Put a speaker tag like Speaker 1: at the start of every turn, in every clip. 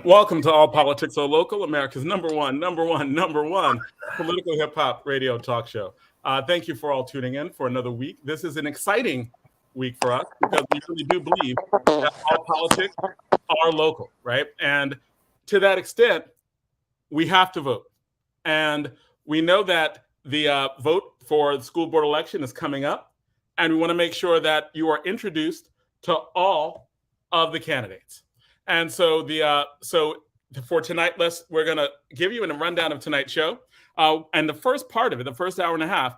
Speaker 1: Welcome to All Politics Are Local, America's number one political hip hop radio talk show. Thank you for all tuning in for another week. This is an exciting week for us because we really do believe that all politics are local, right? And to that extent, we have to vote. And we know that the vote for the school board election is coming up. And we want to make sure that you are introduced to all of the candidates. And so for tonight, we're gonna give you a rundown of tonight's show. And the first part of it, the first hour and a half,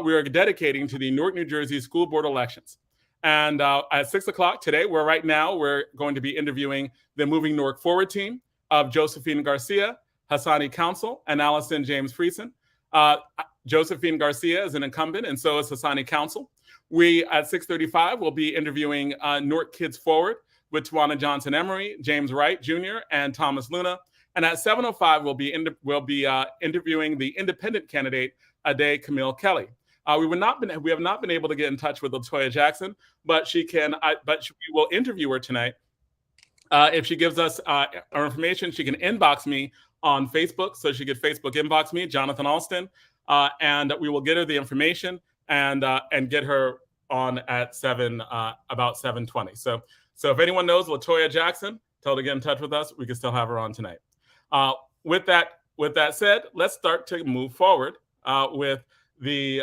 Speaker 1: we are dedicating to the Newark, New Jersey school board elections. And at 6 o'clock today, we're going to be interviewing the Moving Newark Forward team of Josephine Garcia, Hasani Council, and Allison James-Frison. Josephine Garcia is an incumbent, and so is Hasani Council. We at 6:35 will be interviewing Newark Kids Forward with Tawana Johnson Emory, James Wright Jr., and Thomas Luna. And at 7:05, we'll be interviewing the independent candidate, Adé Kamil Kelly. We have not been able to get in touch with LaToya Jackson, but we will interview her tonight. If she gives us our information, she can inbox me on Facebook. So she could Facebook inbox me, Jonathan Alston, and we will get her the information and get her on at about 7:20. So if anyone knows LaToya Jackson, tell her to get in touch with us. We can still have her on tonight. With that said, let's start to move forward with the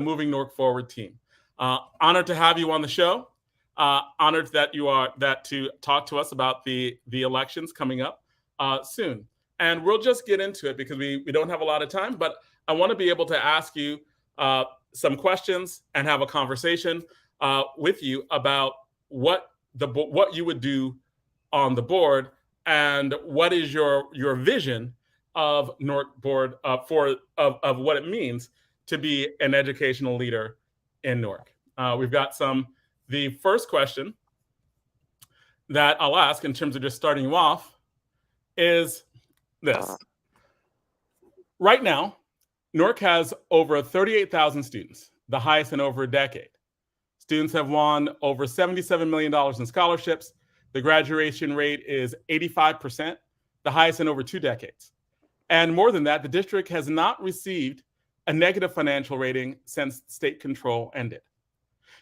Speaker 1: Moving Newark Forward team. Honored to have you on the show. Honored that to talk to us about the elections coming up soon. And we'll just get into it because we don't have a lot of time, but I want to be able to ask you some questions and have a conversation with you about what you would do on the board and what is your vision of Newark board of what it means to be an educational leader in Newark. We've got the first question that I'll ask in terms of just starting you off is this. Right now, Newark has over 38,000 students, the highest in over a decade. Students have won over $77 million in scholarships. The graduation rate is 85%, the highest in over 2 decades. And more than that, the district has not received a negative financial rating since state control ended.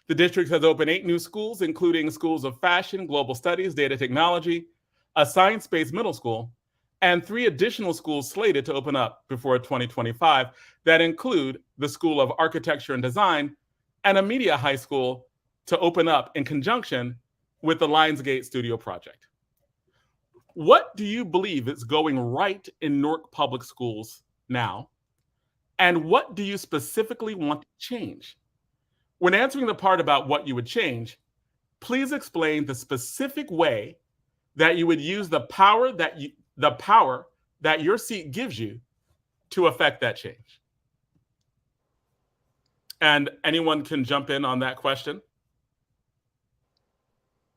Speaker 1: The district has opened 8 new schools, including schools of fashion, global studies, data technology, a science-based middle school, and 3 additional schools slated to open up before 2025 that include the School of Architecture and Design and a media high school to open up in conjunction with the Lionsgate Studio project. What do you believe is going right in Newark Public Schools now? And what do you specifically want to change? When answering the part about what you would change, please explain the specific way that you would use the power that your seat gives you to affect that change. And anyone can jump in on that question.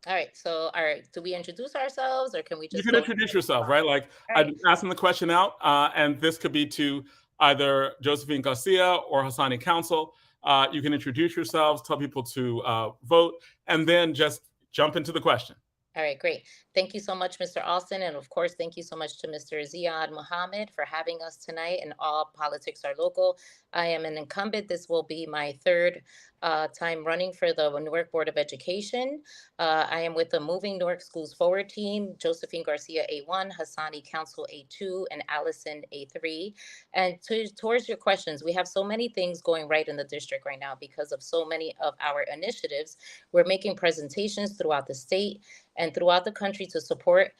Speaker 2: All right. Do we introduce ourselves or can we just...
Speaker 1: You can introduce yourself, right? Like I'm asking the question out, and this could be to either Josephine Garcia or Hasani Council. You can introduce yourselves, tell people to vote, and then just jump into the question.
Speaker 2: All right, great. Thank you so much, Mr. Alston. And of course, thank you so much to Mr. Ziad Mohammed for having us tonight. And All Politics Are Local. I am an incumbent. This will be my 3rd time running for the Newark Board of Education. I am with the Moving Newark Schools Forward team, Josephine Garcia A1, Hasani Council A2, and Allison A3. And towards your questions, we have so many things going right in the district right now because of so many of our initiatives. We're making presentations throughout the state and throughout the country to support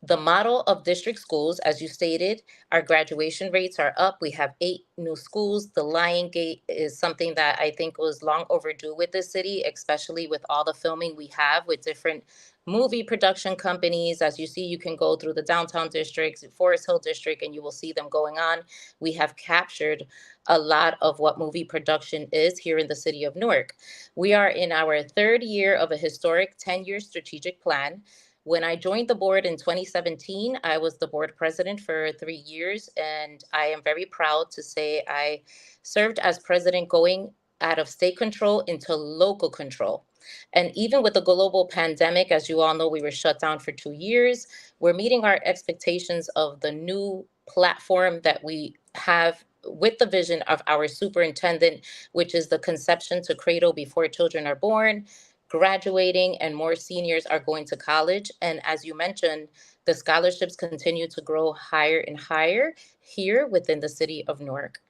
Speaker 2: the model of district schools. As you stated, our graduation rates are up. We have 8 new schools. The Lionsgate is something that I think was long overdue with this city, especially with all the filming we have with different movie production companies. As you see, you can go through the downtown district, Forest Hill district, and you will see them going on. We have captured a lot of what movie production is here in the city of Newark. We are in our 3rd year of a historic 10-year strategic plan. When I joined the board in 2017, I was the board president for 3 years, and I am very proud to say I served as president going out of state control into local control. And even with the global pandemic, as you all know, we were shut down for 2 years. We're meeting our expectations of the new platform that we have with the vision of our superintendent, which is the conception to cradle before children are born, graduating, and more seniors are going to college. And as you mentioned, the scholarships continue to grow higher and higher here within the city of Newark.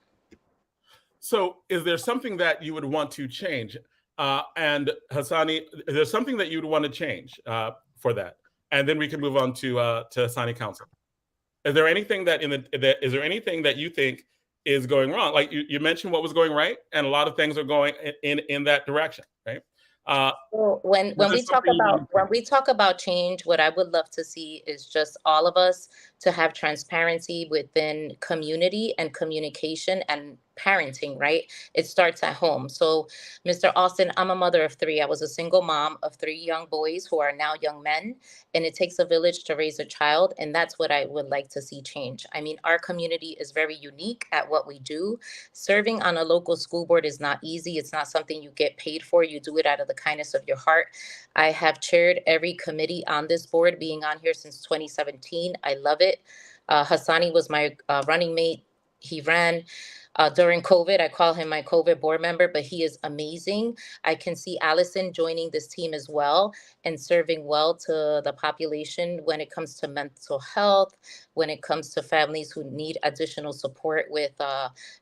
Speaker 1: So, is there something that you would want to change? And Hasani, is there something that you would want to change for that? And then we can move on to Hasani Council. Is there anything is there anything that you think is going wrong? Like you mentioned what was going right, and a lot of things are going in that direction, right?
Speaker 2: Well, when we talk about change, what I would love to see is just all of us to have transparency within community and communication and parenting, right? It starts at home. So, Mr. Austin, I'm a mother of three. I was a single mom of three young boys who are now young men, and it takes a village to raise a child, and that's what I would like to see change. I mean, our community is very unique at what we do. Serving on a local school board is not easy. It's not something you get paid for. You do it out of the kindness of your heart. I have chaired every committee on this board, being on here since 2017. I love it. Hasani was my running mate. He ran during COVID. I call him my COVID board member, but he is amazing. I can see Allison joining this team as well and serving well to the population when it comes to mental health, when it comes to families who need additional support with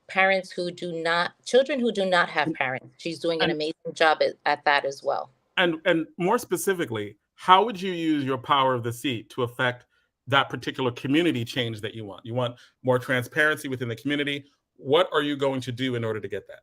Speaker 2: parents who do not, children who do not have parents. She's doing an amazing job at that as well.
Speaker 1: And more specifically, how would you use your power of the seat to affect that particular community change that you want? You want more transparency within the community. What are you going to do in order to get that?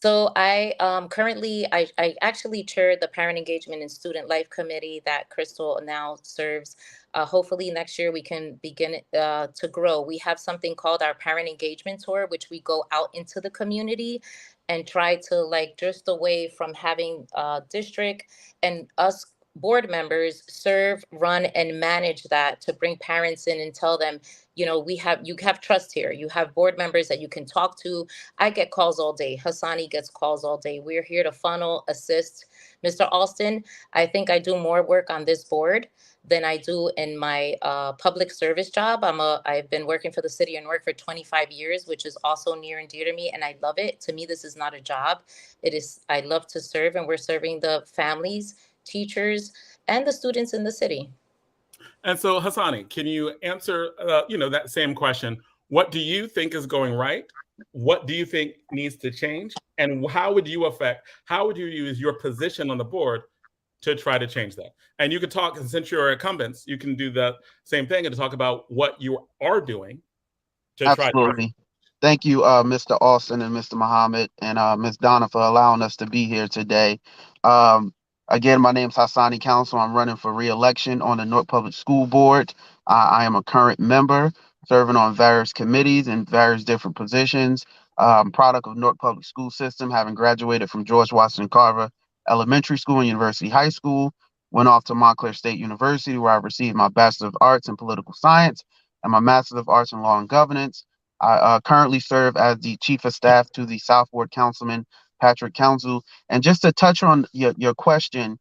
Speaker 2: So I currently I actually chair the Parent Engagement and Student Life Committee that Crystal now serves. Hopefully next year we can begin to grow. We have something called our Parent Engagement Tour, which we go out into the community and try to, like, just away from having district and us board members serve, run, and manage that, to bring parents in and tell them, you know, you have trust here. You have board members that you can talk to. I get calls all day. Hasani gets calls all day. We're here to funnel, assist. Mr. Alston, I think I do more work on this board than I do in my public service job. I've been working for the city of Newark for 25 years, which is also near and dear to me, and I love it. To me, this is not a job. It is, I love to serve, and we're serving the families, teachers, and the students in the city.
Speaker 1: And so, Hasani, can you answer, that same question? What do you think is going right? What do you think needs to change? And how would you use your position on the board to try to change that? And you could talk, and since you're incumbents, you can do the same thing and talk about what you are doing to
Speaker 3: Absolutely.
Speaker 1: try.
Speaker 3: Thank you, Mr. Austin and Mr. Muhammad and Ms. Donna for allowing us to be here today. Again, my name is Hasani Council. I'm running for re-election on the Newark Public School Board. I am a current member, serving on various committees in various different positions. Product of Newark Public School System, having graduated from George Washington Carver Elementary School and University High School. Went off to Montclair State University, where I received my Bachelor of Arts in Political Science and my Master of Arts in Law and Governance. I currently serve as the Chief of Staff to the South Ward Councilman Patrick Council. And just to touch on your question,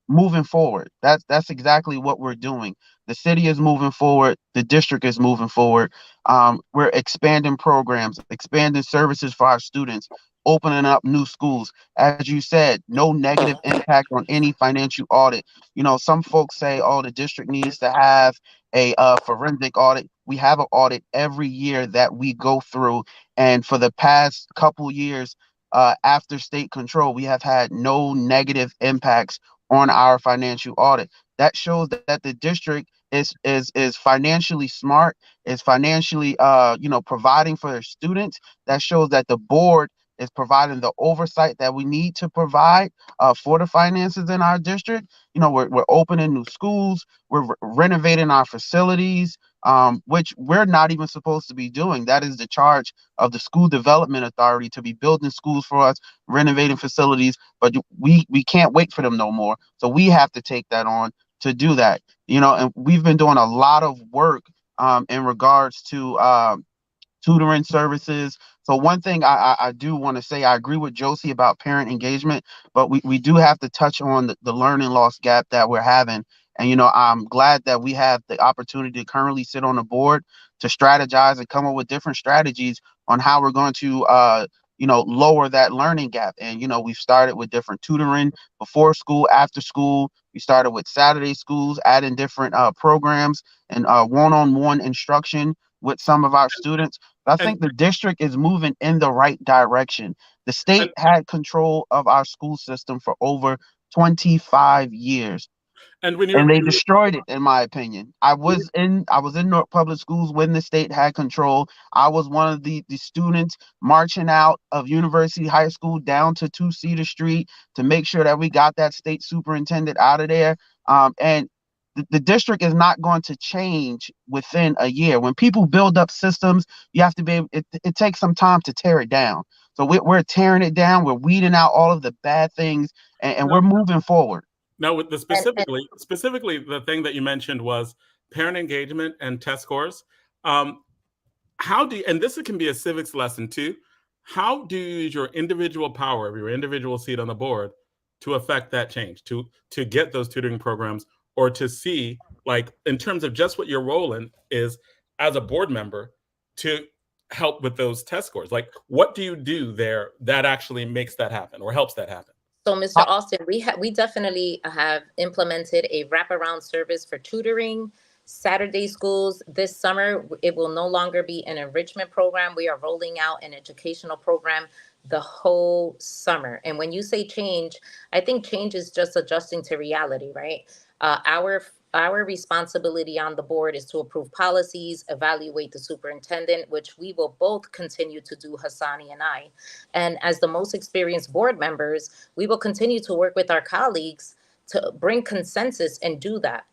Speaker 3: moving forward, that's exactly what we're doing. The city is moving forward. The district is moving forward. We're expanding programs, expanding services for our students, opening up new schools. As you said, no negative impact on any financial audit. You know, some folks say, oh, the district needs to have a forensic audit. We have an audit every year that we go through. And for the past couple years, after state control, we have had no negative impacts on our financial audit. That shows that the district is financially smart, is financially providing for their students. That shows that the board is providing the oversight that we need to provide for the finances in our district. You know, we're opening new schools, we're renovating our facilities, which we're not even supposed to be doing. That is the charge of the School Development Authority, to be building schools for us, renovating facilities, but we can't wait for them no more. So we have to take that on to do that. You know, and we've been doing a lot of work in regards to tutoring services, So one thing I do want to say, I agree with Josie about parent engagement, but we do have to touch on the learning loss gap that we're having. And, I'm glad that we have the opportunity to currently sit on the board to strategize and come up with different strategies on how we're going to, lower that learning gap. And, we've started with different tutoring before school, after school. We started with Saturday schools, adding different programs and one-on-one instruction with some of our students. I
Speaker 1: And
Speaker 3: think the district is moving in the right direction. The state
Speaker 1: and
Speaker 3: had control of our school system for over 25 years,
Speaker 1: and when
Speaker 3: and
Speaker 1: you're
Speaker 3: they destroyed it, in my opinion. I was in Newark Public Schools when the state had control. I was one of the students marching out of University High School down to 2 Cedar Street to make sure that we got that state superintendent out of there. And the district is not going to change within a year. When people build up systems, you have to be able, it takes some time to tear it down. So we're tearing it down. We're weeding out all of the bad things, and we're moving forward.
Speaker 1: now with the
Speaker 2: And
Speaker 1: specifically the thing that you mentioned was parent engagement and test scores. Um, how do you, and this can be a civics lesson too. How do you use your individual power of your individual seat on the board to affect that change, to get those tutoring programs, or to see, like, in terms of just what your role in is as a board member, to help with those test scores? Like, what do you do there that actually makes that happen or helps that happen?
Speaker 2: so, Mr. Austin, we definitely have implemented a wraparound service for tutoring, Saturday schools. This summer, it will no longer be an enrichment program. We are rolling out an educational program the whole summer. And when you say change, I think change is just adjusting to reality, right? Our responsibility on the board is to approve policies, evaluate the superintendent, which we will both continue to do, Hasani and I. And as the most experienced board members, we will continue to work with our colleagues to bring consensus and do that.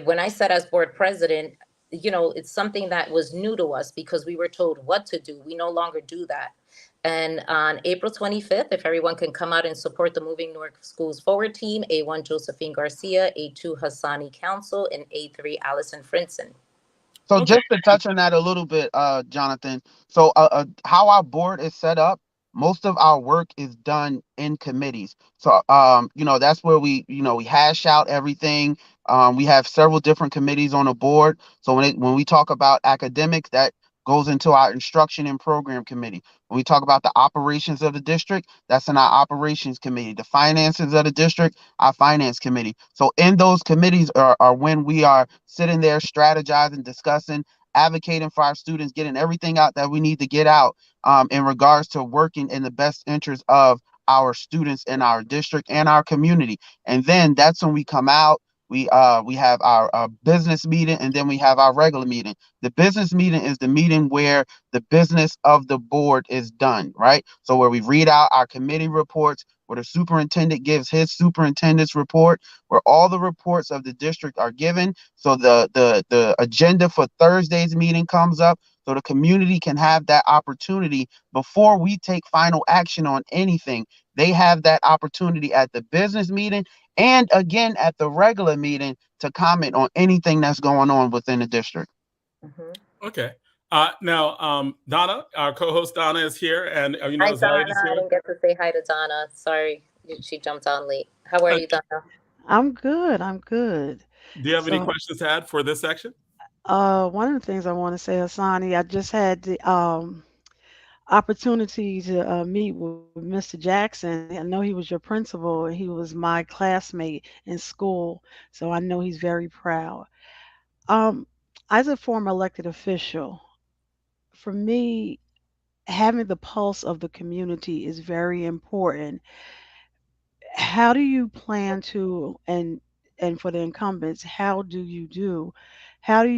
Speaker 2: When I said as board president, it's something that was new to us because we were told what to do. We no longer do that. And on April 25th, if everyone can come out and support the Moving Newark Schools Forward team, A1 Josephine Garcia, A2 Hasani Council, and A3 Allison Frinson.
Speaker 3: So
Speaker 1: Okay.
Speaker 3: just to touch on that a little bit, Jonathan. So how our board is set up, most of our work is done in committees. So that's where we hash out everything. We have several different committees on the board. So when we talk about academics, that goes into our instruction and program committee. When we talk about the operations of the district, that's in our operations committee. The finances of the district, our finance committee. So in those committees are when we are sitting there strategizing, discussing, advocating for our students, getting everything out that we need to get out in regards to working in the best interest of our students in our district and our community. And then that's when we come out. We have our business meeting, and then we have our regular meeting. The business meeting is the meeting where the business of the board is done, right? So where we read out our committee reports, where the superintendent gives his superintendent's report, where all the reports of the district are given. So the agenda for Thursday's meeting comes up, so the community can have that opportunity before we take final action on anything. They have that opportunity at the business meeting and again at the regular meeting to comment on anything that's going on within the district.
Speaker 2: Mhm.
Speaker 1: Okay. Now, Donna, our co-host Donna is here, and
Speaker 2: Hi,
Speaker 1: Zaid
Speaker 2: Donna.
Speaker 1: is
Speaker 2: I
Speaker 1: here.
Speaker 2: didn't get to say hi to Donna. Sorry, she jumped on late. How are
Speaker 1: Uh,
Speaker 2: you, Donna?
Speaker 4: I'm good. I'm good.
Speaker 1: do you have any
Speaker 4: So,
Speaker 1: questions to add for this section?
Speaker 4: one of the things I want to say, Asani, I just had the opportunity to meet with Mr. Jackson. I know he was your principal, and he was my classmate in school, so I know he's very proud. Um, as a former elected official, for me, having the pulse of the community is very important. How do you plan to, and for the incumbents, how do you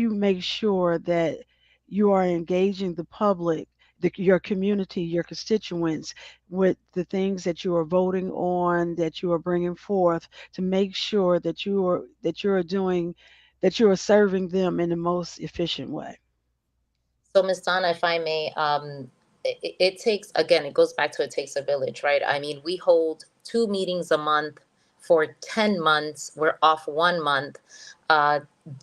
Speaker 4: make sure that you are engaging the public, your community, your constituents with the things that you are voting on, that you are bringing forth to make sure that you are serving them in the most efficient way?
Speaker 2: So, Miss Donna, if I may, it takes, again, it goes back to it takes a village, right? I mean, we hold 2 meetings a month for 10 months. We're off 1 month.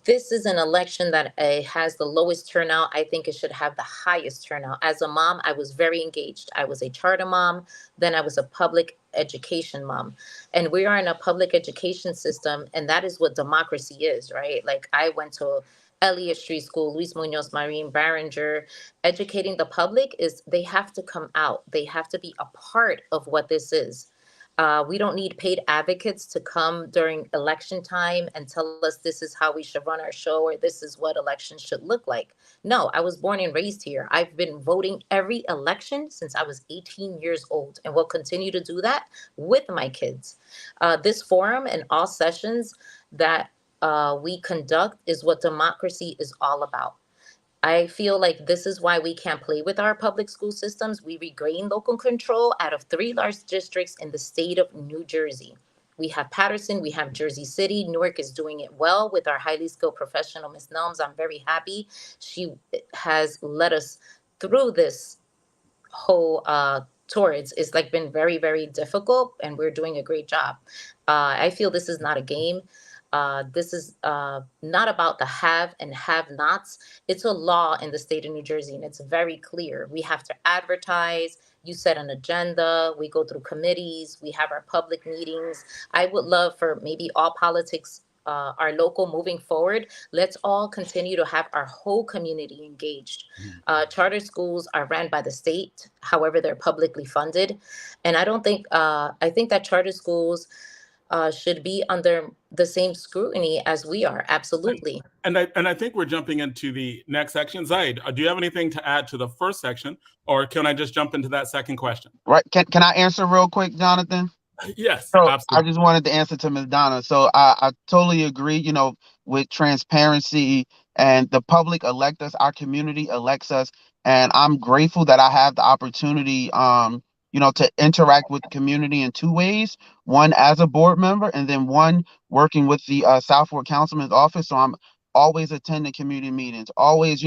Speaker 2: This is an election that has the lowest turnout. I think it should have the highest turnout. As a mom, I was very engaged. I was a charter mom, then I was a public education mom. And we are in a public education system, and that is what democracy is, right? Like, I went to Elliott Street School, Luis Munoz Marin, Barringer. Educating the public is they have to come out. They have to be a part of what this is. We don't need paid advocates to come during election time and tell us this is how we should run our show or this is what elections should look like. No, I was born and raised here. I've been voting every election since I was 18 years old and will continue to do that with my kids. This forum and all sessions that we conduct is what democracy is all about. I feel like this is why we can't play with our public school systems. We regain local control out of 3 large districts in the state of New Jersey. We have Patterson, we have Jersey City. Newark is doing it well with our highly skilled professional, Ms. Nelms. I'm very happy. She has led us through this whole tour. It's like been very, very difficult, and we're doing a great job. I feel this is not a game. This is not about the have and have nots. It's a law in the state of New Jersey, and it's very clear. We have to advertise. You set an agenda. We go through committees. We have our public meetings. I would love for maybe all politics are local moving forward. Let's all continue to have our whole community engaged. Charter schools are ran by the state. However, they're publicly funded. And I don't think, I think that charter schools should be under the same scrutiny as we are. Absolutely.
Speaker 1: And I think we're jumping into the next section. Zaid, do you have anything to add to the first section, or can I just jump into that second question?
Speaker 3: Right. Can I answer real quick, Jonathan?
Speaker 1: Yes,
Speaker 3: So
Speaker 1: absolutely.
Speaker 3: I just wanted to answer to Ms. Donna. So I totally agree, with transparency, and the public elect us, our community elects us. And I'm grateful that I have the opportunity, to interact with the community in 2 ways. One as a board member, and then one working with the Southwark Councilman's office. So I'm always attending community meetings, always,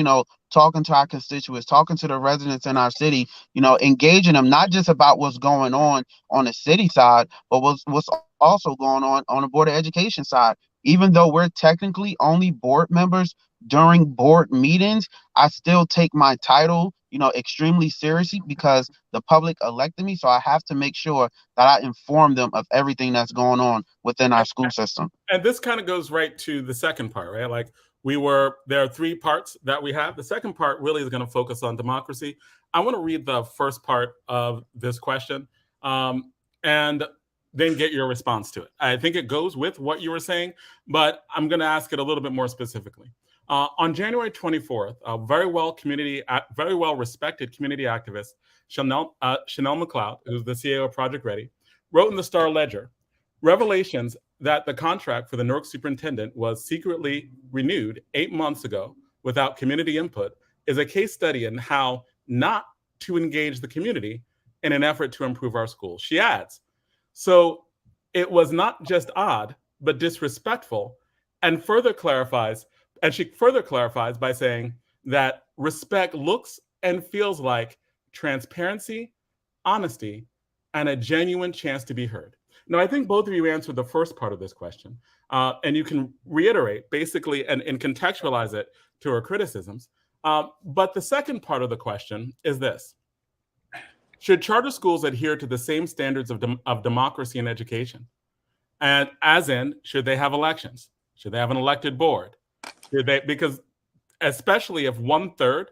Speaker 3: talking to our constituents, talking to the residents in our city, engaging them, not just about what's going on the city side, but what's also going on the Board of Education side. Even though we're technically only board members during board meetings, I still take my title, extremely seriously because the public elected me. So I have to make sure that I inform them of everything that's going on within our school system.
Speaker 1: And this kind of goes right to the second part, right? Like there are 3 parts that we have. The second part really is going to focus on democracy. I want to read the first part of this question and then get your response to it. I think it goes with what you were saying, but I'm going to ask it a little bit more specifically. On January 24th, a very well respected community activist, Chanel McLeod, who's the CEO of Project Ready, wrote in the Star Ledger, revelations that the contract for the Newark superintendent was secretly renewed 8 months ago without community input is a case study in how not to engage the community in an effort to improve our schools. She adds, so it was not just odd, but disrespectful, and she further clarifies by saying that respect looks and feels like transparency, honesty, and a genuine chance to be heard. Now, I think both of you answered the first part of this question, and you can reiterate basically and contextualize it to her criticisms. But the second part of the question is this. Should charter schools adhere to the same standards of democracy and education? And as in, should they have elections? Should they have an elected board? Because especially if 1/3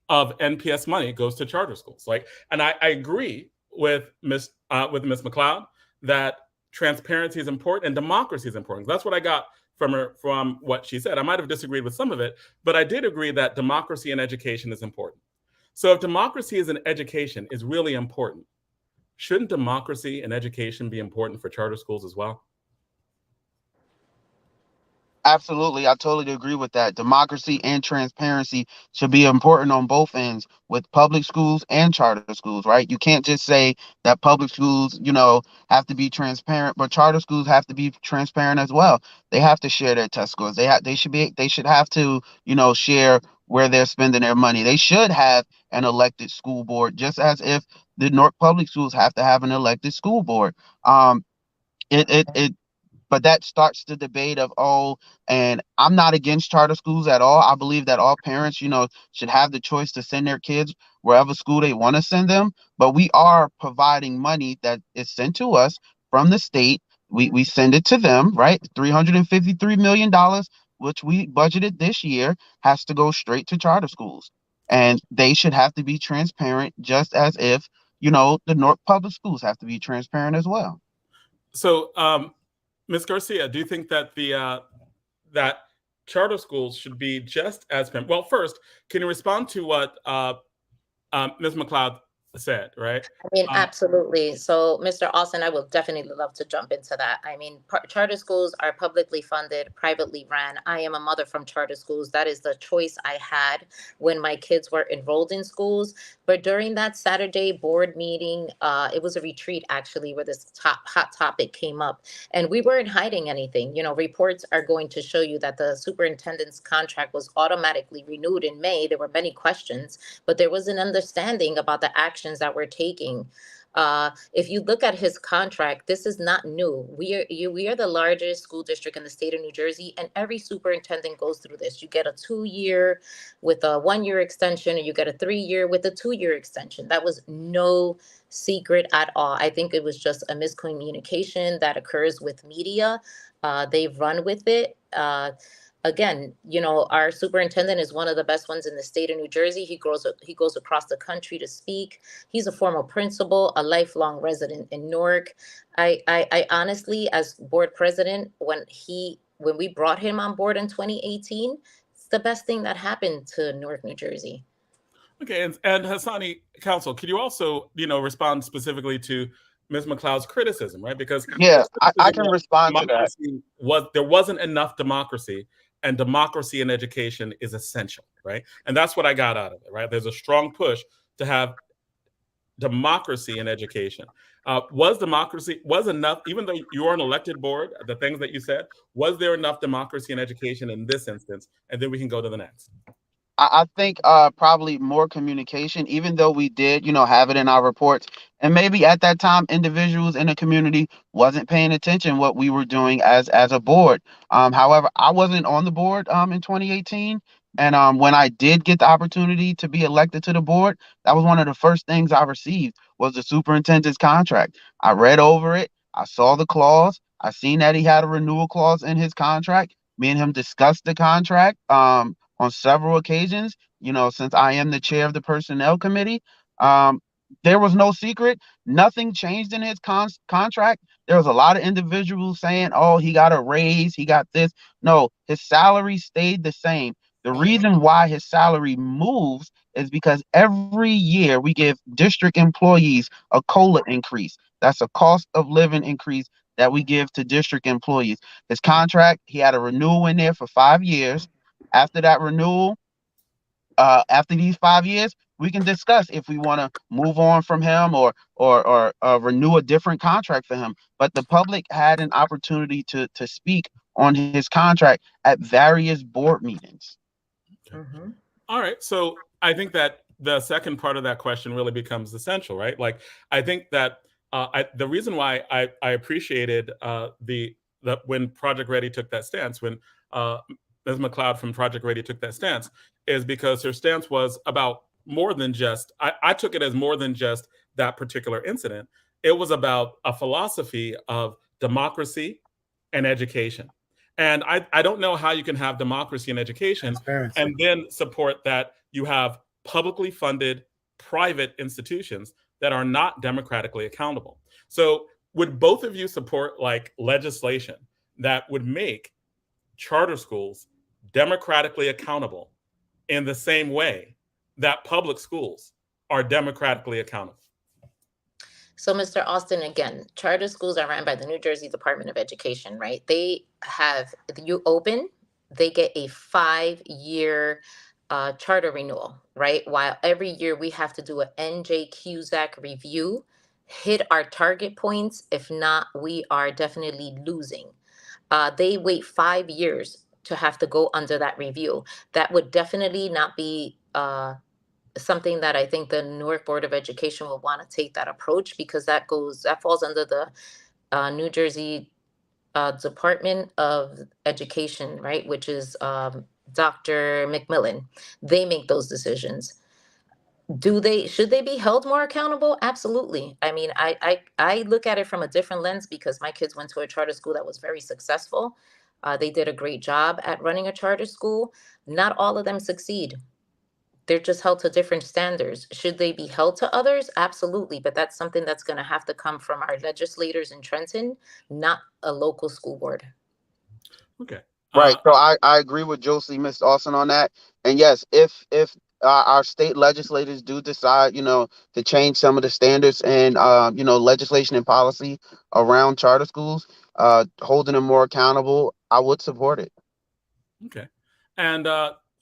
Speaker 1: of NPS money goes to charter schools, and I agree with Ms. McLeod that transparency is important and democracy is important. That's what I got from what she said. I might have disagreed with some of it, but I did agree that democracy and education is important. So if democracy in education is really important, shouldn't democracy and education be important for charter schools as well?
Speaker 3: Absolutely. I totally agree with that. Democracy and transparency should be important on both ends with public schools and charter schools, right? You can't just say that public schools, have to be transparent, but charter schools have to be transparent as well. They have to share their test scores. They should have to, share where they're spending their money. They should have an elected school board, just as if the Newark public schools have to have an elected school board. But that starts the debate of, oh, and I'm not against charter schools at all. I believe that all parents, should have the choice to send their kids wherever school they want to send them. But we are providing money that is sent to us from the state. We send it to them, right? $353 million, which we budgeted this year, has to go straight to charter schools. And they should have to be transparent, just as if, the Newark public schools have to be transparent as well.
Speaker 1: So, Ms. Garcia, do you think that that charter schools should be just as well? First, can you respond to what Ms. McLeod said? Right.
Speaker 2: I mean, absolutely. So, Mr. Austin, I will definitely love to jump into that. I mean, charter schools are publicly funded, privately ran. I am a mother from charter schools. That is the choice I had when my kids were enrolled in schools. But during that Saturday board meeting, it was a retreat actually where this hot topic came up, and we weren't hiding anything. Reports are going to show you that the superintendent's contract was automatically renewed in May. There were many questions, but there was an understanding about the actions that we're taking. If you look at his contract, this is not new. We are the largest school district in the state of New Jersey, and every superintendent goes through this. You get a 2-year with a 1-year extension, and you get a 3-year with a 2-year extension. That was no secret at all. I think it was just a miscommunication that occurs with media. They've run with it. Again, our superintendent is one of the best ones in the state of New Jersey. He goes across the country to speak. He's a former principal, a lifelong resident in Newark. I honestly, as board president, when we brought him on board in 2018, it's the best thing that happened to Newark, New Jersey.
Speaker 1: Okay, and Hasani, counsel, could you also, respond specifically to Ms. McLeod's criticism, right? Because
Speaker 3: I can respond to that.
Speaker 1: There wasn't enough democracy, and democracy in education is essential, right? And that's what I got out of it, right? There's a strong push to have democracy in education. Was enough, even though you're an elected board, the things that you said, was there enough democracy in education in this instance? And then we can go to the next.
Speaker 3: I think probably more communication, even though we did, have it in our reports. And maybe at that time, individuals in the community wasn't paying attention what we were doing as a board. However, I wasn't on the board in 2018. And when I did get the opportunity to be elected to the board, that was one of the first things I received was the superintendent's contract. I read over it. I saw the clause. I seen that he had a renewal clause in his contract. Me and him discussed the contract. On several occasions, since I am the chair of the personnel committee. There was no secret. Nothing changed in his contract. There was a lot of individuals saying, oh, he got a raise, he got this. No, his salary stayed the same. The reason why his salary moves is because every year we give district employees a COLA increase. That's a cost of living increase that we give to district employees. His contract, he had a renewal in there for 5 years. After that renewal, after these 5 years, we can discuss if we want to move on from him or renew a different contract for him. But the public had an opportunity to speak on his contract at various board meetings.
Speaker 2: Mm-hmm.
Speaker 1: All right. So I think that the second part of that question really becomes essential, right? Like, I think that the reason why I appreciated when Project Ready took that stance, when Ms. McLeod from Project Ready took that stance, is because her stance was about more than just, I took it as more than just that particular incident. It was about a philosophy of democracy and education. And I don't know how you can have democracy and education and then support that you have publicly funded private institutions that are not democratically accountable. So would both of you support like legislation that would make charter schools democratically accountable in the same way that public schools are democratically accountable?
Speaker 2: So, Mr. Austin, again, charter schools are run by the New Jersey Department of Education, right? They get a 5-year charter renewal, right? While every year we have to do an NJQZAC review, hit our target points. If not, we are definitely losing. They wait 5 years to have to go under that review. That would definitely not be something that I think the Newark Board of Education will want to take that approach, because that falls under the New Jersey Department of Education, right, which is Dr. McMillan. They make those decisions. Should they be held more accountable? Absolutely. I mean, I look at it from a different lens because my kids went to a charter school that was very successful. They did a great job at running a charter school. Not all of them succeed. They're just held to different standards. Should they be held to others? Absolutely. But that's something that's going to have to come from our legislators in Trenton, not a local school board.
Speaker 1: Okay.
Speaker 3: Right. So I agree with Josie, Miss Austin on that. And yes, if our state legislators do decide, to change some of the standards and legislation and policy around charter schools, holding them more accountable, I would support it.
Speaker 1: Okay. And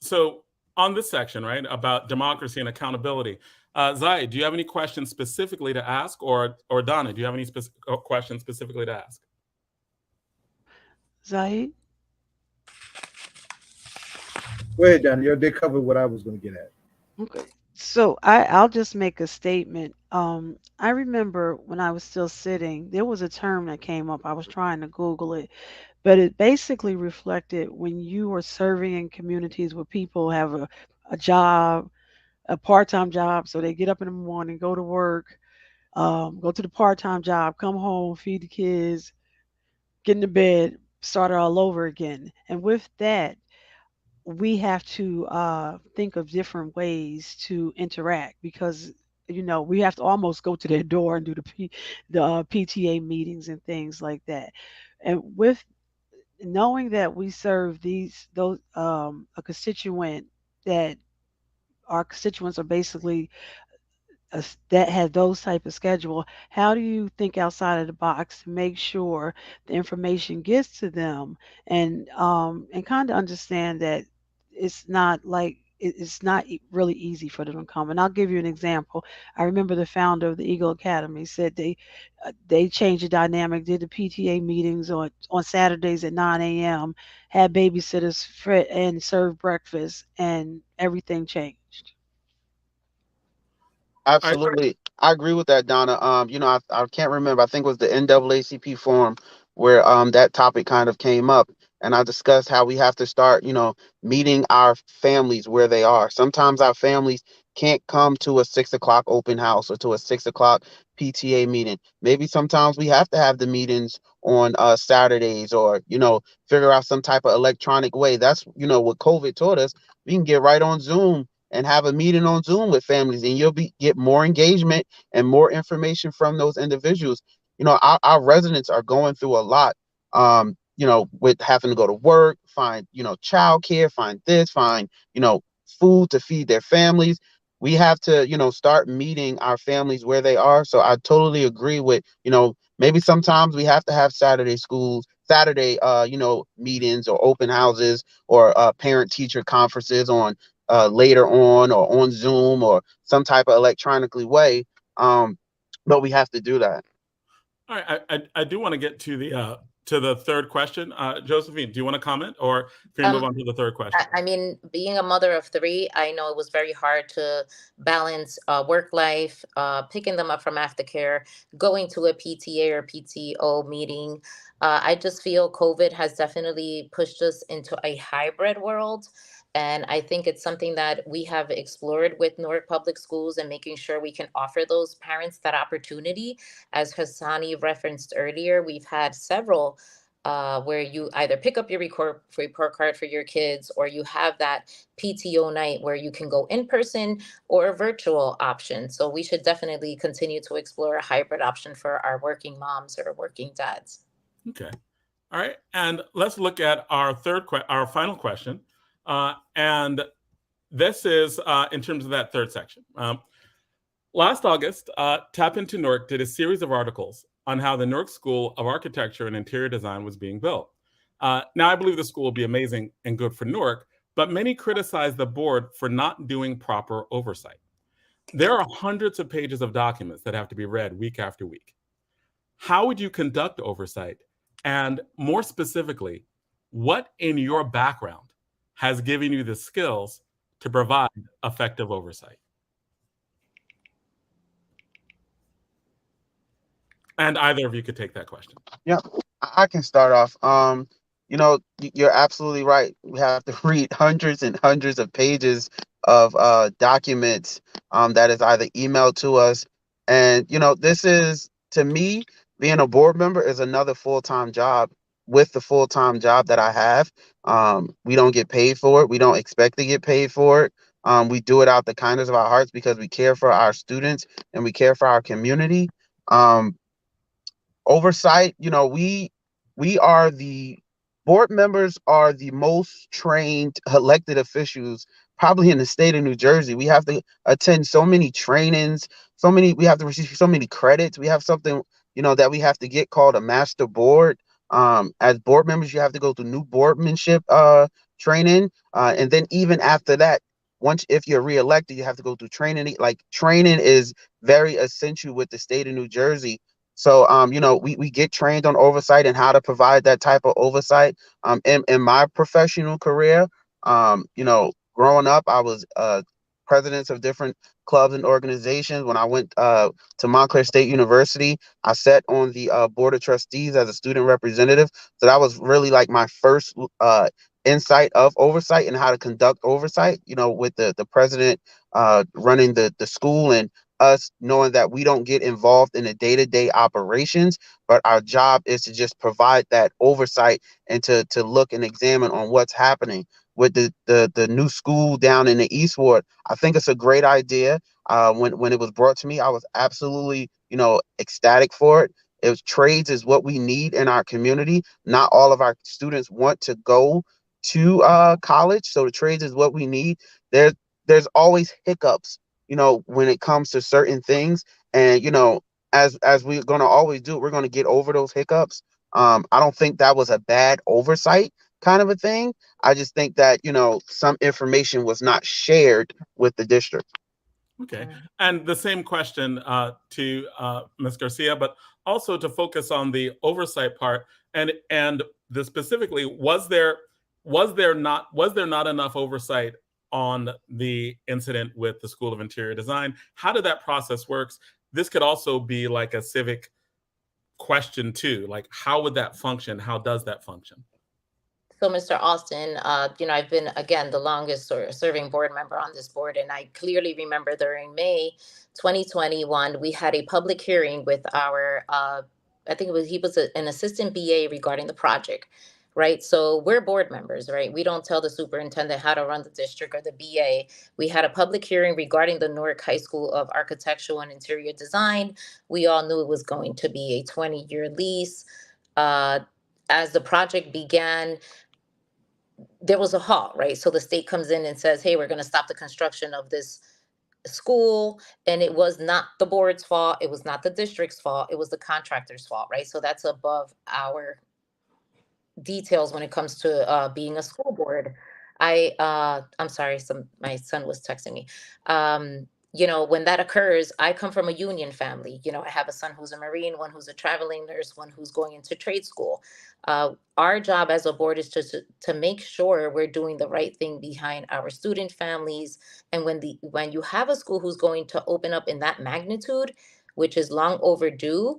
Speaker 1: so on this section, right, about democracy and accountability, Zai, do you have any questions specifically to ask, or Donna, do you have any questions specifically to ask?
Speaker 4: Zaid?
Speaker 5: Go ahead, Donna. They covered what I was going to get at.
Speaker 4: Okay. So I'll just make a statement. I remember when I was still sitting, there was a term that came up. I was trying to Google it, but it basically reflected when you are serving in communities where people have a job, a part-time job. So they get up in the morning, go to work, go to the part-time job, come home, feed the kids, get into bed, start it all over again. And with that, we have to think of different ways to interact because we have to almost go to their door and do the PTA meetings and things like that. And with knowing that we serve those a constituent that our constituents are basically that have those type of schedule, how do you think outside of the box to make sure the information gets to them and kind of understand that it's not like it's not really easy for them to come. And I'll give you an example. I remember the founder of the Eagle Academy said they changed the dynamic, did the PTA meetings on Saturdays at 9 a.m., had babysitters and served breakfast, and everything changed.
Speaker 3: Absolutely. I agree with that, Donna. I can't remember. I think it was the NAACP forum where that topic kind of came up. And I discussed how we have to start, meeting our families where they are. Sometimes our families can't come to a 6 o'clock open house or to a 6 o'clock PTA meeting. Maybe sometimes we have to have the meetings on Saturdays or, figure out some type of electronic way. That's, what COVID taught us. We can get right on Zoom and have a meeting on Zoom with families, and you'll get more engagement and more information from those individuals. Our residents are going through a lot, with having to go to work, find, childcare, find this, find, food to feed their families. We have to, start meeting our families where they are. So I totally agree with, maybe sometimes we have to have Saturday, meetings or open houses or parent teacher conferences on later on or on Zoom or some type of electronically way. But we have to do that.
Speaker 1: All right, I do want to get to the third question. Josephine, do you want to comment, or can we move on to the third question?
Speaker 2: I mean, being a mother of three, I know it was very hard to balance work life, picking them up from aftercare, going to a PTA or PTO meeting. I just feel COVID has definitely pushed us into a hybrid world. And I think it's something that we have explored with Newark Public Schools and making sure we can offer those parents that opportunity. As Hasani referenced earlier, we've had several where you either pick up your report card for your kids, or you have that PTO night where you can go in person or a virtual option. So we should definitely continue to explore a hybrid option for our working moms or working dads.
Speaker 1: Okay. All right. And let's look at our our final question. And this is in terms of that third section. Last August, Tap Into Newark did a series of articles on how the Newark School of Architecture and Interior Design was being built. Now, I believe the school will be amazing and good for Newark, but many criticized the board for not doing proper oversight. There are hundreds of pages of documents that have to be read week after week. How would you conduct oversight? And more specifically, what in your background has given you the skills to provide effective oversight? And either of you could take that question.
Speaker 3: Yeah, I can start off. You're absolutely right. We have to read hundreds and hundreds of pages of documents that is either emailed to us, and this is to me being a board member is another full-time job. With the full-time job that I have, we don't get paid for it. We don't expect to get paid for it. We do it out the kindness of our hearts because we care for our students and we care for our community. Um, Oversight, we are the board members are the most trained elected officials probably in the state of New Jersey. We have to attend so many trainings, we have to receive so many credits. We have something, that we have to get called a master board. As board members, you have to go through new boardmanship training. And then even after that, once if you're reelected, you have to go through training. Like training is very essential with the state of New Jersey. So, we get trained on oversight and how to provide that type of oversight. In my professional career, growing up, I was presidents of different clubs and organizations. When I went to Montclair State University, I sat on the board of trustees as a student representative. So that was really like my first insight of oversight and how to conduct oversight, with the president running the school and us knowing that we don't get involved in the day-to-day operations, but our job is to just provide that oversight and to look and examine on what's happening with the new school down in the East Ward. I think it's a great idea. When it was brought to me, I was absolutely, ecstatic for it. It was trades is what we need in our community. Not all of our students want to go to college, so the trades is what we need. There's always hiccups, when it comes to certain things. And, as we're going to always do, we're going to get over those hiccups. I don't think that was a bad oversight kind of a thing. I just think that, some information was not shared with the district.
Speaker 1: Okay. And the same question to Ms. Garcia, but also to focus on the oversight part and the specifically, was there not enough oversight on the incident with the School of Interior Design? How did that process works? This could also be like a civic question too. Like, how would that function? How does that function?
Speaker 2: So, Mr. Austin, I've been, again, the longest serving board member on this board, and I clearly remember during May 2021, we had a public hearing with our, I think he was an assistant BA regarding the project, right? So we're board members, right? We don't tell the superintendent how to run the district or the BA. We had a public hearing regarding the Newark High School of Architectural and Interior Design. We all knew it was going to be a 20-year lease. As the project began, there was a halt, right? So the state comes in and says, hey, we're going to stop the construction of this school. And it was not the board's fault. It was not the district's fault. It was the contractor's fault, right? So that's above our details when it comes to being a school board. I'm sorry, my son was texting me. When that occurs, I come from a union family. I have a son who's a Marine, one who's a traveling nurse, one who's going into trade school. Our job as a board is to make sure we're doing the right thing behind our student families. And when you have a school who's going to open up in that magnitude, which is long overdue,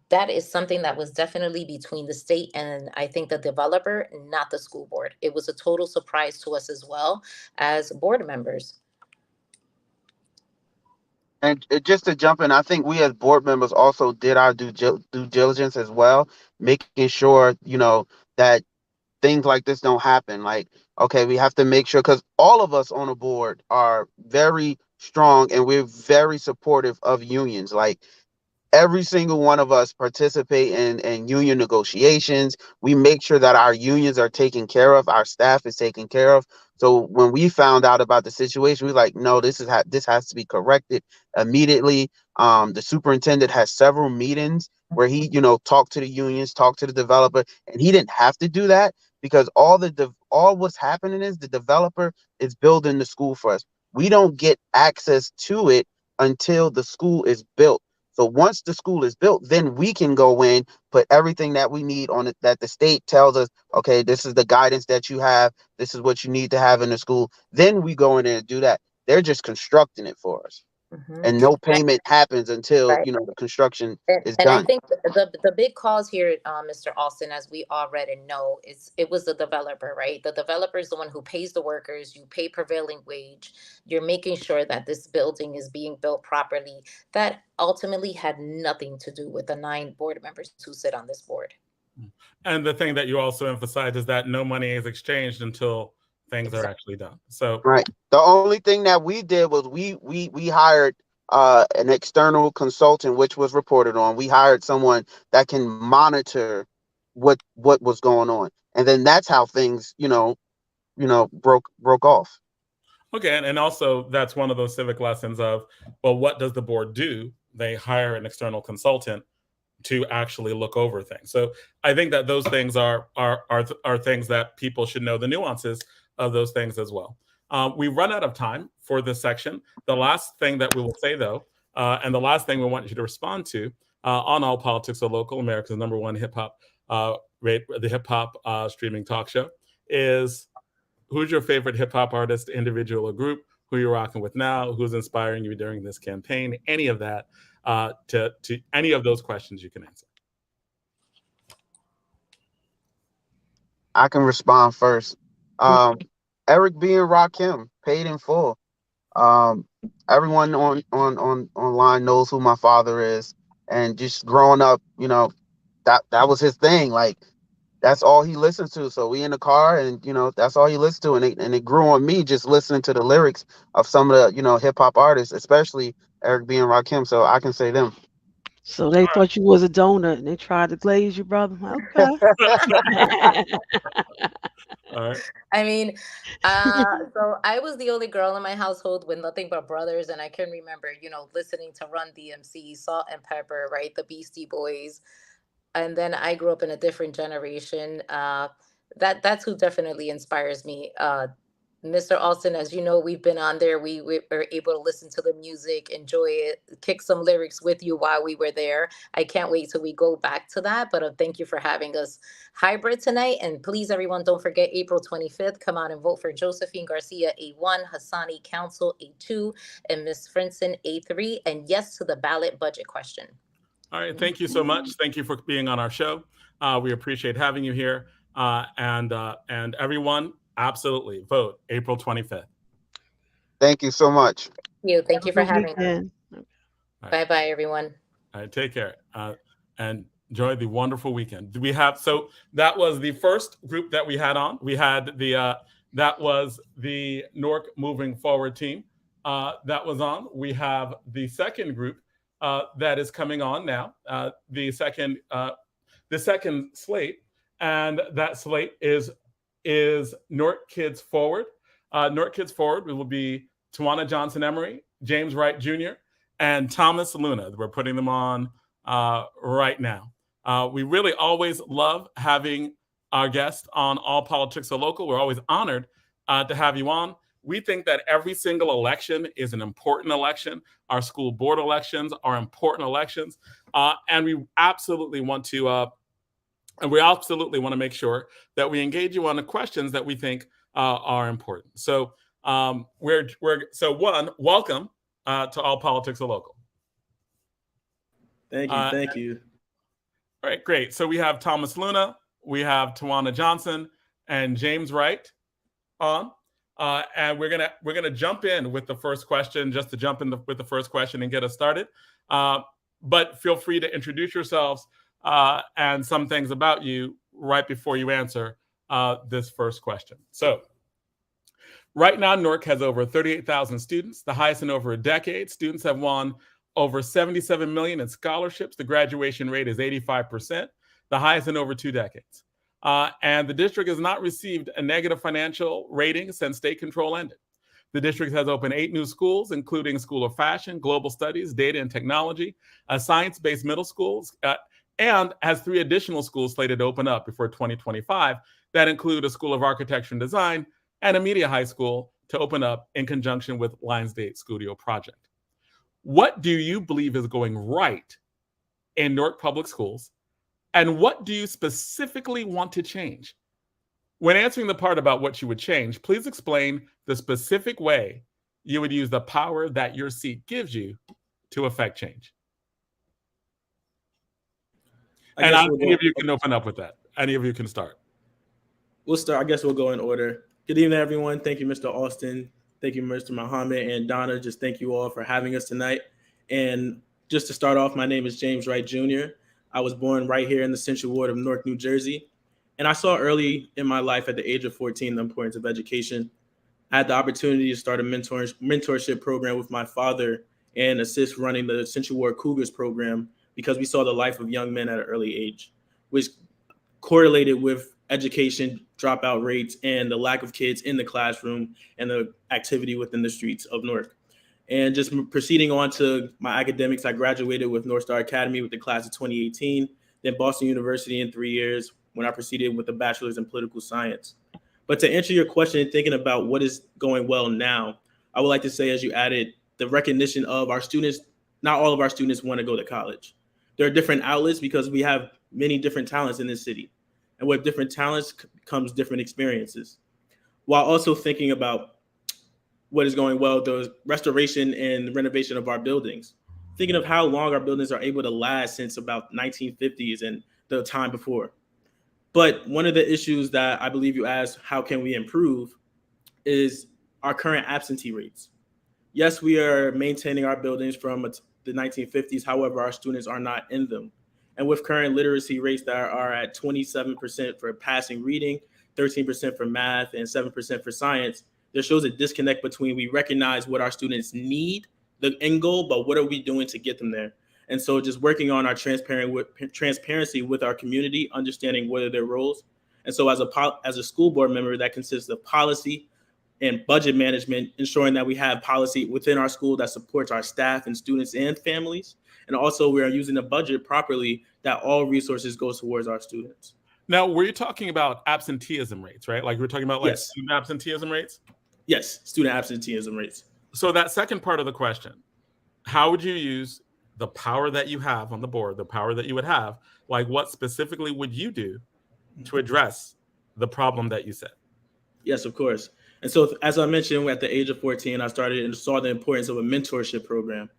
Speaker 2: that is something that was definitely between the state and I think the developer, not the school board. It was a total surprise to us as well as board members.
Speaker 3: And just to jump in, I think we as board members also did our due diligence as well, making sure, that things like this don't happen. Like, okay, we have to make sure, because all of us on the board are very strong and we're very supportive of unions. Like, every single one of us participate in union negotiations. We make sure that our unions are taken care of, our staff is taken care of. So when we found out about the situation, we were like, no, this has to be corrected immediately. The superintendent has several meetings where he, talked to the unions, talked to the developer, and he didn't have to do that because all what's happening is the developer is building the school for us. We don't get access to it until the school is built. So once the school is built, then we can go in, put everything that we need on it, that the state tells us, okay, this is the guidance that you have. This is what you need to have in the school. Then we go in there and do that. They're just constructing it for us. and no payment happens until,
Speaker 2: Right.
Speaker 3: the construction is
Speaker 2: And I
Speaker 3: done.
Speaker 2: think the big cause here, Mr. Austin, as we already know, is it was the developer, right? The developer is the one who pays the workers. You pay prevailing wage. You're making sure that this building is being built properly. That ultimately had nothing to do with the 9 board members who sit on this board.
Speaker 1: And the thing that you also emphasize is that no money is exchanged until things are actually done. So
Speaker 3: Right. The only thing that we did was we hired an external consultant, which was reported on. We hired someone that can monitor what was going on, and then that's how things broke off.
Speaker 1: okay, and also that's one of those civic lessons of, well, what does the board do? They hire an external consultant to actually look over things. So I think that those things are things that people should know the nuances of those things as well. We run out of time for this section. The last thing that we will say, though, and the last thing we want you to respond to on All Politics Are Local, America's #1 hip hop the hip hop streaming talk show, is who's your favorite hip hop artist, individual or group? Who you're rocking with now? Who's inspiring you during this campaign? Any of that, to any of those questions you can answer.
Speaker 3: I can respond first. Eric B. and Rakim, paid in full. Everyone online knows who my father is, and just growing up, that was his thing. Like, that's all he listens to. So we in the car, and that's all he listens to, and it grew on me just listening to the lyrics of some of the hip hop artists, especially Eric B. and Rakim. So I can say them.
Speaker 4: So they thought you was a donut and they tried to glaze you, brother. Okay.
Speaker 1: All right.
Speaker 2: I mean, so I was the only girl in my household with nothing but brothers, and I can remember, listening to Run DMC, Salt and Pepper, right, the Beastie Boys, and then I grew up in a different generation. That's who definitely inspires me. Mr. Austin, as you know, we've been on there. We were able to listen to the music, enjoy it, kick some lyrics with you while we were there. I can't wait till we go back to that. But thank you for having us hybrid tonight. And please, everyone, don't forget April 25th. Come out and vote for Josephine Garcia, A1, Hasani Council, A2, and Ms. Frinson, A3. And yes to the ballot budget question.
Speaker 1: All right. Thank you so much. Thank you for being on our show. We appreciate having you here. And everyone, absolutely vote April 25th.
Speaker 3: Thank you so much.
Speaker 2: Thank you for having us.
Speaker 1: Right.
Speaker 2: Bye-bye, everyone.
Speaker 1: All right. Take care. And enjoy the wonderful weekend. So that was the first group that we had on. We had that was the Newark Moving Forward team that was on. We have the second group that is coming on now, the second slate, and that slate is Newark Kids Forward. Newark Kids Forward will be Tawana Johnson Emory, James Wright Jr., and Thomas Luna. We're putting them on right now. We really always love having our guests on All Politics Are Local. We're always honored to have you on. We think that every single election is an important election. Our school board elections are important elections. And we absolutely want to make sure that we engage you on the questions that we think are important. So welcome to All Politics Are Local.
Speaker 6: Thank you.
Speaker 1: All right, great. So we have Thomas Luna, we have Tawana Johnson, and James Wright on. And we're gonna jump in with the first question, just to jump in with the first question and get us started. But feel free to introduce yourselves and some things about you right before you answer this first question. So right now, Newark has over 38,000 students, the highest in over a decade. Students have won over $77 million in scholarships. The graduation rate is 85%, the highest in over 2 decades. And the district has not received a negative financial rating since state control ended. The district has opened 8 new schools, including School of Fashion, Global Studies, Data and Technology, a science-based middle schools, and has 3 additional schools slated to open up before 2025 that include a School of Architecture and Design and a media high school to open up in conjunction with Lionsgate Studio Project. What do you believe is going right in Newark Public Schools? And what do you specifically want to change? When answering the part about what you would change, please explain the specific way you would use the power that your seat gives you to affect change? And any of you can open up with that. Any of you can start.
Speaker 6: We'll start. I guess we'll go in order. Good evening, everyone. Thank you, Mr. Austin. Thank you, Mr. Muhammad and Donna. Just thank you all for having us tonight. And just to start off, my name is James Wright Jr. I was born right here in the Central Ward of Newark, New Jersey. And I saw early in my life at the age of 14 the importance of education. I had the opportunity to start a mentorship program with my father and assist running the Central Ward Cougars program because we saw the life of young men at an early age, which correlated with education dropout rates and the lack of kids in the classroom and the activity within the streets of Newark. And just proceeding on to my academics, I graduated with North Star Academy with the class of 2018, then Boston University in 3 years when I proceeded with a bachelor's in political science. But to answer your question and thinking about what is going well now, I would like to say, as you added, the recognition of our students, not all of our students want to go to college. There are different outlets because we have many different talents in this city. And with different talents comes different experiences. While also thinking about what is going well, the restoration and renovation of our buildings. Thinking of how long our buildings are able to last since about 1950s and the time before. But one of the issues that I believe you asked, how can we improve, is our current absentee rates. Yes, we are maintaining our buildings from the 1950s. However, our students are not in them. And with current literacy rates that are at 27% for passing reading, 13% for math, and 7% for science, there shows a disconnect between we recognize what our students need, the end goal, but what are we doing to get them there? And so just working on our transparency with our community, understanding what are their roles. And so as a school board member, that consists of policy and budget management, ensuring that we have policy within our school that supports our staff and students and families. And also we are using the budget properly, that all resources go towards our students.
Speaker 1: Now, were you talking about absenteeism rates, right? Like we're talking about
Speaker 6: Yes.
Speaker 1: student absenteeism rates?
Speaker 6: Yes, student absenteeism rates.
Speaker 1: So that second part of the question, how would you use the power that you have on the board, the power that you would have, like what specifically would you do to address the problem that you said?
Speaker 6: Yes, of course. And so as I mentioned, at the age of 14, I started and saw the importance of a mentorship program.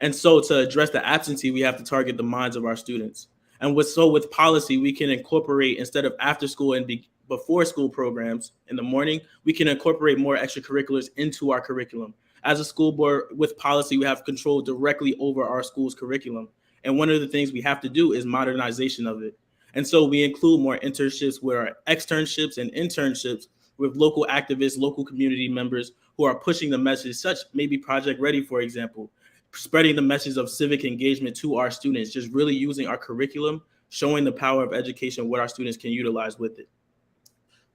Speaker 6: And so to address the absentee, we have to target the minds of our students. And with policy, we can incorporate, instead of after school and before school programs in the morning, we can incorporate more extracurriculars into our curriculum. As a school board with policy, we have control directly over our school's curriculum. And one of the things we have to do is modernization of it. And so we include more internships with our externships and internships with local activists, local community members who are pushing the message, such maybe Project Ready, for example, spreading the message of civic engagement to our students, just really using our curriculum, showing the power of education, what our students can utilize with it.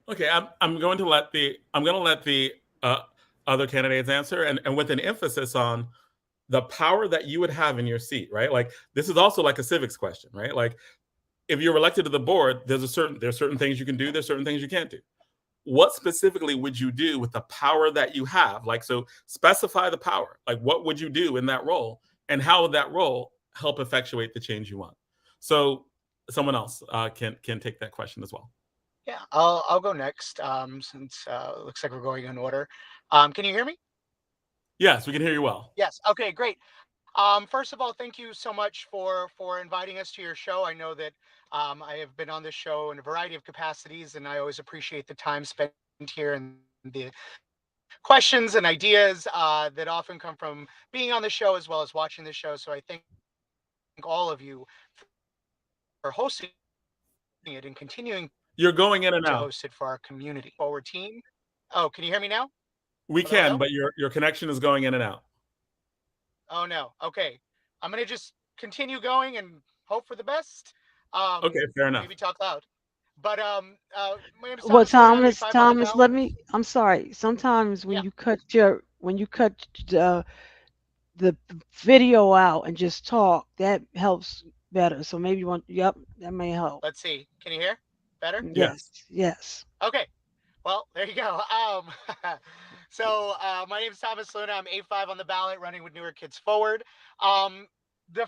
Speaker 1: Okay, I'm going to let the other candidates answer, and with an emphasis on the power that you would have in your seat, right? Like this is also like a civics question, right? Like if you're elected to the board, there's certain things you can do, there's certain things you can't do. What specifically would you do with the power that you have? Like, so specify the power. Like, what would you do in that role, and how would that role help effectuate the change you want? So, someone else can take that question as well.
Speaker 7: Yeah, I'll go next. Since it looks like we're going in order. Can you hear me?
Speaker 1: Yes, we can hear you well.
Speaker 7: Yes. Okay, great. First of all, thank you so much for inviting us to your show. I know that I have been on this show in a variety of capacities, and I always appreciate the time spent here and the questions and ideas that often come from being on the show as well as watching the show. So I thank all of you for hosting it and continuing.
Speaker 1: You're going in and
Speaker 7: to
Speaker 1: out.
Speaker 7: host it for our community forward team. Oh, can you hear me now?
Speaker 1: We
Speaker 7: Hello?
Speaker 1: can, but your connection is going in and out.
Speaker 7: Oh no. Okay. I'm gonna just continue going and hope for the best.
Speaker 1: Okay, fair enough.
Speaker 7: Maybe talk loud. But my name is
Speaker 4: Well,
Speaker 7: Thomas.
Speaker 4: Thomas, I'm sorry. Sometimes when
Speaker 7: Yeah.
Speaker 4: you cut the video out and just talk, that helps better. So maybe that may help.
Speaker 7: Let's see. Can you hear? Better?
Speaker 4: Yes.
Speaker 7: Okay. Well, there you go. So my name is Thomas Luna. I'm A5 on the ballot, running with Newark Kids Forward. The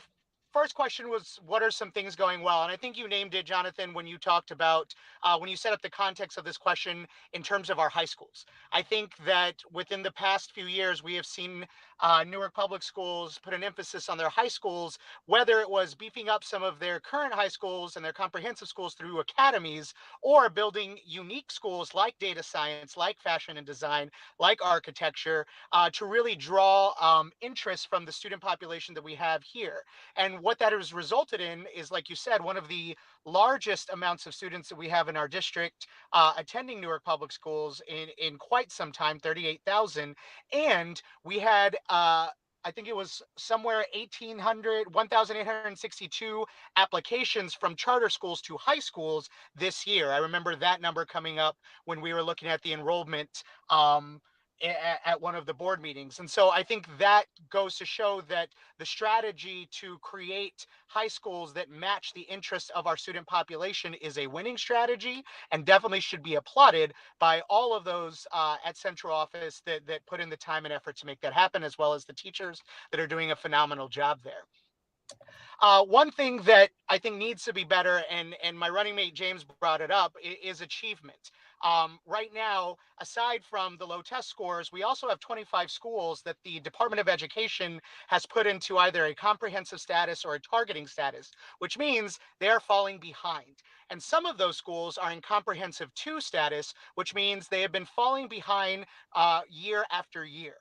Speaker 7: first question was, what are some things going well? And I think you named it, Jonathan, when you talked about, when you set up the context of this question in terms of our high schools. I think that within the past few years, we have seen Newark Public Schools put an emphasis on their high schools, whether it was beefing up some of their current high schools and their comprehensive schools through academies, or building unique schools like data science, like fashion and design, like architecture, to really draw interest from the student population that we have here. And what that has resulted in is, like you said, one of the largest amounts of students that we have in our district attending Newark Public Schools in quite some time, 38,000. And we had, I think it was somewhere 1,862 applications from charter schools to high schools this year. I remember that number coming up when we were looking at the enrollment at one of the board meetings. And so I think that goes to show that the strategy to create high schools that match the interests of our student population is a winning strategy, and definitely should be applauded by all of those at central office that put in the time and effort to make that happen, as well as the teachers that are doing a phenomenal job there. One thing that I think needs to be better, and my running mate James brought it up, is achievement. Right now, aside from the low test scores, we also have 25 schools that the Department of Education has put into either a comprehensive status or a targeting status, which means they're falling behind. And some of those schools are in comprehensive 2 status, which means they have been falling behind year after year.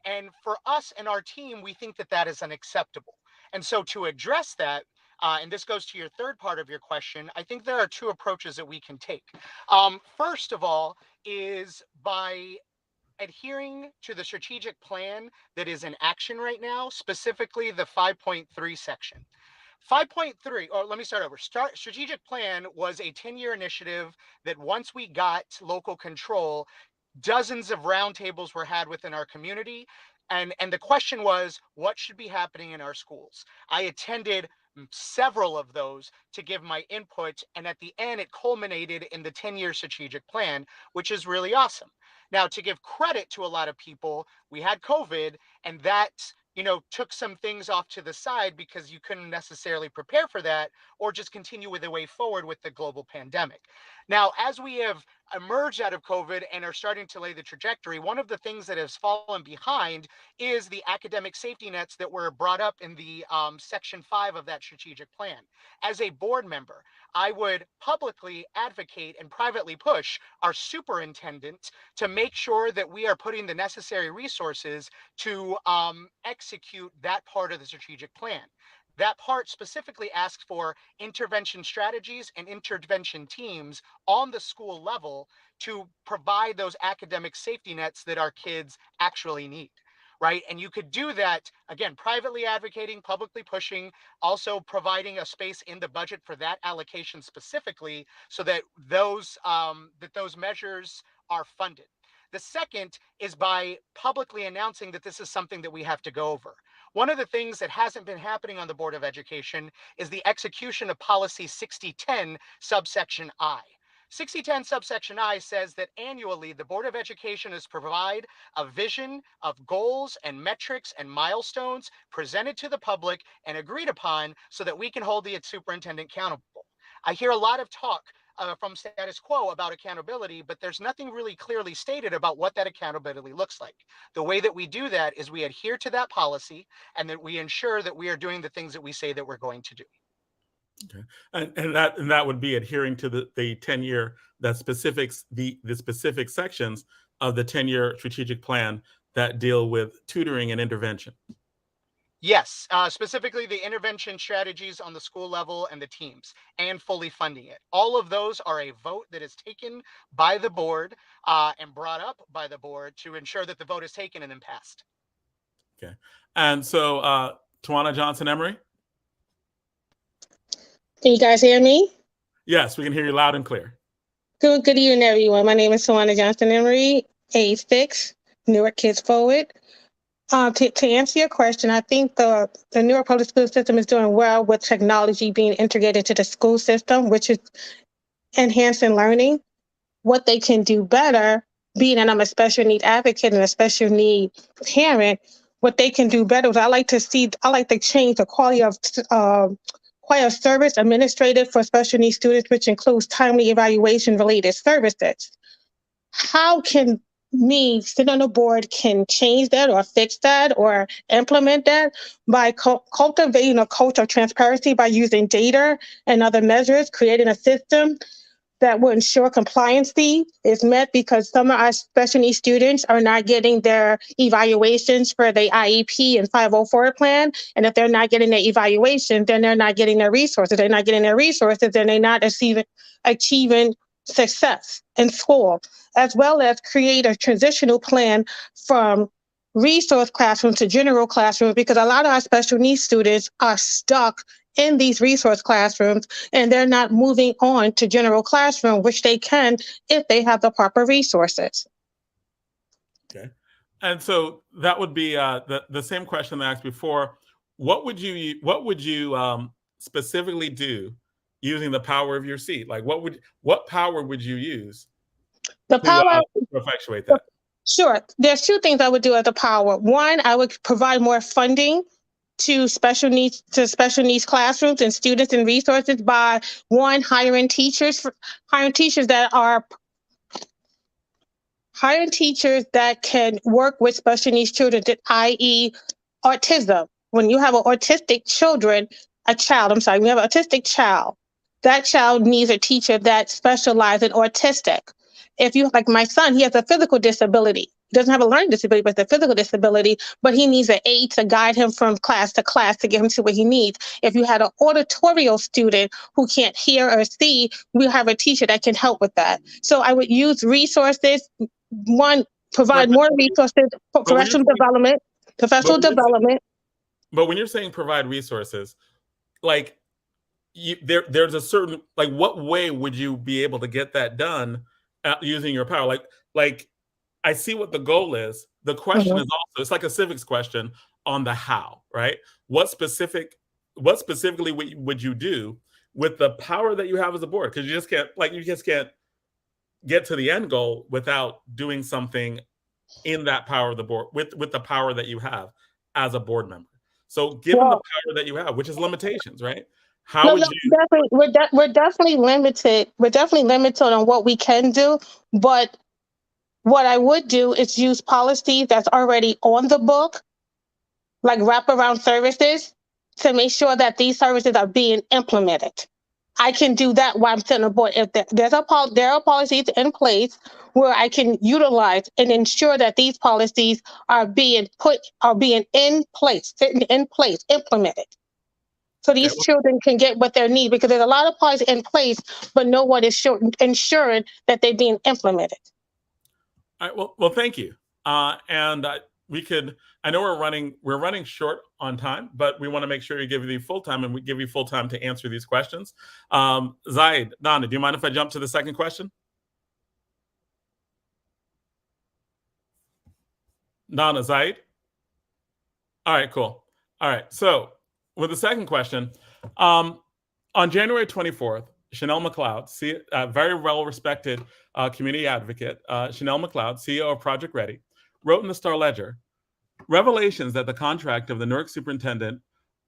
Speaker 7: And for us and our team, we think that that is unacceptable. And so to address that, and this goes to your third part of your question, I think there are 2 approaches that we can take. First of all is by adhering to the strategic plan that is in action right now, specifically the 5.3 section. 5.3, or let me start over. Strategic plan was a 10-year initiative that once we got local control, dozens of roundtables were had within our community. And the question was, what should be happening in our schools? I attended several of those to give my input. And at the end, it culminated in the 10-year strategic plan, which is really awesome. Now, to give credit to a lot of people, we had COVID, and that, took some things off to the side because you couldn't necessarily prepare for that or just continue with the way forward with the global pandemic. Now, as we have emerged out of COVID and are starting to lay the trajectory, one of the things that has fallen behind is the academic safety nets that were brought up in the section 5 of that strategic plan. As a board member, I would publicly advocate and privately push our superintendent to make sure that we are putting the necessary resources to execute that part of the strategic plan. That part specifically asks for intervention strategies and intervention teams on the school level to provide those academic safety nets that our kids actually need, right? And you could do that, again, privately advocating, publicly pushing, also providing a space in the budget for that allocation specifically so that those measures are funded. The second is by publicly announcing that this is something that we have to go over. One of the things that hasn't been happening on the Board of Education is the execution of policy 6010 subsection I. 6010 subsection I says that annually the Board of Education is provide a vision of goals and metrics and milestones presented to the public and agreed upon so that we can hold the superintendent accountable. I hear a lot of talk from status quo about accountability, but there's nothing really clearly stated about what that accountability looks like. The way that we do that is we adhere to that policy and that we ensure that we are doing the things that we say that we're going to do.
Speaker 1: Okay, and that would be adhering to the 10-year, the specific sections of the 10-year strategic plan that deal with tutoring and intervention.
Speaker 7: Yes, specifically the intervention strategies on the school level and the teams, and fully funding it. All of those are a vote that is taken by the board and brought up by the board to ensure that the vote is taken and then passed.
Speaker 1: Okay, and so Tawana Johnson Emory.
Speaker 8: Can you guys hear me?
Speaker 1: Yes, we can hear you loud and clear.
Speaker 8: Good evening, everyone. My name is Tawana Johnson Emory, age 6, Newark Kids Forward. To answer your question, I think the Newark public school system is doing well with technology being integrated to the school system, which is enhancing learning. What they can do better, being that I'm a special need advocate and a special need parent, what they can do better. I like to change the quality of service administrative for special needs students, which includes timely evaluation related services. How can me sit on the board can change that or fix that or implement that by cultivating a culture of transparency by using data and other measures, creating a system that will ensure compliancy is met, because some of our special needs students are not getting their evaluations for the IEP and 504 plan. And if they're not getting their evaluation, then they're not getting their resources. They're not getting their resources, then they're not achieving success in school, as well as create a transitional plan from resource classrooms to general classrooms, because a lot of our special needs students are stuck in these resource classrooms and they're not moving on to general classroom, which they can if they have the proper resources.
Speaker 1: Okay. And so that would be the same question I asked before. What would you specifically do using the power of your seat? Like what power would you use to effectuate that?
Speaker 8: Sure. There's two things I would do as a power. One, I would provide more funding to special needs classrooms and students and resources by hiring teachers that can work with special needs children, i.e. autism. When you have an autistic child, that child needs a teacher that specializes in autistic. If you, like my son, he has a physical disability. He doesn't have a learning disability, but it's a physical disability, but he needs an aide to guide him from class to class to get him to what he needs. If you had an auditorial student who can't hear or see, we have a teacher that can help with that. So I would use resources. One, provide more resources for professional development.
Speaker 1: But when you're saying provide resources, like there's a certain, like, what way would you be able to get that done using your power? Like I see what the goal is. The question is also, it's like a civics question on the how, right? What specifically would you do with the power that you have as a board? Because you just can't get to the end goal without doing something in that power of the board with the power that you have as a board member. So given the power that you have, which is limitations, right?
Speaker 8: We're definitely limited. We're definitely limited on what we can do. But what I would do is use policies that's already on the book, like wraparound services, to make sure that these services are being implemented. I can do that while I'm sitting on board. If there are policies in place where I can utilize and ensure that these policies are being implemented. So these children can get what they need, because there's a lot of policies in place, but no one is ensuring that they're being implemented.
Speaker 1: All right. Well, thank you. I know we're running short on time, but we want to make sure you give you full time, and we give you full time to answer these questions. Zaid, Donna, do you mind if I jump to the second question? Donna, Zaid? All right, cool. All right. So with the second question, on January 24th, Chanel McLeod, a very well-respected community advocate, Chanel McLeod, CEO of Project Ready, wrote in the Star Ledger, revelations that the contract of the Newark superintendent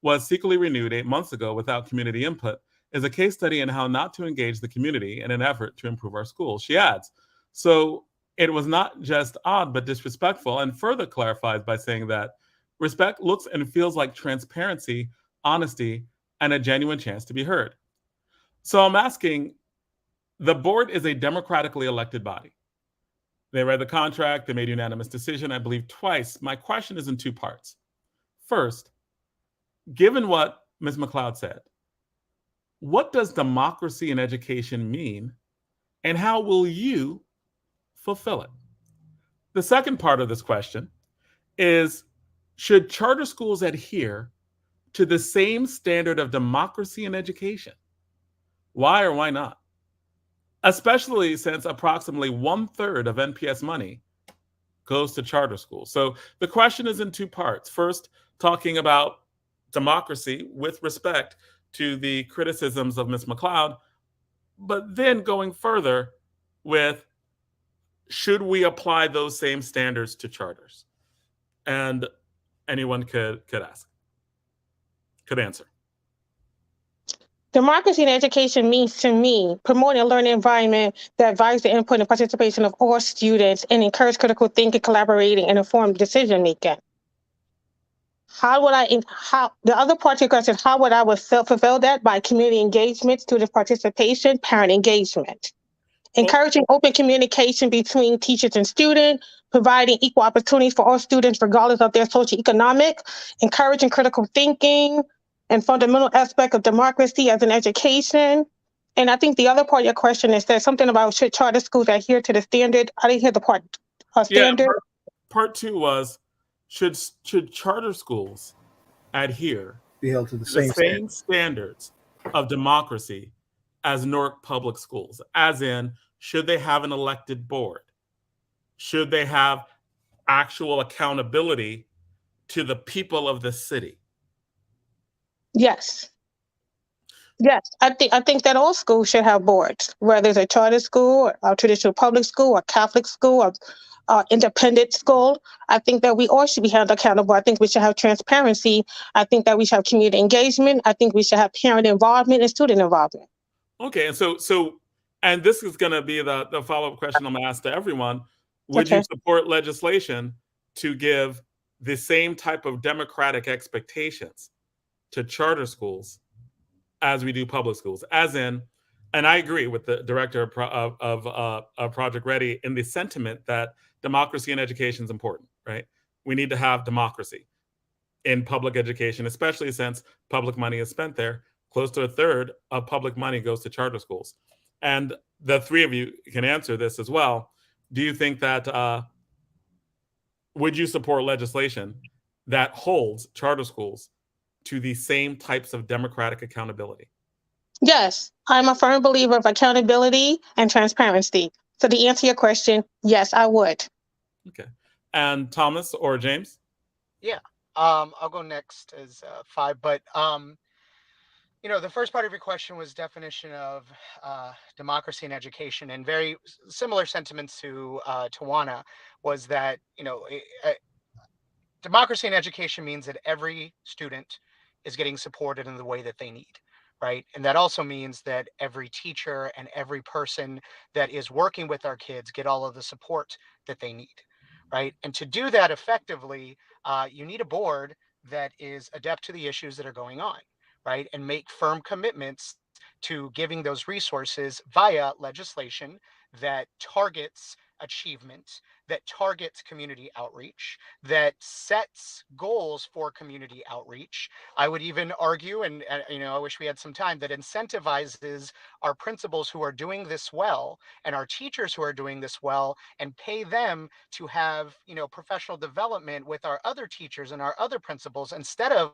Speaker 1: was secretly renewed 8 months ago without community input is a case study in how not to engage the community in an effort to improve our schools. She adds, so it was not just odd, but disrespectful, and further clarifies by saying that respect looks and feels like transparency, honesty, and a genuine chance to be heard. So I'm asking, the board is a democratically elected body. They read the contract, they made a unanimous decision, I believe twice. My question is in two parts. First, given what Ms. McLeod said, what does democracy in education mean, and how will you fulfill it? The second part of this question is, should charter schools adhere to the same standard of democracy in education? Why or why not? Especially since approximately 1/3 of NPS money goes to charter schools. So the question is in two parts. First, talking about democracy with respect to the criticisms of Ms. McLeod, but then going further with, should we apply those same standards to charters? And anyone could answer.
Speaker 8: Democracy in education means to me promoting a learning environment that values the input and participation of all students and encourage critical thinking, collaborating, and informed decision making. The other part of your question, how would I fulfill that? By community engagement, student participation, parent engagement. Encouraging open communication between teachers and students, providing equal opportunities for all students regardless of their socioeconomic, encouraging critical thinking, and fundamental aspect of democracy as an education. And I think the other part of your question is that something about should charter schools adhere to the standard. I didn't hear the part standard.
Speaker 1: Yeah, part two was should charter schools adhere
Speaker 5: Be held to the
Speaker 1: same standards of democracy as Newark public schools? As in, should they have an elected board? Should they have actual accountability to the people of the city?
Speaker 8: Yes. Yes, I think that all schools should have boards, whether it's a charter school, or a traditional public school, or Catholic school, or independent school. I think that we all should be held accountable. I think we should have transparency. I think that we should have community engagement. I think we should have parent involvement and student involvement.
Speaker 1: Okay, and so and this is going to be the follow-up question I'm going to ask to everyone. Would
Speaker 8: Okay.
Speaker 1: you support legislation to give the same type of democratic expectations to charter schools as we do public schools? As in, and I agree with the director of Project Ready in the sentiment that democracy in education is important, right? We need to have democracy in public education, especially since public money is spent there. Close to a third of public money goes to charter schools. And the three of you can answer this as well. Do you think that, would you support legislation that holds charter schools to the same types of democratic accountability?
Speaker 8: Yes, I'm a firm believer of accountability and transparency. So to answer your question, yes, I would.
Speaker 1: Okay. And Thomas or James?
Speaker 7: Yeah, I'll go next as 5, but the first part of your question was definition of democracy in education, and very similar sentiments to Tawana was that democracy in education means that every student is getting supported in the way that they need, right? And that also means that every teacher and every person that is working with our kids get all of the support that they need, right? And to do that effectively, you need a board that is adept to the issues that are going on, right? And make firm commitments to giving those resources via legislation that targets achievement, that targets community outreach, that sets goals for community outreach. I would even argue, and I wish we had some time, that incentivizes our principals who are doing this well and our teachers who are doing this well, and pay them to have professional development with our other teachers and our other principals instead of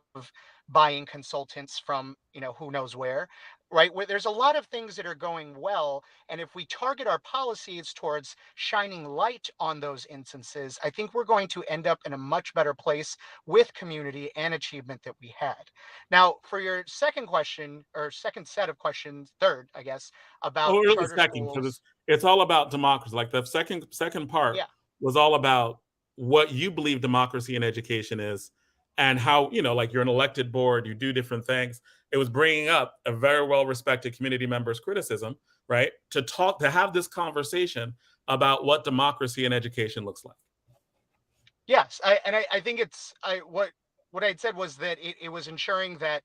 Speaker 7: buying consultants from who knows where, right? Where there's a lot of things that are going well, and if we target our policies towards shining light on those instances, I think we're going to end up in a much better place with community and achievement that we had. Now, for your second question, or second set of questions, third, I guess, about
Speaker 1: really
Speaker 7: charter
Speaker 1: second,
Speaker 7: schools.
Speaker 1: because it's all about democracy. Like the second part was all about what you believe democracy in education is, and how, like you're an elected board, you do different things. It was bringing up a very well-respected community member's criticism, right? To have this conversation about what democracy in education looks like.
Speaker 7: Yes, I think what I'd said was that it was ensuring that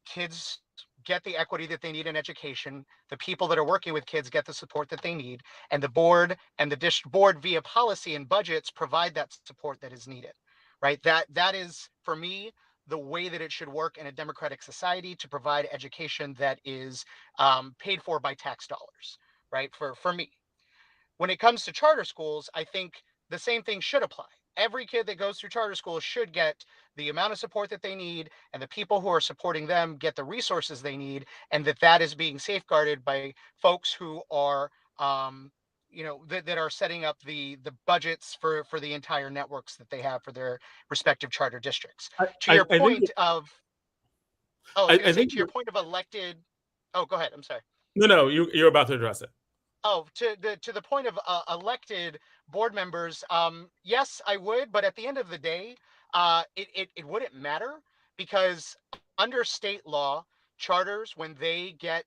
Speaker 7: kids get the equity that they need in education, the people that are working with kids get the support that they need, and the board and the district board via policy and budgets provide that support that is needed, right? That is, for me, the way that it should work in a democratic society, to provide education that is paid for by tax dollars, right? For me. When it comes to charter schools, I think the same thing should apply. Every kid that goes through charter schools should get the amount of support that they need, and the people who are supporting them get the resources they need, and that is being safeguarded by folks who are that are setting up the budgets for the entire networks that they have for their respective charter districts. To your point of elected. Oh, go ahead. I'm sorry.
Speaker 1: No, you're about to address it.
Speaker 7: Oh, to the point of elected board members, yes, I would. But at the end of the day, it wouldn't matter, because under state law, charters, when they get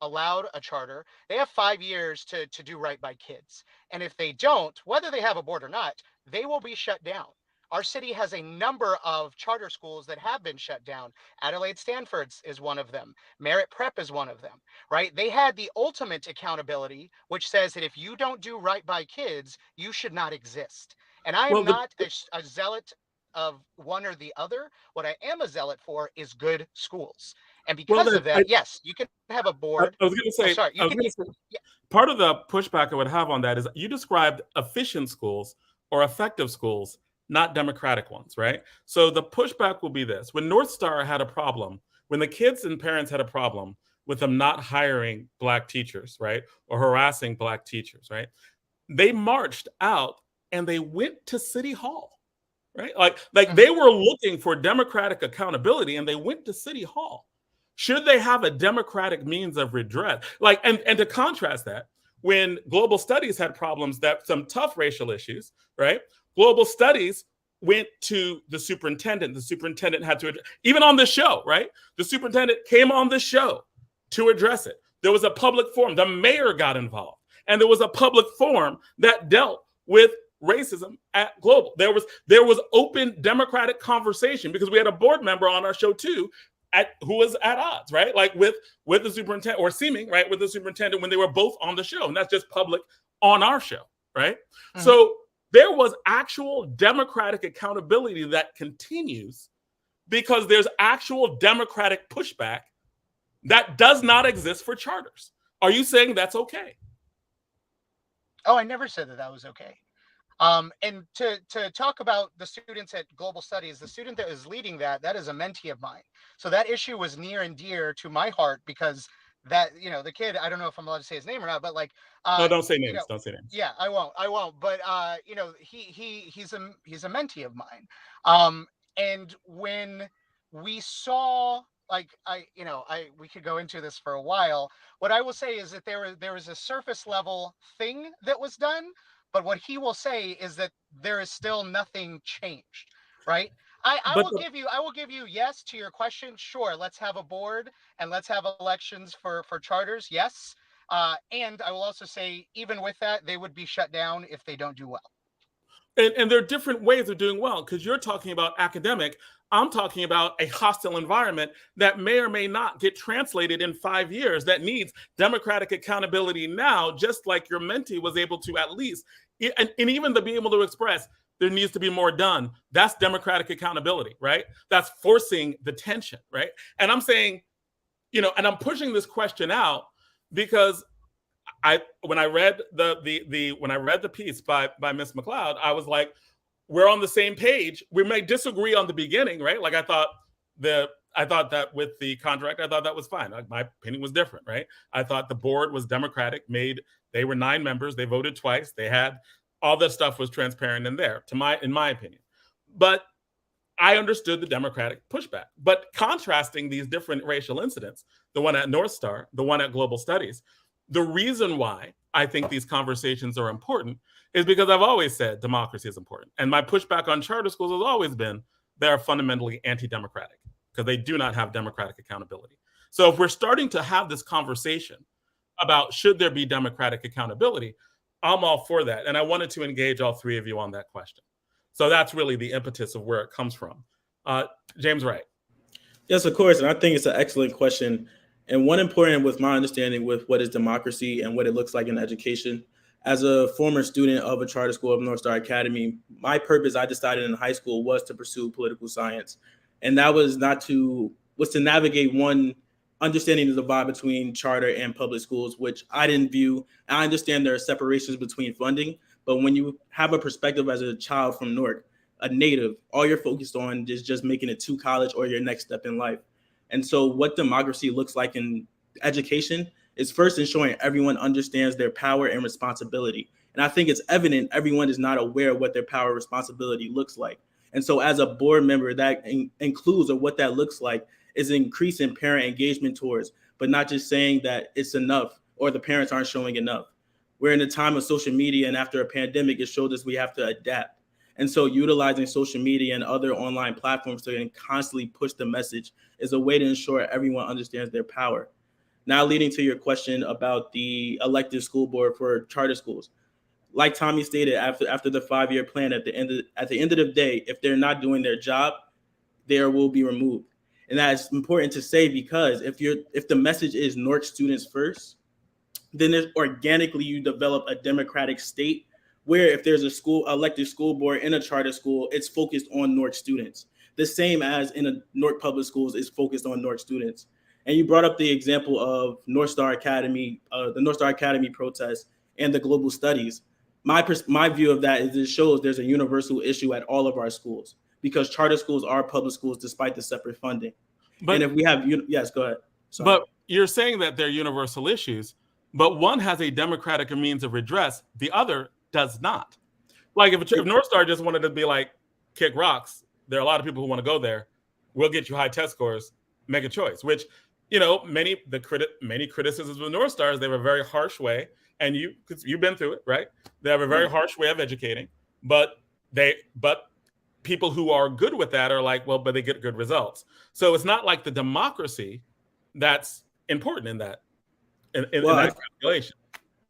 Speaker 7: allowed a charter, they have 5 years to do right by kids. And if they don't, whether they have a board or not, they will be shut down. Our city has a number of charter schools that have been shut down. Adelaide Stanford's is one of them. Merritt Prep is one of them, right? They had the ultimate accountability, which says that if you don't do right by kids, you should not exist. And I am
Speaker 1: Well,
Speaker 7: not a zealot of one or the other. What I am a zealot for is good schools. And because of that, yes, you can have a board.
Speaker 1: I was going to say, part of the pushback I would have on that is you described efficient schools or effective schools, not democratic ones, right? So the pushback will be this. When North Star had a problem, when the kids and parents had a problem with them not hiring Black teachers, right, or harassing Black teachers, right, they marched out and they went to City Hall. Right? Like they were looking for democratic accountability and they went to City Hall. Should they have a democratic means of redress? Like, and to contrast that, when global studies had problems, that some tough racial issues, right? Global studies went to the superintendent. The superintendent had to, even on the show, right? The superintendent came on the show to address it. There was a public forum. The mayor got involved. And there was a public forum that dealt with racism at Global. There was open democratic conversation, because we had a board member on our show too, who was at odds, right? Like with the superintendent, or seeming right with the superintendent, when they were both on the show, and that's just public on our show, right? Mm-hmm. So there was actual democratic accountability that continues because there's actual democratic pushback that does not exist for charters. Are you saying that's okay?
Speaker 7: Oh, I never said that was okay. And to talk about the students at Global Studies, the student that is leading that is a mentee of mine. So that issue was near and dear to my heart, because that, the kid, I don't know if I'm allowed to say his name or not, but like,
Speaker 1: no, don't say names. Don't say names.
Speaker 7: Yeah, I won't. But he's a mentee of mine. And when we saw, like, we could go into this for a while. What I will say is that there was a surface level thing that was done. But what he will say is that there is still nothing changed, right? I will give you yes to your question. Sure, let's have a board and let's have elections for charters. Yes. And I will also say, even with that, they would be shut down if they don't do well.
Speaker 1: And there are different ways of doing well, because you're talking about academic. I'm talking about a hostile environment that may or may not get translated in 5 years, that needs democratic accountability now, just like your mentee was able to at least, and even to be able to express there needs to be more done. That's democratic accountability, right? That's forcing the tension, right? And I'm saying, and I'm pushing this question out because when I read the piece by Ms. McLeod, I was like, we're on the same page. We may disagree on the beginning, right? Like I thought that with the contract, I thought that was fine. My opinion was different, right? I thought the board was democratic. They were 9 members. They voted twice. They had all that stuff was transparent in there, in my opinion. But I understood the democratic pushback. But contrasting these different racial incidents, the one at North Star, the one at Global Studies, the reason why I think these conversations are important is because I've always said democracy is important. And my pushback on charter schools has always been they are fundamentally anti-democratic because they do not have democratic accountability. So if we're starting to have this conversation about should there be democratic accountability, I'm all for that. And I wanted to engage all 3 of you on that question. So that's really the impetus of where it comes from. James Wright.
Speaker 6: Yes, of course. And I think it's an excellent question. And one important with my understanding with what is democracy and what it looks like in education. As a former student of a charter school of North Star Academy, my purpose, I decided in high school, was to pursue political science. And that was to navigate one understanding the divide between charter and public schools, which I didn't view. I understand there are separations between funding, but when you have a perspective as a child from Newark, a native, all you're focused on is just making it to college or your next step in life. And so what democracy looks like in education is first ensuring everyone understands their power and responsibility. And I think it's evident everyone is not aware of what their power and responsibility looks like. And so as a board member, that includes, or what that looks like, is increasing parent engagement towards, but not just saying that it's enough or the parents aren't showing enough. We're in a time of social media, and after a pandemic, it showed us we have to adapt. And so utilizing social media and other online platforms to constantly push the message is a way to ensure everyone understands their power. Now leading to your question about the elective school board for charter schools. Like Tommy stated, after the 5-year plan, at the end of the day, if they're not doing their job, they will be removed. And that's important to say, because if the message is Newark students first, then there's organically you develop a democratic state where if there's a elected school board in a charter school, it's focused on Newark students. The same as in a Newark public schools is focused on Newark students. And you brought up the example of North Star Academy, the North Star Academy protest and the global studies. My view of that is it shows there's a universal issue at all of our schools, because charter schools are public schools despite the separate funding. And if we have, yes, go ahead. Sorry.
Speaker 1: But you're saying that they're universal issues, but one has a democratic means of redress, the other does not. Like if North Star just wanted to be like, kick rocks, there are a lot of people who want to go there. We'll get you high test scores, make a choice, which, many criticisms of North Stars, they have a very harsh way, and you've been through it, right? They have a very harsh way of educating, but people who are good with that are like, well, but they get good results. So it's not like the democracy that's important in that, in that calculation.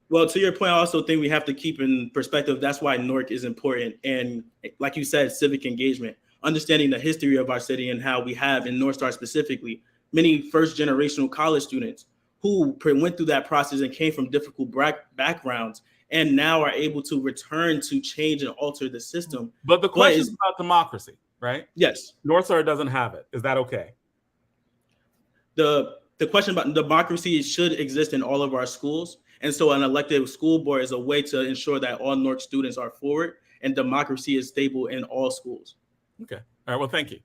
Speaker 6: Well, to your point, I also think we have to keep in perspective, that's why Newark is important. And like you said, civic engagement, understanding the history of our city and how we have in North Star specifically, many first generational college students who went through that process and came from difficult backgrounds and now are able to return to change and alter the system.
Speaker 1: But the question is about democracy, right?
Speaker 6: Yes.
Speaker 1: North Star doesn't have it. Is that okay?
Speaker 6: The question about democracy should exist in all of our schools. And so an elected school board is a way to ensure that all Newark students are forward and democracy is stable in all schools.
Speaker 1: Okay. All right. Well, thank you.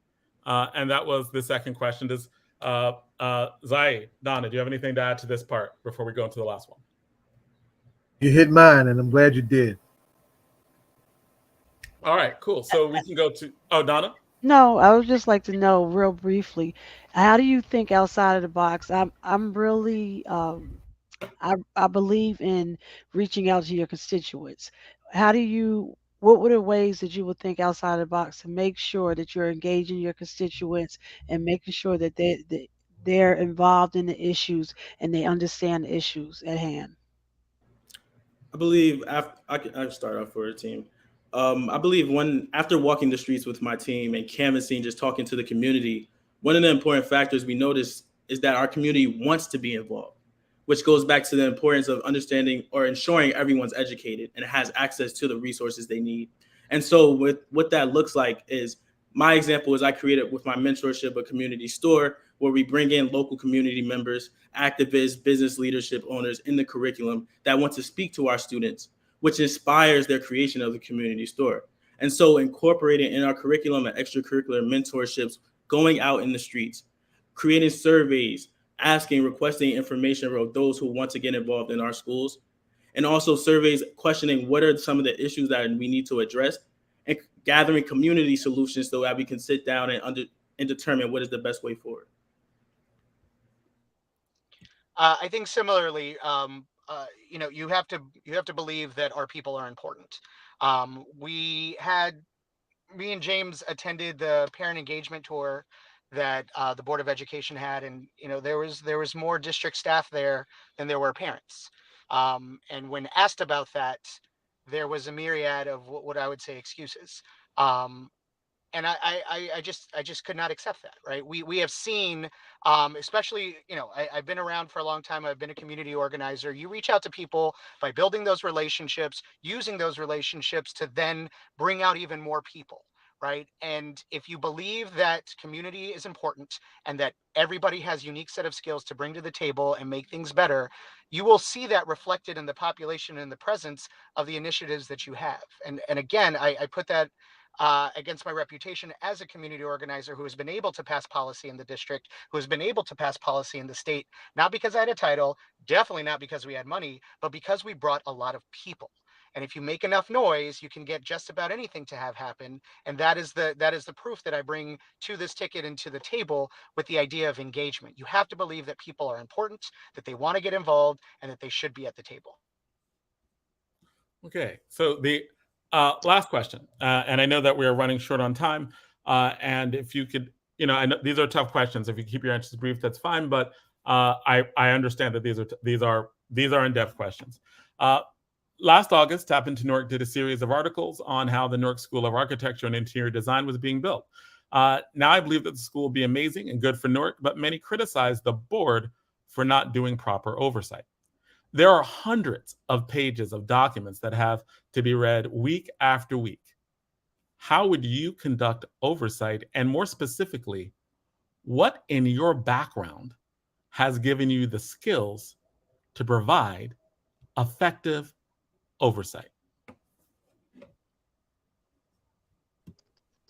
Speaker 1: And that was the second question. Does Zai, Donna, do you have anything to add to this part before we go into the last one?
Speaker 5: You hit mine, and I'm glad you did.
Speaker 1: All right, cool. So we can go to, Donna?
Speaker 4: No, I would just like to know real briefly, how do you think outside of the box? I'm really I believe in reaching out to your constituents. What were the ways that you would think outside the box to make sure that you're engaging your constituents and making sure that they're involved in the issues and they understand the issues at hand?
Speaker 6: I believe I'll start off for a team. I believe after walking the streets with my team and canvassing, just talking to the community, one of the important factors we noticed is that our community wants to be involved, which goes back to the importance of understanding or ensuring everyone's educated and has access to the resources they need. And so what that looks like is, my example is I created with my mentorship a community store where we bring in local community members, activists, business leadership owners in the curriculum that want to speak to our students, which inspires their creation of the community store. And so incorporating in our curriculum and extracurricular mentorships, going out in the streets, creating surveys, requesting information from those who want to get involved in our schools, and also surveys questioning what are some of the issues that we need to address, and gathering community solutions so that we can sit down and determine what is the best way forward.
Speaker 7: I think similarly, you have to believe that our people are important. Me and James attended the parent engagement tour that the Board of Education had, and there was more district staff there than there were parents. And when asked about that, there was a myriad of what I would say excuses. And I just could not accept that. Right? We have seen, especially, I've been around for a long time. I've been a community organizer. You reach out to people by building those relationships, using those relationships to then bring out even more people. Right. And if you believe that community is important and that everybody has a unique set of skills to bring to the table and make things better, you will see that reflected in the population and the presence of the initiatives that you have. And again, I put that against my reputation as a community organizer who has been able to pass policy in the district, who has been able to pass policy in the state, not because I had a title, definitely not because we had money, but because we brought a lot of people. And if you make enough noise, you can get just about anything to have happen. And that is the proof that I bring to this ticket and to the table with the idea of engagement. You have to believe that people are important, that they want to get involved, and that they should be at the table.
Speaker 1: Okay, so Last question, and I know that we are running short on time. And if you could, I know these are tough questions. If you keep your answers brief, that's fine. But I understand that these are in-depth questions. Last August, Tap into Newark did a series of articles on how the Newark School of Architecture and Interior Design was being built. Now I believe that the school will be amazing and good for Newark, but many criticize the board for not doing proper oversight. There are hundreds of pages of documents that have to be read week after week. How would you conduct oversight? And more specifically, what in your background has given you the skills to provide effective oversight?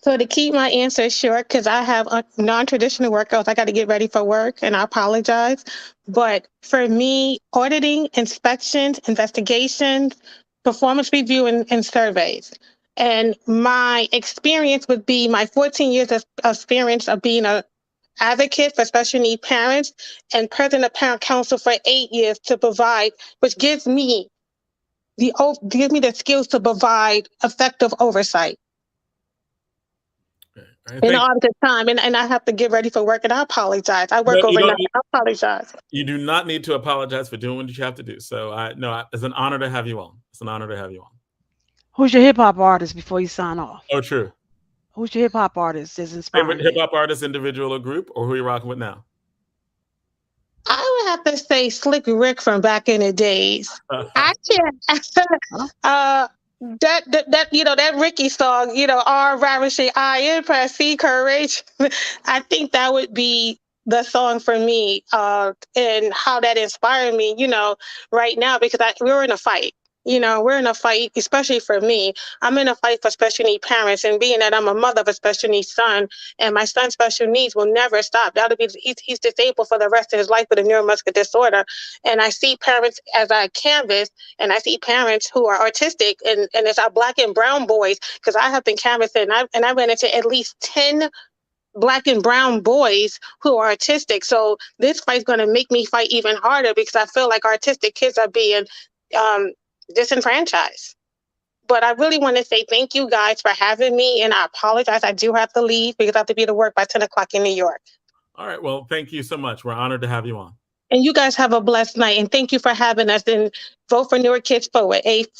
Speaker 8: So to keep my answer short, because I have non-traditional workouts, I got to get ready for work, and I apologize. But for me, auditing, inspections, investigations, performance review, and surveys. And my experience would be my 14 years of experience of being an advocate for special need parents and president of Parent Council for 8 years to provide, which gives me the skills to provide effective oversight. In all the time, and I have to get ready for work, and I apologize. I work overnight. I apologize.
Speaker 1: You do not need to apologize for doing what you have to do. So it's an honor to have you on. It's an honor to have you on.
Speaker 4: Who's your hip hop artist before you sign off?
Speaker 1: Oh, true.
Speaker 4: Who's your hip hop artist that's inspiring?
Speaker 1: Favorite hip hop artist, individual or group, or who are you rocking with now?
Speaker 8: I would have to say Slick Rick from back in the days. I can't. That Ricky song, R ravishing I impress, see courage. I think that would be the song for me, and how that inspired me, right now, because we're in a fight. We're in a fight, especially for me. I'm in a fight for special need parents, and being that I'm a mother of a special needs son, and my son's special needs will never stop. He's disabled for the rest of his life with a neuromuscular disorder. And I see parents as I canvas, and I see parents who are autistic, and it's our Black and brown boys, because I have been canvassing, and I ran into at least 10 Black and brown boys who are autistic. So this fight's going to make me fight even harder, because I feel like autistic kids are being disenfranchised. But I really want to say thank you guys for having me, and I apologize. I do have to leave because I have to be to work by 10 o'clock in New York.
Speaker 1: All right. Well, thank you so much. We're honored to have you on.
Speaker 8: And you guys have a blessed night, and thank you for having us. And vote for Newark Kids Forward. A6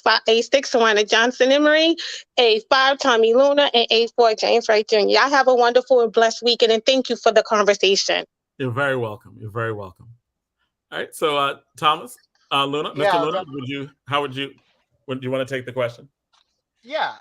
Speaker 8: Tawana Johnson Emory, A5 Tommy Luna, and A4 James Wright Jr. Y'all have a wonderful and blessed weekend, and thank you for the conversation.
Speaker 1: You're very welcome. You're very welcome. All right. So Thomas, Luna, Mr. Luna, do you want to take the question?
Speaker 7: Yeah.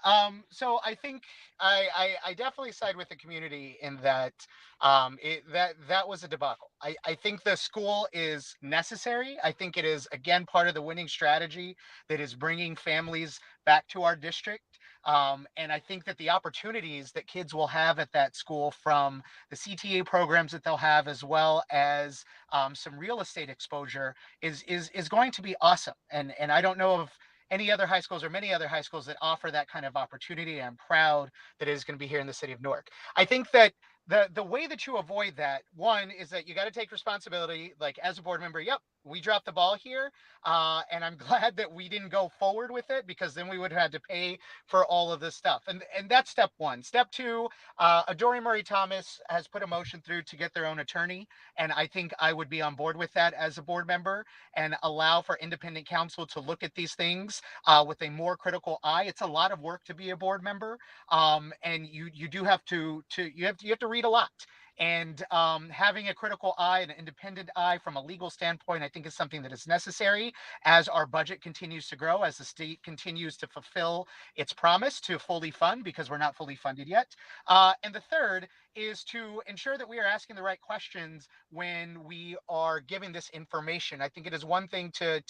Speaker 7: So I think I definitely side with the community in that that was a debacle. I think the school is necessary. I think it is, again, part of the winning strategy that is bringing families back to our district. And I think that the opportunities that kids will have at that school, from the CTA programs that they'll have, as well as some real estate exposure, is going to be awesome. And I don't know of any other high schools or many other high schools that offer that kind of opportunity. I'm proud that it is going to be here in the city of Newark. I think that the way that you avoid that, one, is that you got to take responsibility. Like, as a board member, yep, we dropped the ball here, and I'm glad that we didn't go forward with it, because then we would have had to pay for all of this stuff. And that's step one. Step two, Adore Murray Thomas has put a motion through to get their own attorney, and I think I would be on board with that as a board member, and allow for independent counsel to look at these things with a more critical eye. It's a lot of work to be a board member, and you do have to you have to read a lot. And having a critical eye, an independent eye from a legal standpoint, I think is something that is necessary as our budget continues to grow, as the state continues to fulfill its promise to fully fund, because we're not fully funded yet. And the third is to ensure that we are asking the right questions when we are giving this information. I think it is one thing to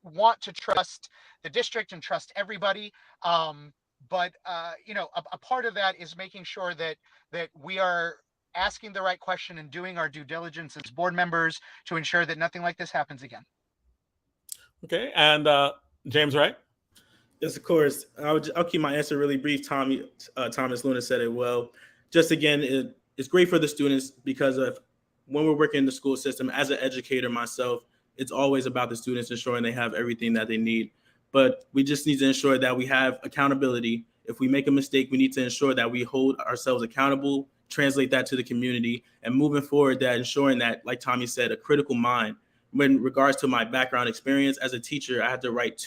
Speaker 7: want to trust the district and trust everybody. But a part of that is making sure that we are asking the right question and doing our due diligence as board members to ensure that nothing like this happens again.
Speaker 1: Okay, and James, right?
Speaker 6: Yes, of course. I'll keep my answer really brief. Thomas Luna said it well. Just again, it's great for the students, because of when we're working in the school system, as an educator myself, it's always about the students ensuring they have everything that they need. but we just need to ensure that we have accountability. If we make a mistake, we need to ensure that we hold ourselves accountable, translate that to the community, and moving forward, that ensuring that, like Tommy said, a critical mind. When regards to my background experience as a teacher, I had to write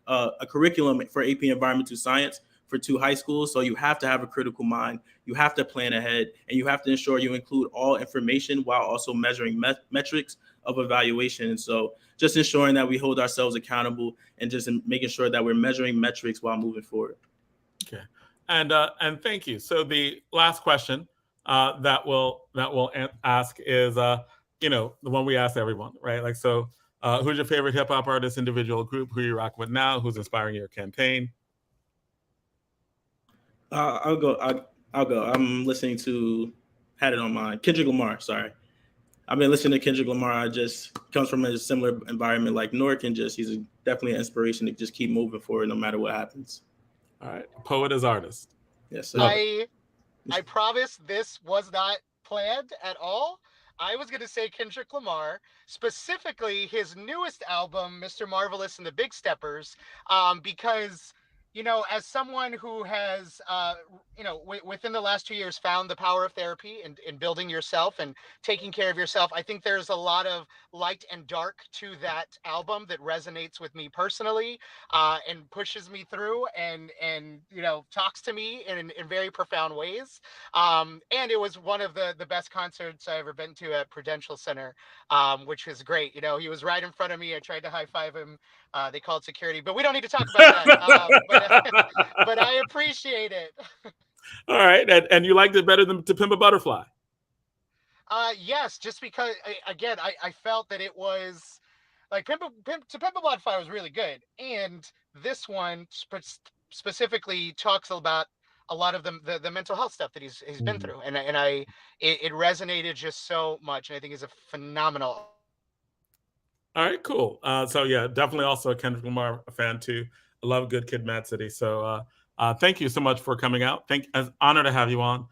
Speaker 6: a curriculum for AP Environmental Science for 2 high schools. So you have to have a critical mind. You have to plan ahead, and you have to ensure you include all information while also measuring metrics of evaluation. And so just ensuring that we hold ourselves accountable and just making sure that we're measuring metrics while moving forward.
Speaker 1: Okay, and thank you. So the last question that we'll ask is, the one we ask everyone, right? Like, so who's your favorite hip hop artist, individual, group? Who you rock with now? Who's inspiring your campaign?
Speaker 6: I'll go. I'm listening to, had it on mine, Kendrick Lamar. Sorry. I've been listening to Kendrick Lamar. I just comes from a similar environment like Newark, and he's definitely an inspiration to just keep moving forward no matter what happens.
Speaker 1: All right. Poet as artist.
Speaker 6: Yes, sir.
Speaker 7: I promise this was not planned at all. I was going to say Kendrick Lamar, specifically his newest album, Mr. Marvelous and the Big Steppers, because, as someone who has, within the last 2 years found the power of therapy in building yourself and taking care of yourself, I think there's a lot of light and dark to that album that resonates with me personally, and pushes me through and talks to me in very profound ways. And it was one of the best concerts I've ever been to at Prudential Center, which was great. He was right in front of me. I tried to high five him. They called security, but we don't need to talk about that. But I appreciate it.
Speaker 1: All right, and you liked it better than To Pimp a Butterfly?
Speaker 7: Yes, just because I felt that it was like To Pimp a Butterfly was really good, and this one specifically talks about a lot of the mental health stuff that he's been through, and it resonated just so much, and I think he's a phenomenal.
Speaker 1: All right, cool. So yeah, definitely also a Kendrick Lamar fan too. I love Good Kid, Mad City. So thank you so much for coming out. It's an honor to have you on.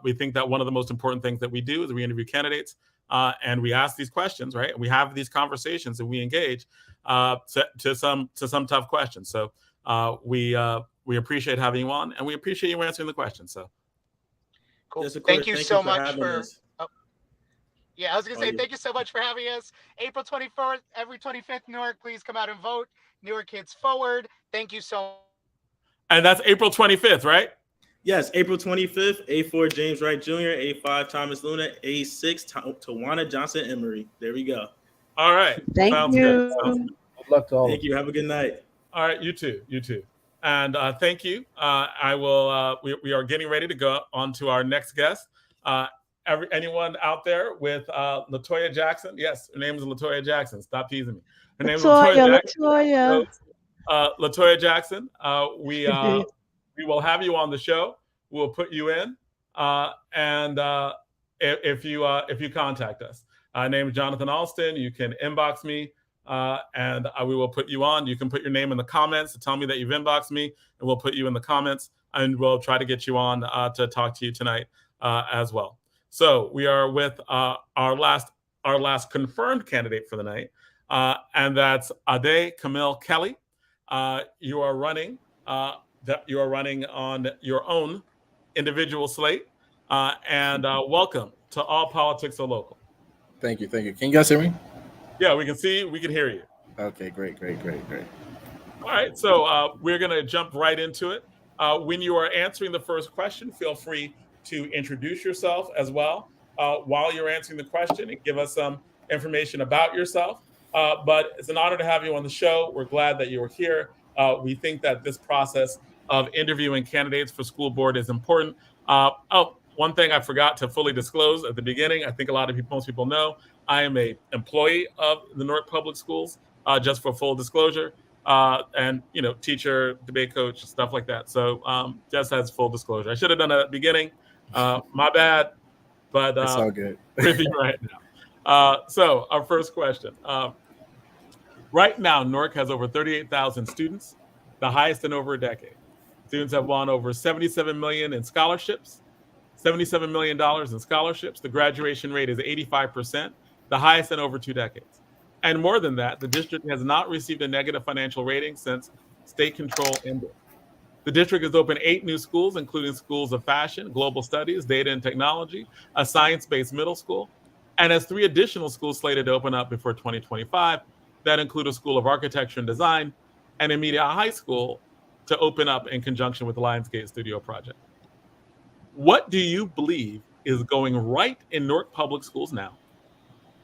Speaker 1: We think that one of the most important things that we do is we interview candidates, and we ask these questions, right? And we have these conversations and we engage to some tough questions. So we appreciate having you on, and we appreciate you answering the questions. So
Speaker 7: cool.
Speaker 6: Yes,
Speaker 7: thank you so much for.
Speaker 6: Us.
Speaker 7: Yeah, I was going to say, thank you so much for having us. April 24th, every 25th, Newark, please come out and vote. Newark Kids Forward. Thank you so much.
Speaker 1: And that's April 25th, right?
Speaker 6: Yes, April 25th, A4 James Wright Jr., A5 Thomas Luna, A6 Tawana Johnson Emory. There we go.
Speaker 1: All right.
Speaker 4: Thank
Speaker 1: Sounds
Speaker 4: you.
Speaker 1: good.
Speaker 5: Good luck to all.
Speaker 6: Thank you. Have a good night.
Speaker 1: All right, you too. And thank you. I will. We are getting ready to go on to our next guest. Anyone out there with LaToya Jackson? Yes, her name is LaToya Jackson. Stop teasing me. Her name is LaToya Jackson. LaToya Jackson. We will have you on the show. We'll put you in, and if you contact us. My name is Jonathan Alston. You can inbox me, and we will put you on. You can put your name in the comments to tell me that you've inboxed me, and we'll put you in the comments, and we'll try to get you on to talk to you tonight as well. So we are with our last confirmed candidate for the night, and that's Adé Kamil Kelly. You are running on your own individual slate, and welcome to All Politics Are Local.
Speaker 9: Thank you. Can you guys hear me?
Speaker 1: Yeah, we can see you. We can hear you.
Speaker 9: Okay, great.
Speaker 1: All right, so we're going to jump right into it. When you are answering the first question, feel free to introduce yourself as well while you're answering the question and give us some information about yourself. But it's an honor to have you on the show. We're glad that you were here. We think that this process of interviewing candidates for school board is important. One thing I forgot to fully disclose at the beginning, I think most people know, I am an employee of the Newark Public Schools, just for full disclosure, and teacher, debate coach, stuff like that. So just as full disclosure, I should have done that at the beginning. My bad, but
Speaker 9: it's all good.
Speaker 1: with you right now. So our first question. Right now, Newark has over 38,000 students, the highest in over a decade. Students have won over $77 million in scholarships, $77 million in scholarships. The graduation rate is 85%, the highest in over 2 decades. And more than that, the district has not received a negative financial rating since state control ended. The district has opened 8 new schools, including schools of fashion, global studies, data and technology, a science-based middle school, and has 3 additional schools slated to open up before 2025 that include a school of architecture and design and a media high school to open up in conjunction with the Lionsgate Studio project. What do you believe is going right in Newark Public Schools now?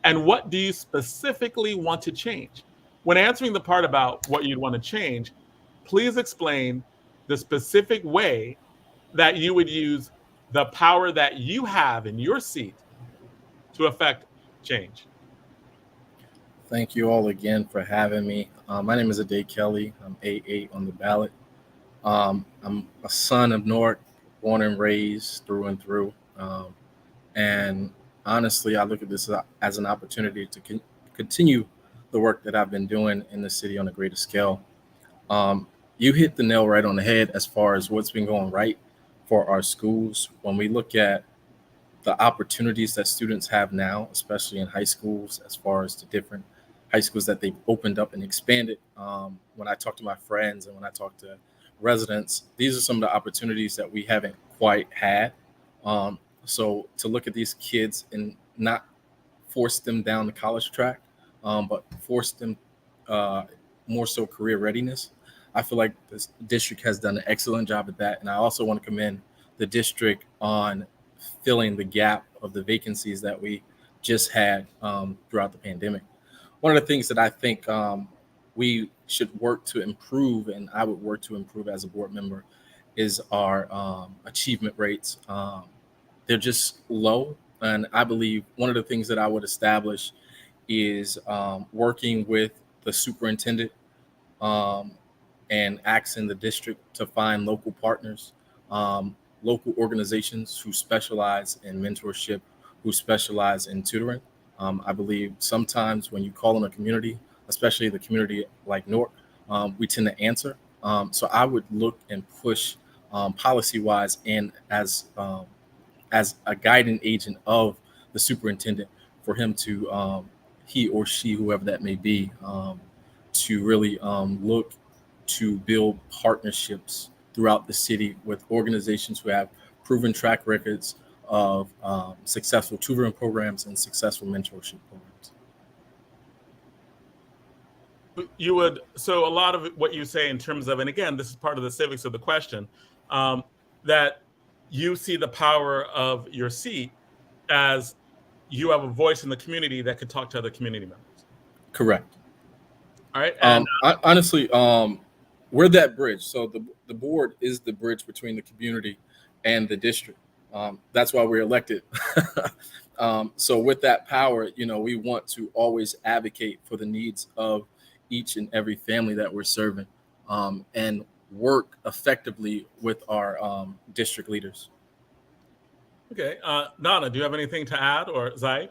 Speaker 1: And what do you specifically want to change? When answering the part about what you'd want to change, please explain the specific way that you would use the power that you have in your seat to affect change.
Speaker 9: Thank you all again for having me. My name is Adé Kelly. I'm A8 on the ballot. I'm a son of Newark, born and raised through and through. And honestly, I look at this as an opportunity to continue the work that I've been doing in the city on a greater scale. You hit the nail right on the head as far as what's been going right for our schools. When we look at the opportunities that students have now, especially in high schools, as far as the different high schools that they've opened up and expanded. When I talk to my friends and when I talk to residents, these are some of the opportunities that we haven't quite had. So to look at these kids and not force them down the college track, but force them more so career readiness, I feel like this district has done an excellent job at that. And I also want to commend the district on filling the gap of the vacancies that we just had throughout the pandemic. One of the things that I think we should work to improve, and I would work to improve as a board member, is our achievement rates. They're just low. And I believe one of the things that I would establish is working with the superintendent and asking the district to find local partners, local organizations who specialize in mentorship, who specialize in tutoring. I believe sometimes when you call in a community, especially the community like Newark, we tend to answer. So I would look and push policy-wise and as a guiding agent of the superintendent for him to, he or she, whoever that may be, to really look to build partnerships throughout the city with organizations who have proven track records of successful tutoring programs and successful mentorship programs.
Speaker 1: You would, so a lot of what you say in terms of, and again, this is part of the civics of the question, that you see the power of your seat as you have a voice in the community that could talk to other community members.
Speaker 9: Correct.
Speaker 1: All right. And
Speaker 9: honestly, we're that bridge. So the board is the bridge between the community and the district. That's why we're elected. So with that power, we want to always advocate for the needs of each and every family that we're serving, and work effectively with our district leaders.
Speaker 1: Okay. Donna, do you have anything to add, or Zai?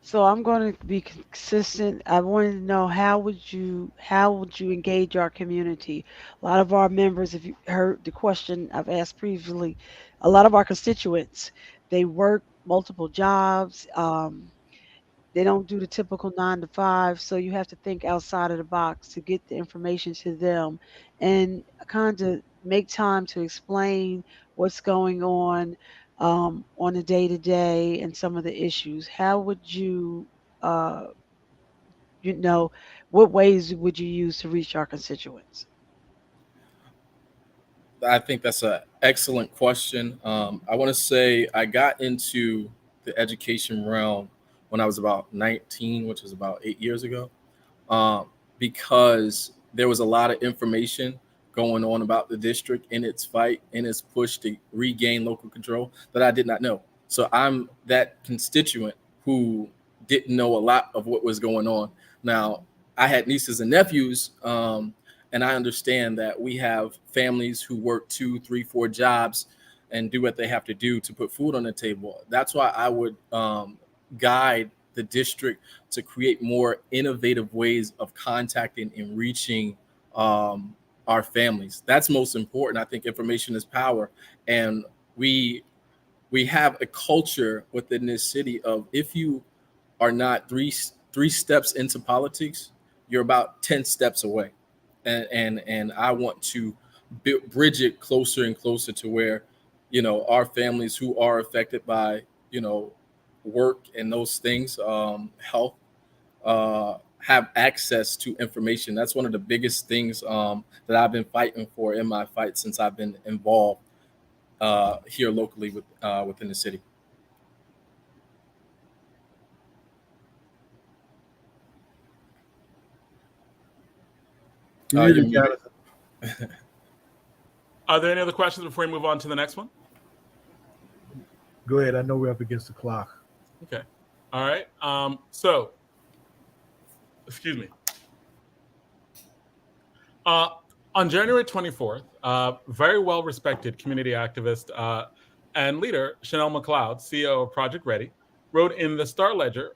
Speaker 4: So I'm going to be consistent. I wanted to know how would you engage our community? A lot of our members, if you heard the question I've asked previously, a lot of our constituents, they work multiple jobs. They don't do the typical 9 to 5, so you have to think outside of the box to get the information to them and kind of make time to explain what's going on a day-to-day and some of the issues. How would uh, what ways would you use to reach our constituents?
Speaker 9: I think that's an excellent question. I want to say I got into the education realm when I was about 19, which was about 8 years ago, because there was a lot of information going on about the district in its fight, in its push to regain local control that I did not know. So I'm that constituent who didn't know a lot of what was going on. Now, I had nieces and nephews, and I understand that we have families who work 2, 3, 4 jobs and do what they have to do to put food on the table. That's why I would guide the district to create more innovative ways of contacting and reaching our families. That's most important. I think information is power. And we have a culture within this city of if you are not three steps into politics, you're about 10 steps away. And I want to bridge it closer and closer to where, our families who are affected by, work and those things, health, have access to information. That's one of the biggest things that I've been fighting for in my fight since I've been involved here locally within the city.
Speaker 5: You're muted, Jonathan.
Speaker 1: Are there any other questions before we move on to the next one?
Speaker 5: Go ahead. I know we're up against the clock.
Speaker 1: Okay. All right. So, excuse me. On January 24th, very well-respected community activist and leader, Chanel McLeod, CEO of Project Ready, wrote in the Star Ledger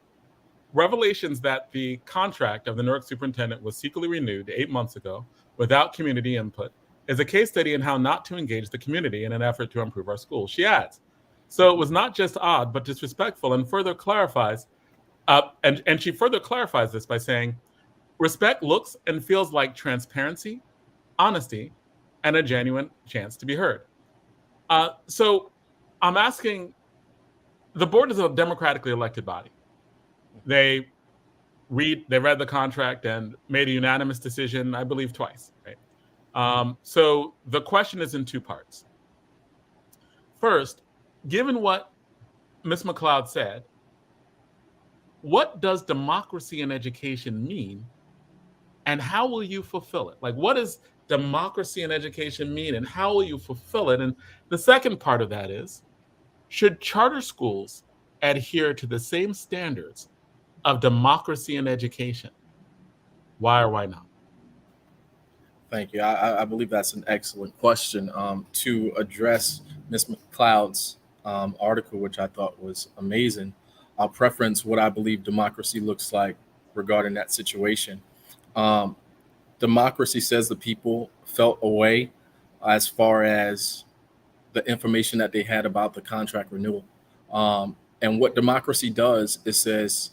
Speaker 1: revelations that the contract of the Newark superintendent was secretly renewed 8 months ago without community input is a case study in how not to engage the community in an effort to improve our schools. She adds, so it was not just odd, but disrespectful, and further clarifies, and she further clarifies this by saying, respect looks and feels like transparency, honesty, and a genuine chance to be heard. So I'm asking, the board is a democratically elected body. They read the contract and made a unanimous decision, I believe twice, right? So the question is in two parts. First, given what Ms. McLeod said, what does democracy in education mean, and how will you fulfill it? Like, what does democracy in education mean, and how will you fulfill it? And the second part of that is, should charter schools adhere to the same standards of democracy in education? Why or why not?
Speaker 9: Thank you. I believe that's an excellent question to address Ms. McLeod's article, which I thought was amazing. I'll preference what I believe democracy looks like regarding that situation. Democracy says the people felt a way as far as the information that they had about the contract renewal. And what democracy does is says,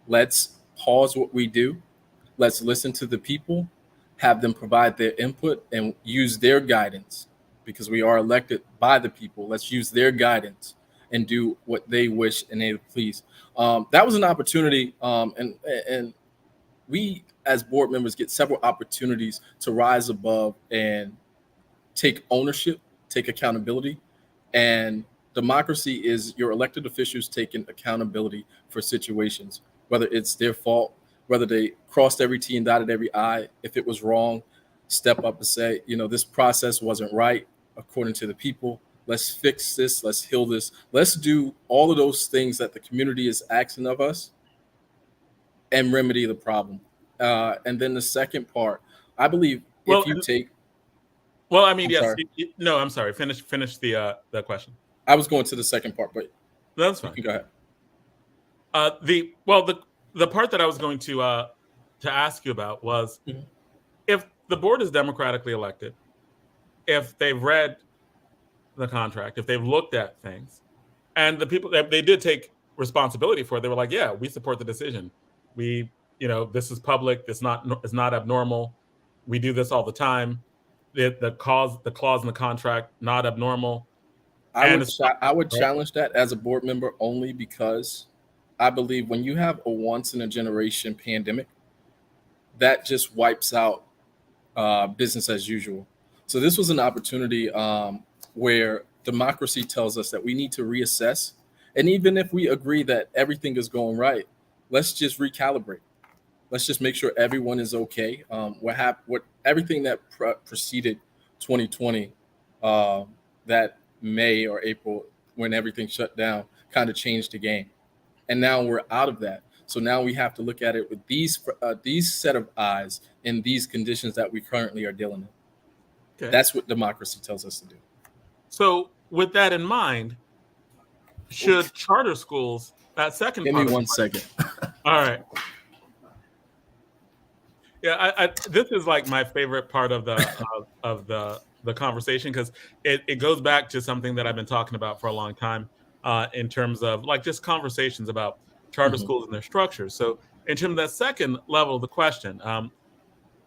Speaker 9: let's pause what we do. Let's listen to the people, have them provide their input and use their guidance, because we are elected by the people. Let's use their guidance and do what they wish and they please. That was an opportunity. And we as board members get several opportunities to rise above and take ownership, take accountability. And democracy is your elected officials taking accountability for situations, whether it's their fault, whether they crossed every T and dotted every I. If it was wrong, step up and say, this process wasn't right according to the people. Let's fix this. Let's heal this. Let's do all of those things that the community is asking of us and remedy the problem. And then the second part, I believe if you take.
Speaker 1: Well, I mean, yes.
Speaker 9: Sorry.
Speaker 1: No, I'm sorry. Finish the question.
Speaker 9: I was going to the second part, but
Speaker 1: that's fine.
Speaker 9: You can go ahead.
Speaker 1: The part that I was going to ask you about was, if the board is democratically elected, if they've read the contract, if they've looked at things, and the people they did take responsibility for it, they were like, yeah, we support the decision. We, this is public. It's not abnormal. We do this all the time. The clause in the contract, not abnormal.
Speaker 9: I would challenge that as a board member only because I believe when you have a once in a generation pandemic, that just wipes out business as usual. So this was an opportunity where democracy tells us that we need to reassess. And even if we agree that everything is going right, let's just recalibrate. Let's just make sure everyone is okay. What everything that preceded 2020, that May or April, when everything shut down, kind of changed the game. And now we're out of that. So now we have to look at it with these set of eyes in these conditions that we currently are dealing with. Okay. That's what democracy tells us to do.
Speaker 1: So with that in mind, should charter schools, that second
Speaker 9: Give
Speaker 1: part.
Speaker 9: me 1 second.
Speaker 1: All right. Yeah, this is like my favorite part of the conversation, because it goes back to something that I've been talking about for a long time in terms of like just conversations about charter schools and their structures. So in terms of that second level of the question,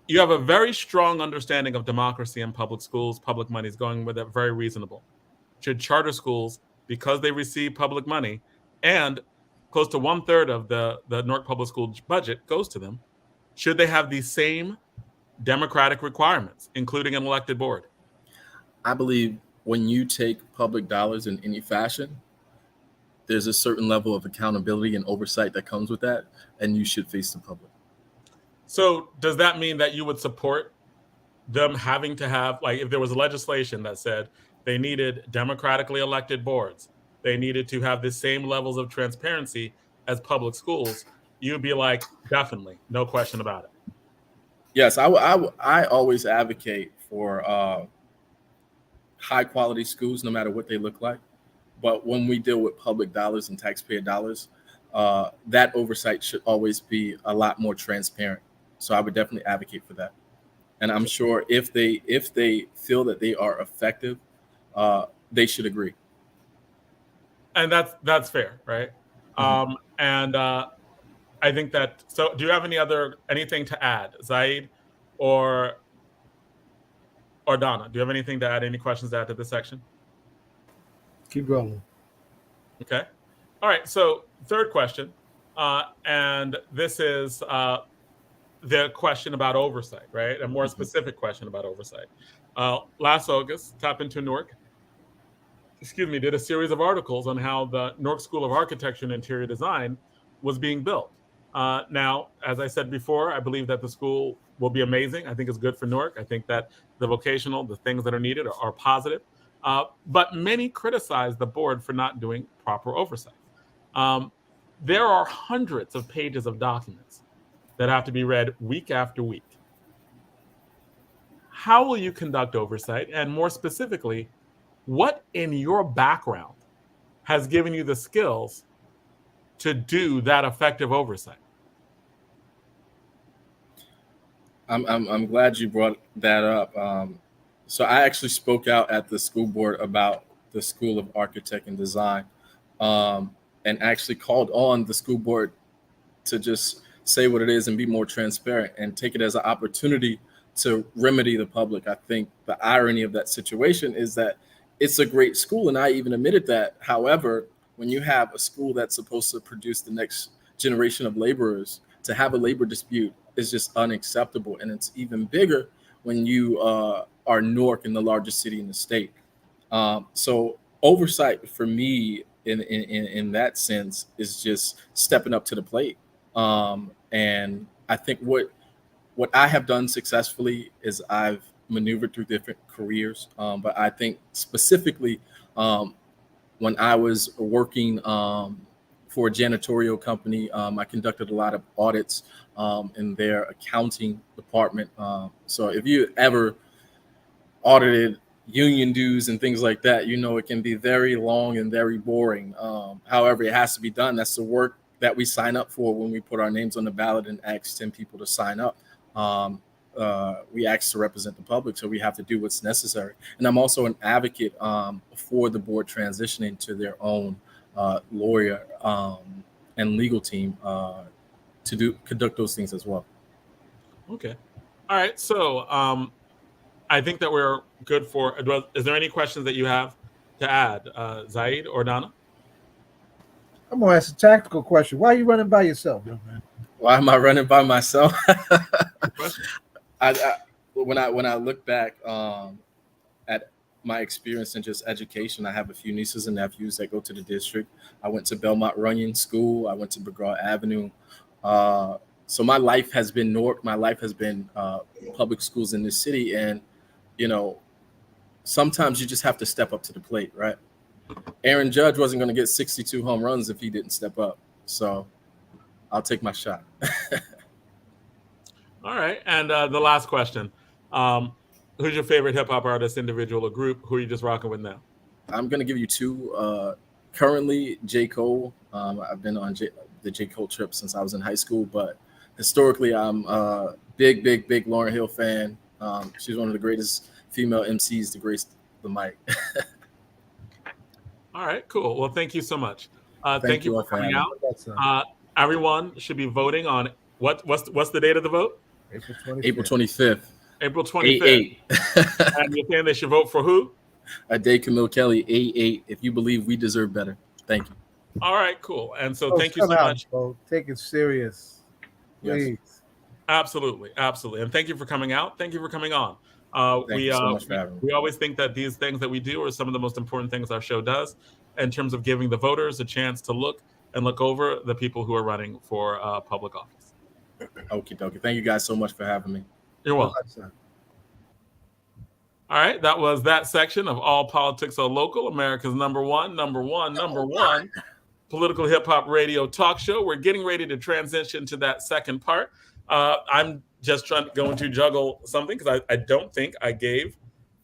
Speaker 1: you have a very strong understanding of democracy in public schools. Public money is going with it, very reasonable. Should charter schools, because they receive public money and close to 1/3 of the Newark Public School budget goes to them, should they have the same democratic requirements, including an elected board?
Speaker 9: I believe when you take public dollars in any fashion, there's a certain level of accountability and oversight that comes with that, and you should face the public.
Speaker 1: So does that mean that you would support them having to have, like, if there was legislation that said they needed democratically elected boards, they needed to have the same levels of transparency as public schools, you'd be like, definitely, no question about it?
Speaker 9: Yes, I always advocate for high quality schools, no matter what they look like. But when we deal with public dollars and taxpayer dollars, that oversight should always be a lot more transparent. So I would definitely advocate for that. And I'm sure if they feel that they are effective, they should agree.
Speaker 1: And that's fair, right? And I think that. So, do you have anything to add, Zaid or Donna? Do you have anything to add? Any questions to add to this section?
Speaker 5: Keep rolling.
Speaker 1: Okay. All right. So, third question, and this is the question about oversight, right? A more specific question about oversight. Last August, Tap Into Newark, did a series of articles on how the Newark School of Architecture and Interior Design was being built. Now, as I said before, I believe that the school will be amazing. I think it's good for Newark. I think that the things that are needed are positive. But many criticize the board for not doing proper oversight. There are hundreds of pages of documents that have to be read week after week. How will you conduct oversight? And more specifically, what in your background has given you the skills to do that effective oversight?
Speaker 9: I'm glad you brought that up. So I actually spoke out at the school board about the School of Architect and Design, and actually called on the school board to just say what it is and be more transparent and take it as an opportunity to remedy the public. I think the irony of that situation is that it's a great school, and I even admitted that. However, when you have a school that's supposed to produce the next generation of laborers, to have a labor dispute is just unacceptable. And it's even bigger when you are Newark, in the largest city in the state. So oversight for me in that sense is just stepping up to the plate. And I think what I have done successfully is I've maneuvered through different careers. But I think specifically when I was working for a janitorial company, I conducted a lot of audits in their accounting department. So if you ever audited union dues and things like that, it can be very long and very boring. However, it has to be done. That's the work that we sign up for when we put our names on the ballot and ask 10 people to sign up. We ask to represent the public, so we have to do what's necessary. And I'm also an advocate for the board transitioning to their own lawyer and legal team to conduct those things as well.
Speaker 1: Okay. All right. So I think that we're good for. Is there any questions that you have to add, Zaid or Donna?
Speaker 5: I'm gonna ask a tactical question. Why are you running by yourself, young man?
Speaker 9: Why am I running by myself? When I look back at my experience in just education, I have a few nieces and nephews that go to the district. I went to Belmont Runyon School. I went to McGraw Avenue. So my life has been Newark. My life has been public schools in this city. And, sometimes you just have to step up to the plate, right? Aaron Judge wasn't going to get 62 home runs if he didn't step up. So I'll take my shot.
Speaker 1: All right. And the last question. Who's your favorite hip hop artist, individual or group? Who are you just rocking with now?
Speaker 9: I'm going to give you two. Currently, J. Cole. I've been on the J. Cole trip since I was in high school. But historically, I'm a big Lauryn Hill fan. She's one of the greatest female MCs to grace the mic.
Speaker 1: All right, cool. Well, thank you so much.
Speaker 9: Thank
Speaker 1: you
Speaker 9: you
Speaker 1: for coming out. everyone should be voting on what's the date of the vote?
Speaker 5: April 25th.
Speaker 9: April 25th.
Speaker 1: April 25th.
Speaker 9: 8-8.
Speaker 1: And you're saying they should vote for who?
Speaker 9: Adé Kamil Kelly, 8-8. If you believe we deserve better. Thank you.
Speaker 1: All right, cool. And so
Speaker 5: Folks,
Speaker 1: thank you so
Speaker 5: come out,
Speaker 1: much.
Speaker 5: folks. Take it serious. Please.
Speaker 9: Yes.
Speaker 1: Absolutely. And thank you for coming out. Thank you for coming on.
Speaker 9: Thank you so much for having me.
Speaker 1: We always think that these things that we do are some of the most important things our show does in terms of giving the voters a chance to look over the people who are running for public office.
Speaker 9: Okay. Thank you guys so much for having me.
Speaker 1: You're welcome. All right, that was that section of All Politics Are Local, America's number one political hip hop radio talk show. We're getting ready to transition to that second part. I'm just going to juggle something because I don't think I gave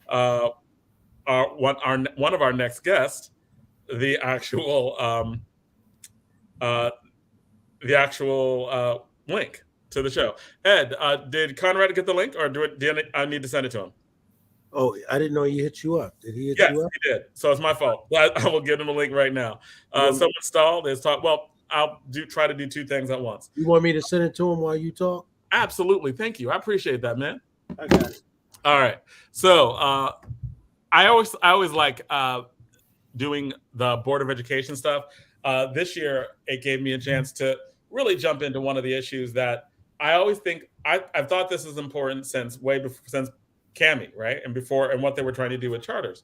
Speaker 1: one of our next guests the actual link to the show. Ed, did Conrad get the link, or do I need to send it to him?
Speaker 10: Oh, I didn't know he hit you up. Did he hit you up?
Speaker 1: He did. So it's my fault. I will give him a link right now. Someone stalled. Well, I'll try to do two things at once.
Speaker 10: You want me to send it to him while you talk?
Speaker 1: Absolutely. Thank you. I appreciate that, man.
Speaker 10: I got it.
Speaker 1: All right. So I always like doing the Board of Education stuff. This year, it gave me a chance to really jump into one of the issues that I always think I've thought this is important since Cami, right? And what they were trying to do with charters.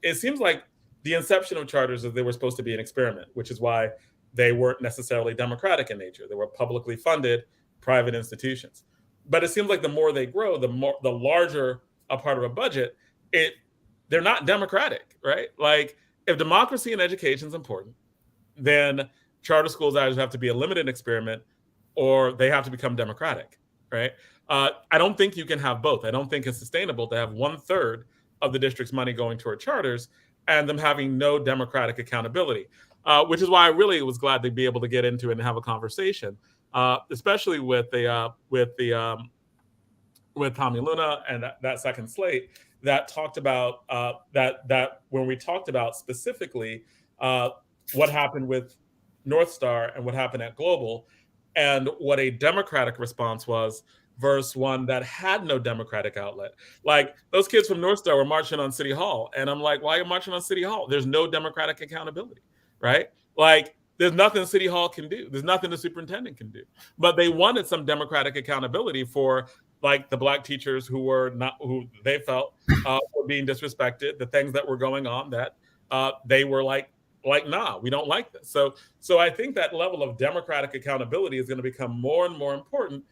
Speaker 1: It seems like the inception of charters is they were supposed to be an experiment, which is why they weren't necessarily democratic in nature. They were publicly funded private institutions. But it seems like the more they grow, the larger a part of a budget, they're not democratic, right? Like if democracy in education is important, then charter schools either have to be a limited experiment or they have to become democratic, right? I don't think you can have both. I don't think it's sustainable to have 1/3 of the district's money going toward charters and them having no democratic accountability, which is why I really was glad to be able to get into it and have a conversation, especially with Tommy Luna and that second slate that talked about that when we talked about specifically what happened with North Star and what happened at Global and what a democratic response was versus one that had no democratic outlet. Like those kids from North Star were marching on City Hall. And I'm like, why are you marching on City Hall? There's no democratic accountability, right? Like there's nothing City Hall can do. There's nothing the superintendent can do. But they wanted some democratic accountability for like the Black teachers who they felt were being disrespected, the things that were going on that they were like, nah, we don't like this. So I think that level of democratic accountability is going to become more and more important,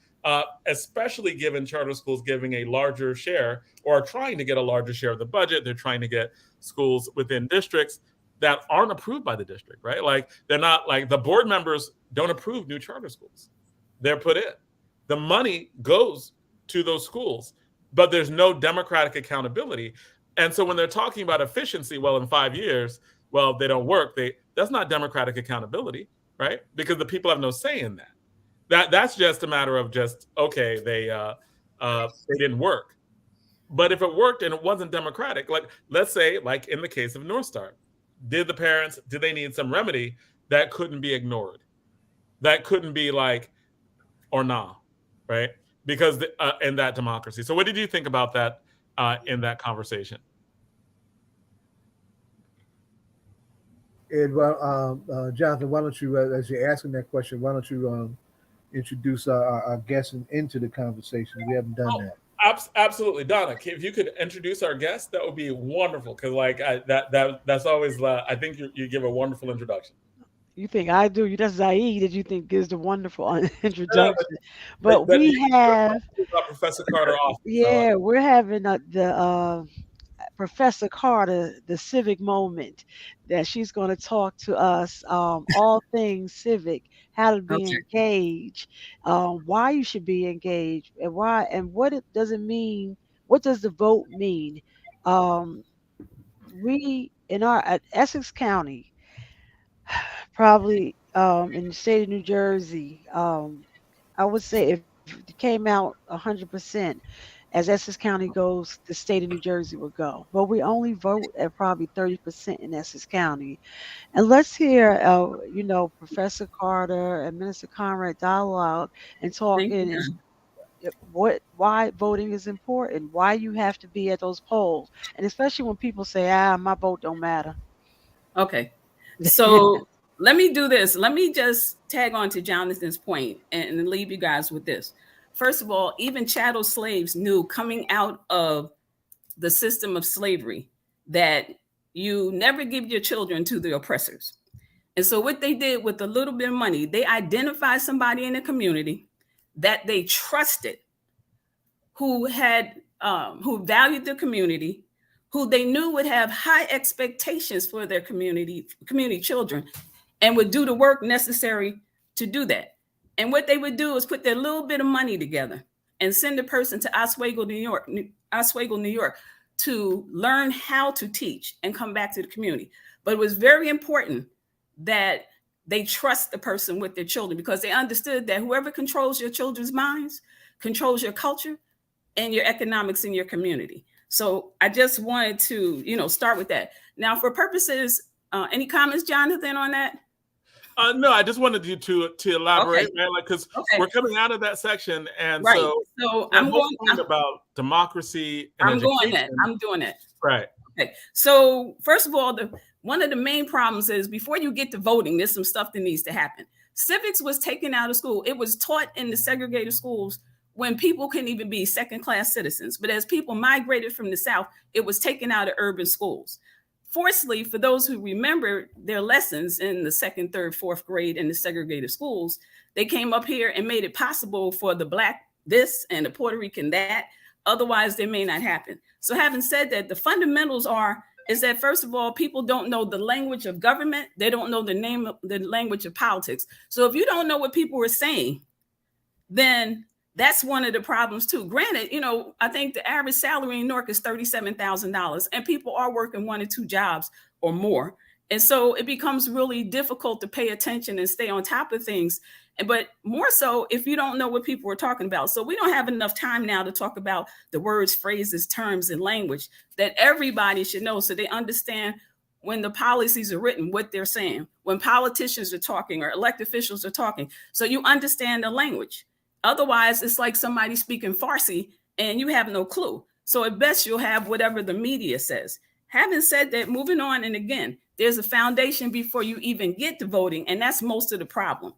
Speaker 1: especially given charter schools giving a larger share or trying to get a larger share of the budget. They're trying to get schools within districts that aren't approved by the district, right? Like they're not like the board members don't approve new charter schools. They're put in. The money goes to those schools, but there's no democratic accountability. And so when they're talking about efficiency, well, in 5 years, well, they don't work. That's not democratic accountability, right? Because the people have no say in that. That's just a matter of just, okay, they didn't work. But if it worked and it wasn't democratic, like let's say, like in the case of North Star, did they need some remedy that couldn't be ignored? That couldn't be like, or nah, right? Because in that democracy. So what did you think about that in that conversation?
Speaker 5: And Jonathan, why don't you, as you're asking that question, why don't you introduce our guests into the conversation? We haven't done that.
Speaker 1: Absolutely, Donna. If you could introduce our guest, that would be wonderful. Because like that's always I think you give a wonderful introduction.
Speaker 4: You think I do? That's Zaid that you think gives the wonderful introduction. But we have
Speaker 1: Professor Carter off.
Speaker 4: Yeah, we're having the Professor Carter, the civic moment, that she's going to talk to us all things civic, how to be engaged, why you should be engaged, and why, and what it doesn't mean. What does the vote mean? We in at Essex County, probably in the state of New Jersey, I would say if it came out 100%, As Essex County goes, the state of New Jersey will go. But we only vote at probably 30% in Essex County. And let's hear, Professor Carter and Minister Conrad dialogue and talk
Speaker 11: Thank you.
Speaker 4: why voting is important, why you have to be at those polls, and especially when people say, my vote don't matter.
Speaker 11: Okay, so let me do this. Let me just tag on to Jonathan's point and leave you guys with this. First of all, even chattel slaves knew coming out of the system of slavery that you never give your children to the oppressors. And so what they did with a little bit of money, they identified somebody in the community that they trusted, who valued the community, who they knew would have high expectations for their community children, and would do the work necessary to do that. And what they would do is put their little bit of money together and send a person to Oswego, New York, to learn how to teach and come back to the community. But it was very important that they trust the person with their children, because they understood that whoever controls your children's minds controls your culture and your economics in your community. So I just wanted to, start with that. Now, for purposes, any comments, Jonathan, on that?
Speaker 1: No, I just wanted you to elaborate,
Speaker 11: Okay.
Speaker 1: man, because we're coming out of that section, and
Speaker 11: right.
Speaker 1: so
Speaker 11: I'm going
Speaker 1: about democracy and education.
Speaker 11: I'm doing that.
Speaker 1: Right.
Speaker 11: Okay. So first of all, one of the main problems is before you get to voting, there's some stuff that needs to happen. Civics was taken out of school. It was taught in the segregated schools when people couldn't even be second-class citizens. But as people migrated from the South, it was taken out of urban schools. Fortunately, for those who remember their lessons in the second, third, fourth grade in the segregated schools, they came up here and made it possible for the Black this and the Puerto Rican that. Otherwise, they may not happen. So having said that, the fundamentals is that, first of all, people don't know the language of government. They don't know the language of politics. So if you don't know what people are saying, then that's one of the problems too. Granted, I think the average salary in Newark is $37,000, and people are working 1 or 2 jobs or more. And so it becomes really difficult to pay attention and stay on top of things. But more so if you don't know what people are talking about. So we don't have enough time now to talk about the words, phrases, terms, and language that everybody should know, so they understand when the policies are written, what they're saying, when politicians are talking or elected officials are talking. So you understand the language. Otherwise, it's like somebody speaking Farsi and you have no clue. So at best, you'll have whatever the media says. Having said that, moving on, and again, there's a foundation before you even get to voting, and that's most of the problem.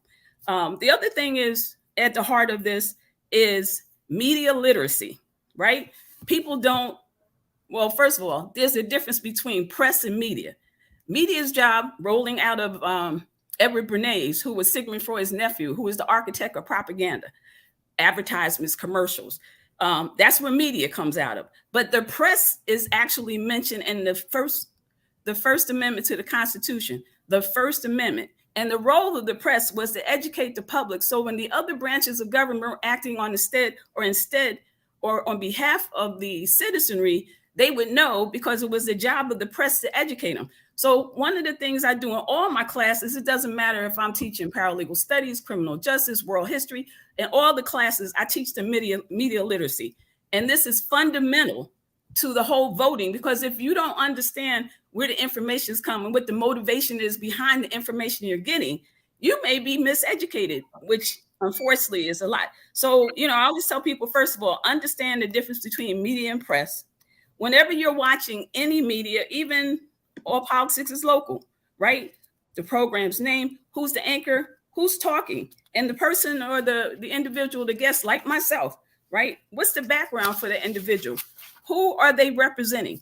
Speaker 11: The other thing is, at the heart of this is media literacy, right? People don't, well, first of all, there's a difference between press and media. Media's job, rolling out of Edward Bernays, who was Sigmund Freud's nephew, who was the architect of propaganda, advertisements, commercials. That's where media comes out of. But the press is actually mentioned in the First Amendment to the Constitution, the First Amendment. And the role of the press was to educate the public. So when the other branches of government were acting instead or on behalf of the citizenry, they would know, because it was the job of the press to educate them. So one of the things I do in all my classes, it doesn't matter if I'm teaching paralegal studies, criminal justice, world history, in all the classes, I teach the media literacy. And this is fundamental to the whole voting, because if you don't understand where the information is coming, what the motivation is behind the information you're getting, you may be miseducated, which unfortunately is a lot. So, I always tell people, first of all, understand the difference between media and press. Whenever you're watching any media, even all politics is local, right? The program's name, who's the anchor, who's talking, and the person or the individual, the guest, like myself, right? What's the background for the individual? Who are they representing?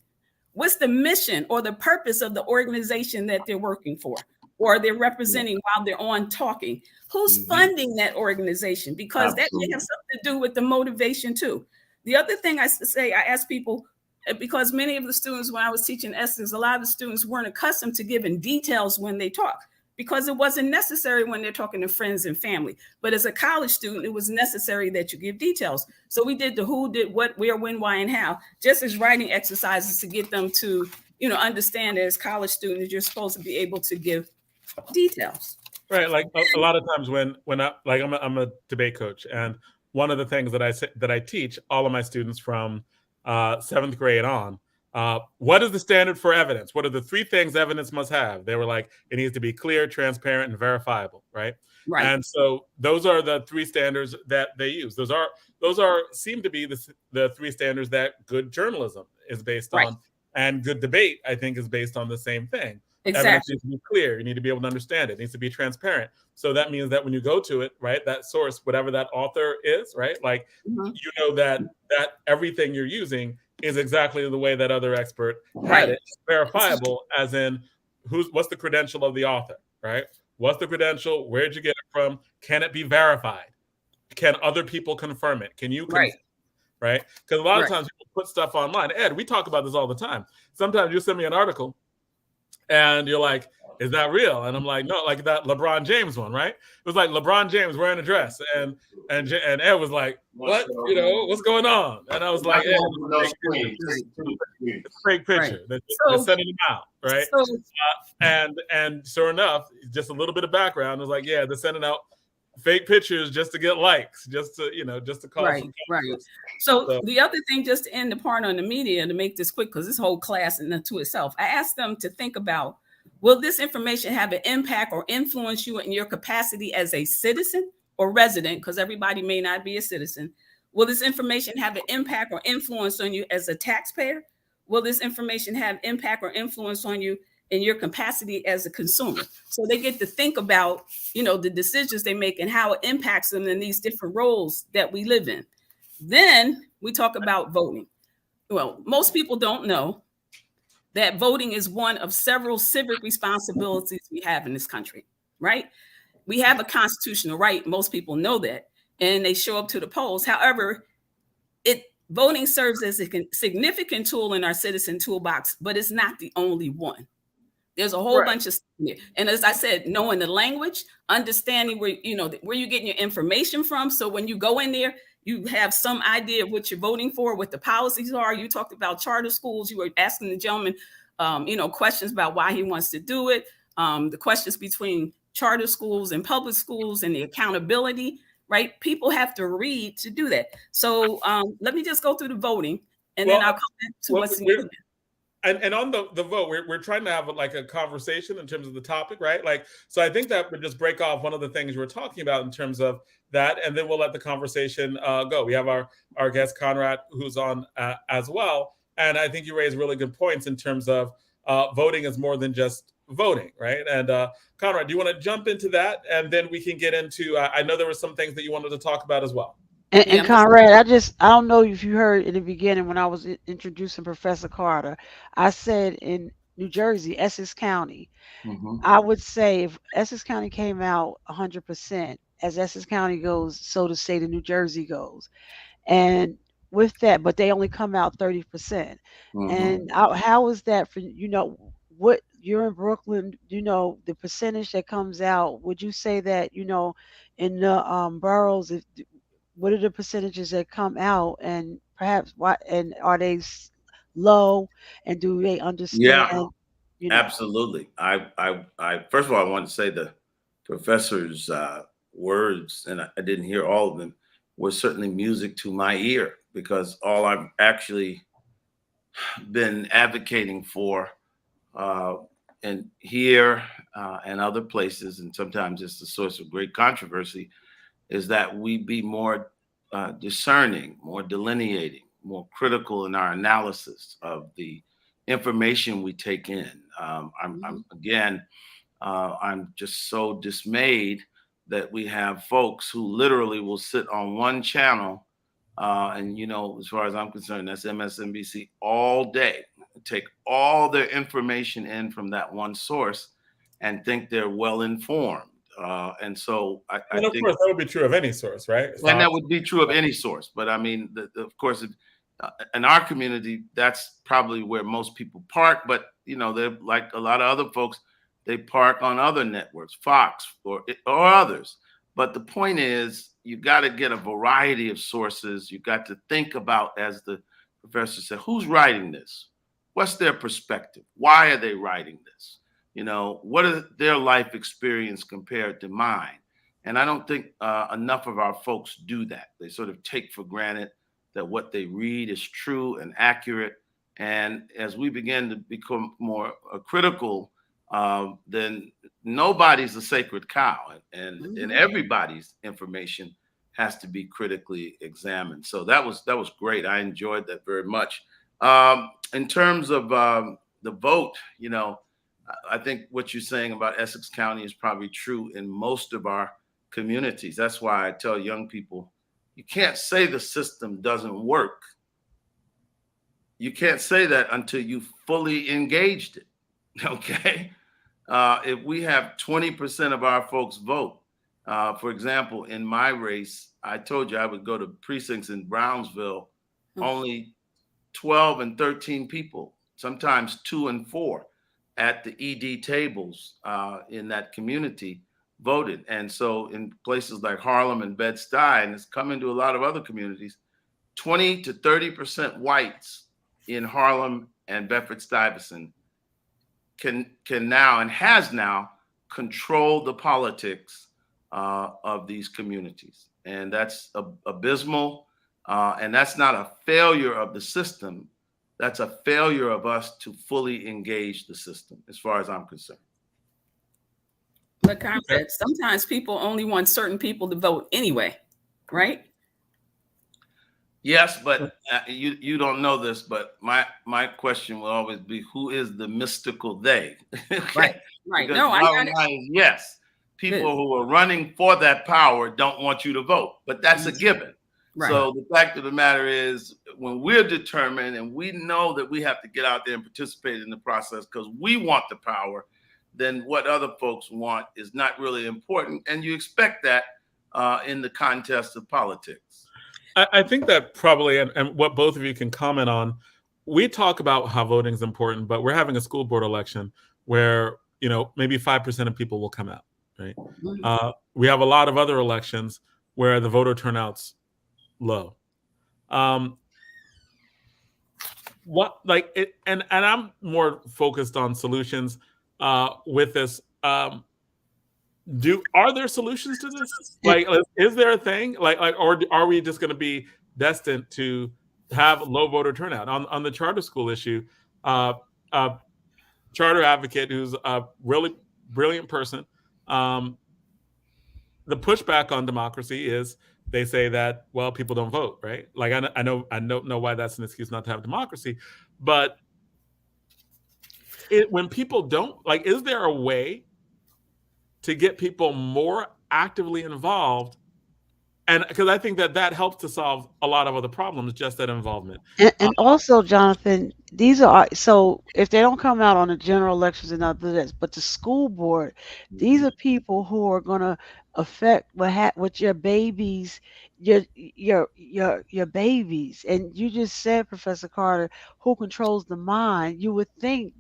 Speaker 11: What's the mission or the purpose of the organization that they're working for or they're representing while they're on talking? Who's funding that organization? Because that may have something to do with the motivation too. The other thing I ask people, because many of the students, when I was teaching Essex, a lot of the students weren't accustomed to giving details when they talk, because it wasn't necessary when they're talking to friends and family. But as a college student, it was necessary that you give details. So we did the who, did what, where, when, why, and how, just as writing exercises to get them to, understand that as college students, you're supposed to be able to give details.
Speaker 1: Right. Like a lot of times when I'm a debate coach, and one of the things that I teach all of my students from 7th grade on. What is the standard for evidence? What are the 3 things evidence must have? They were like, it needs to be clear, transparent, and verifiable, right?
Speaker 11: Right.
Speaker 1: And so those are the 3 standards that they use. Those seem to be the 3 standards that good journalism is based on, and good debate, I think, is based on the same thing.
Speaker 11: Exactly.
Speaker 1: Evidence needs to be clear. You need to be able to understand it. It needs to be transparent. So that means that when you go to it, right, that source, whatever that author is, right, like you know that everything you're using is exactly the way that other expert had it. It's verifiable, as in what's the credential of the author, right? What's the credential? Where'd you get it from? Can it be verified? Can other people confirm it? Can you confirm, right? Because a lot of times people put stuff online. Ed, we talk about this all the time. Sometimes you send me an article and you're like, is that real? And I'm like, no, like that LeBron James one, right? It was like LeBron James wearing a dress, and Ed was like, what? You know, what's going on? And I was like, Ed, it's a fake picture. They're sending them out, right? And sure enough, just a little bit of background was like, yeah, they're sending out fake pictures just to get likes, just to cause some controversy.
Speaker 11: So the other thing, just to end the part on the media, to make this quick, because this whole class in and to itself, I asked them to think about, will this information have an impact or influence you in your capacity as a citizen or resident? Because everybody may not be a citizen. Will this information have an impact or influence on you as a taxpayer? Will this information have impact or influence on you in your capacity as a consumer? So they get to think about, the decisions they make and how it impacts them in these different roles that we live in. Then we talk about voting. Well, most people don't know that voting is one of several civic responsibilities we have in this country, right? We have a constitutional right. Most people know that, and they show up to the polls. However, voting serves as a significant tool in our citizen toolbox, but it's not the only one. There's a whole bunch of stuff here. And as I said, knowing the language, understanding where you're getting your information from. So when you go in there, you have some idea of what you're voting for, what the policies are. You talked about charter schools. You were asking the gentleman, questions about why he wants to do it. The questions between charter schools and public schools and the accountability, right? People have to read to do that. So let me just go through the voting, and then I'll come back to what's needed.
Speaker 1: And on the vote, we're trying to have like a conversation in terms of the topic, right? Like, so I think that would just break off one of the things you were talking about in terms of that, and then we'll let the conversation go. We have our guest Conrad, who's on as well, and I think you raised really good points in terms of voting is more than just voting, right? And Conrad, do you want to jump into that, and then we can get into? I know there were some things that you wanted to talk about as well.
Speaker 4: And Conrad, I don't know if you heard in the beginning when I was introducing Professor Carter, I said in New Jersey, Essex County, I would say if Essex County came out 100%, as Essex County goes, so the state of New Jersey goes. And with that, but they only come out 30%. And how is that for, what you're in Brooklyn, the percentage that comes out, would you say that, in the boroughs, what are the percentages that come out, and perhaps and are they low, and do they understand?
Speaker 12: Yeah, absolutely. I first of all, I want to say the professor's words, and I didn't hear all of them, were certainly music to my ear, because all I've actually been advocating for and here and other places, and sometimes it's the source of great controversy, is that we be more discerning, more delineating, more critical in our analysis of the information we take in. I'm just so dismayed that we have folks who literally will sit on one channel, and as far as I'm concerned, that's MSNBC, all day, take all their information in from that one source and think they're well informed. And so I think,
Speaker 1: of course, that would be true of any source, right?
Speaker 12: And that would be true of any source. But I mean, of course, in our community, that's probably where most people park. But they're like a lot of other folks, they park on other networks, Fox or others. But the point is, you got to get a variety of sources. You got to think about, as the professor said, who's writing this? What's their perspective? Why are they writing this? What is their life experience compared to mine? And I don't think enough of our folks do that. They sort of take for granted that what they read is true and accurate. And as we begin to become more critical, then nobody's a sacred cow, and everybody's information has to be critically examined. So that was great. I enjoyed that very much. In terms of the vote, you know, I think what you're saying about Essex County is probably true in most of our communities. That's why I tell young people, you can't say the system doesn't work. You can't say that until you fully engaged it, okay? If we have 20% of our folks vote, for example, in my race, I told you I would go to precincts in Brownsville, only 12 and 13 people, sometimes 2 and 4 at the ED tables in that community voted. And so in places like Harlem and Bed-Stuy, and it's coming to a lot of other communities, 20 to 30% whites in Harlem and Bedford-Stuyvesant can now and has now controlled the politics of these communities. And that's abysmal. And that's not a failure of the system. That's a failure of us to fully engage the system, as far as I'm concerned.
Speaker 11: But Conrad, sometimes people only want certain people to vote anyway, right?
Speaker 12: Yes, but you don't know this, but my question will always be, who is the mystical they?
Speaker 11: Right.
Speaker 12: Because
Speaker 11: No, I got it.
Speaker 12: Yes, people who are running for that power don't want you to vote, but that's a given. Right. So the fact of the matter is, when we're determined and we know that we have to get out there and participate in the process because we want the power, then what other folks want is not really important. And you expect that in the contest of politics.
Speaker 1: I think that probably, and what both of you can comment on, we talk about how voting is important, but we're having a school board election where, you know, maybe 5% of people will come out, right? We have a lot of other elections where the voter turnout's low. What, like it, and I'm more focused on solutions with this. Are there solutions to this? Like, is there a thing or are we just going to be destined to have low voter turnout on the charter school issue? Charter advocate who's a really brilliant person. The pushback on democracy is they say that, well, people don't vote, right? Like I don't know why that's an excuse not to have democracy, but when people don't, like, is there a way to get people more actively involved? And because I think that helps to solve a lot of other problems, just that involvement.
Speaker 4: And also, Jonathan, these are, so if they don't come out on the general elections and not do this, but the school board, these are people who are going to affect what your babies, your babies. And you just said, Professor Carter, who controls the mind? You would think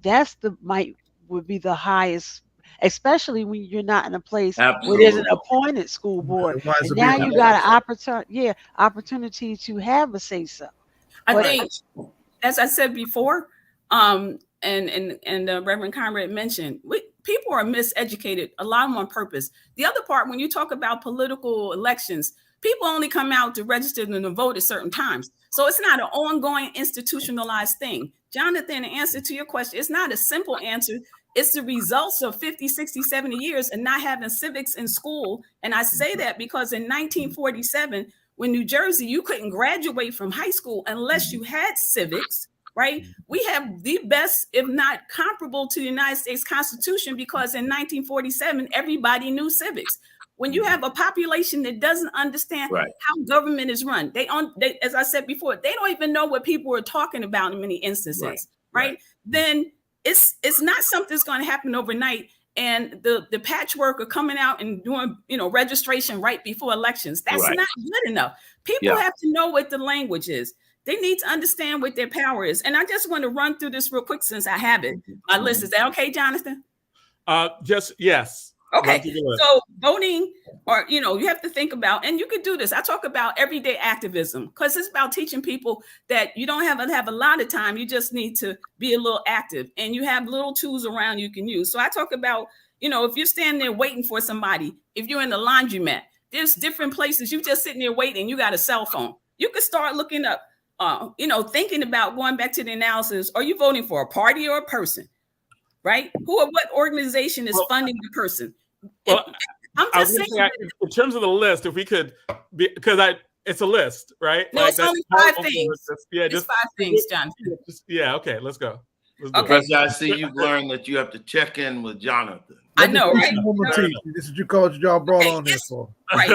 Speaker 4: would be the highest, especially when you're not in a place where there's an appointed school board. And now you got an opportunity to have a say so.
Speaker 11: I think, as I said before, and Reverend Conrad mentioned, people are miseducated, a lot of them on purpose. The other part, when you talk about political elections, people only come out to register and to vote at certain times. So it's not an ongoing institutionalized thing. Jonathan, the answer to your question, it's not a simple answer. It's the results of 50, 60, 70 years and not having civics in school. And I say that because in 1947, when New Jersey, you couldn't graduate from high school unless you had civics, right? We have the best, if not comparable to the United States Constitution, because in 1947, everybody knew civics. When you have a population that doesn't understand how government is run, they, as I said before, they don't even know what people are talking about in many instances, right? Then it's not something that's going to happen overnight. And the patchwork of coming out and doing, registration right before elections, that's not good enough. People have to know what the language is. They need to understand what their power is. And I just want to run through this real quick since I have it. My list, is that okay, Jonathan?
Speaker 1: Yes.
Speaker 11: Okay. So voting, or, you have to think about, and you could do this. I talk about everyday activism because it's about teaching people that you don't have a lot of time. You just need to be a little active, and you have little tools around you can use. So I talk about You know, if you're standing there waiting for somebody, if you're in the laundromat, there's different places. You just sitting there waiting. You got a cell phone. You can start looking up, thinking about going back to the analysis. Are you voting for a party or a person? Right? What organization is funding the person?
Speaker 1: Well,
Speaker 11: I'm just saying.
Speaker 1: In terms of the list, if we could, because it's a list, right?
Speaker 11: No, it's only 5 things. Just 5 things, John.
Speaker 1: Okay, let's go.
Speaker 11: Okay.
Speaker 12: Professor, I see you've learned that you have to check in with Jonathan.
Speaker 11: I know, right?
Speaker 5: This is what y'all brought on this for.
Speaker 11: Right.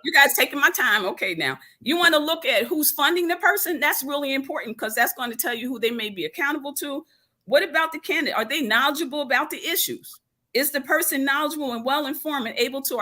Speaker 11: You guys taking my time. Okay, now you want to look at who's funding the person. That's really important because that's going to tell you who they may be accountable to. What about the candidate? Are they knowledgeable about the issues? Is the person knowledgeable and well-informed and able to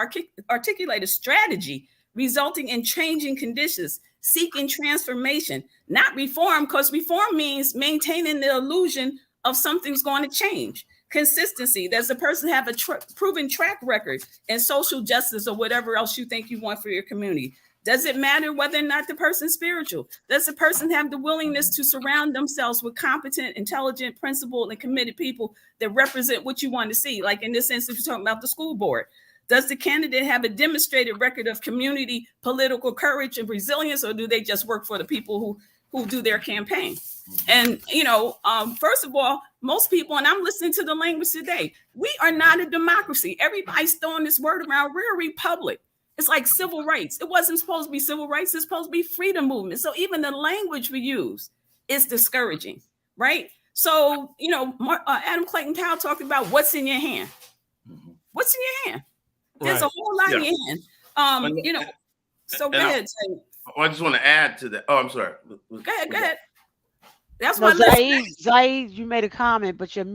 Speaker 11: articulate a strategy resulting in changing conditions, seeking transformation, not reform, because reform means maintaining the illusion of something's going to change. Consistency. Does the person have a proven track record in social justice or whatever else you think you want for your community? Does it matter whether or not the person's spiritual? Does the person have the willingness to surround themselves with competent, intelligent, principled, and committed people that represent what you want to see? Like in this instance, we're talking about the school board. Does the candidate have a demonstrated record of community, political courage, and resilience, or do they just work for the people who do their campaign? And, first of all, most people, and I'm listening to the language today, we are not a democracy. Everybody's throwing this word around. We're a republic. It's like civil rights. It wasn't supposed to be civil rights. It's supposed to be freedom movement. So even the language we use is discouraging, right? So, Adam Clayton Powell talked about what's in your hand. What's in your hand? There's a whole lot in your hand. So go ahead.
Speaker 12: I just want to add to that. Oh, I'm sorry.
Speaker 11: Go ahead. That's
Speaker 4: no,
Speaker 11: what
Speaker 4: Zaid, you made a comment, but your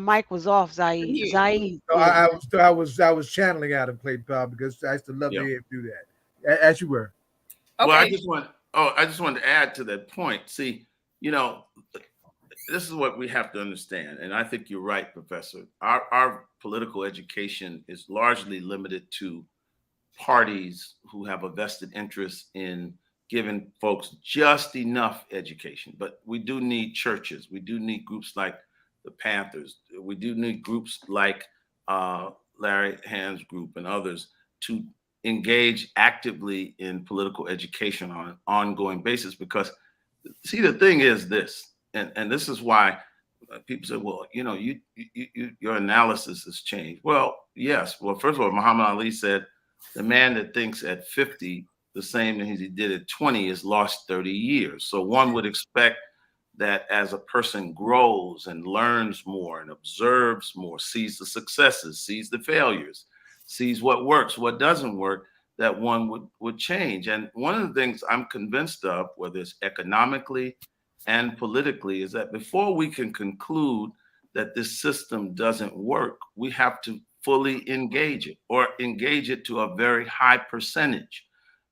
Speaker 4: mic was off, Zaid. Zaid.
Speaker 5: No, I was channeling Adam Clayton Powell because I used to love to hear him do that. As you were.
Speaker 12: Okay. Well, I just wanted to add to that point. See, this is what we have to understand, and I think you're right, Professor. Our political education is largely limited to parties who have a vested interest in giving folks just enough education. But we do need churches. We do need groups like the Panthers. We do need groups like Larry Hand's group and others to engage actively in political education on an ongoing basis. Because, see, the thing is this, and this is why people say, well, your analysis has changed. Well, yes. Well, first of all, Muhammad Ali said, the man that thinks at 50 the same as he did at 20 is lost 30 years. So one would expect that as a person grows and learns more and observes more, sees the successes, sees the failures, sees what works, what doesn't work, that one would change. And one of the things I'm convinced of, whether it's economically and politically, is that before we can conclude that this system doesn't work, we have to fully engage it, or engage it to a very high percentage.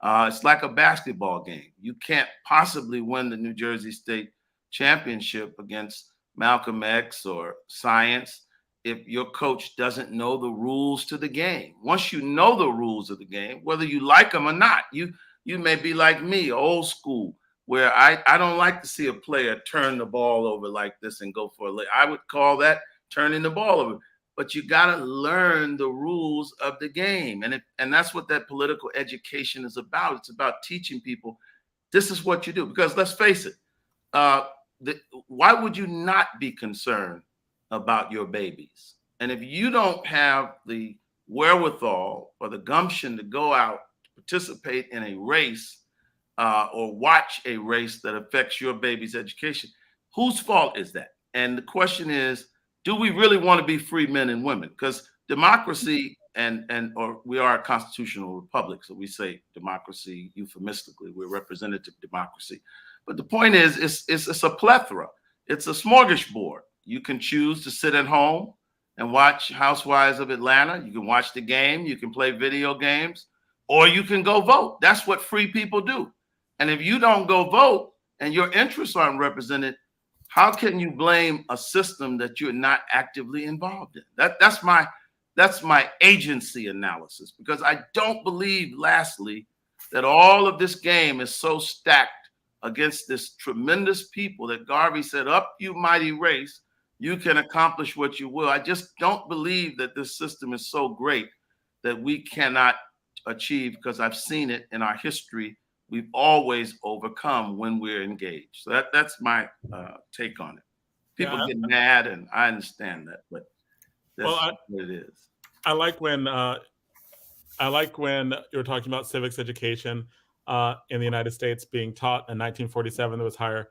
Speaker 12: It's like a basketball game. You can't possibly win the New Jersey State Championship against Malcolm X or science if your coach doesn't know the rules to the game. Once you know the rules of the game, whether you like them or not, you may be like me, old school, where I don't like to see a player turn the ball over like this and go for a lay. I would call that turning the ball over. But you got to learn the rules of the game. And that's what that political education is about. It's about teaching people, this is what you do. Because let's face it, why would you not be concerned about your babies? And if you don't have the wherewithal or the gumption to go out, participate in a race or watch a race that affects your baby's education, whose fault is that? And the question is, do we really want to be free men and women? Because democracy or we are a constitutional republic, so we say democracy euphemistically. We're representative democracy. But the point is, it's a plethora. It's a smorgasbord. You can choose to sit at home and watch Housewives of Atlanta. You can watch the game. You can play video games, or you can go vote. That's what free people do. And if you don't go vote and your interests aren't represented, how can you blame a system that you're not actively involved in? That's my agency analysis, because I don't believe, lastly, that all of this game is so stacked against this tremendous people that Garvey said, up you mighty race, you can accomplish what you will. I just don't believe that this system is so great that we cannot achieve, because I've seen it in our history. We've always overcome when we're engaged. So that's my take on it. People get mad, and I understand that, but that's what it is.
Speaker 1: I like when you're talking about civics education in the United States being taught in 1947. There was higher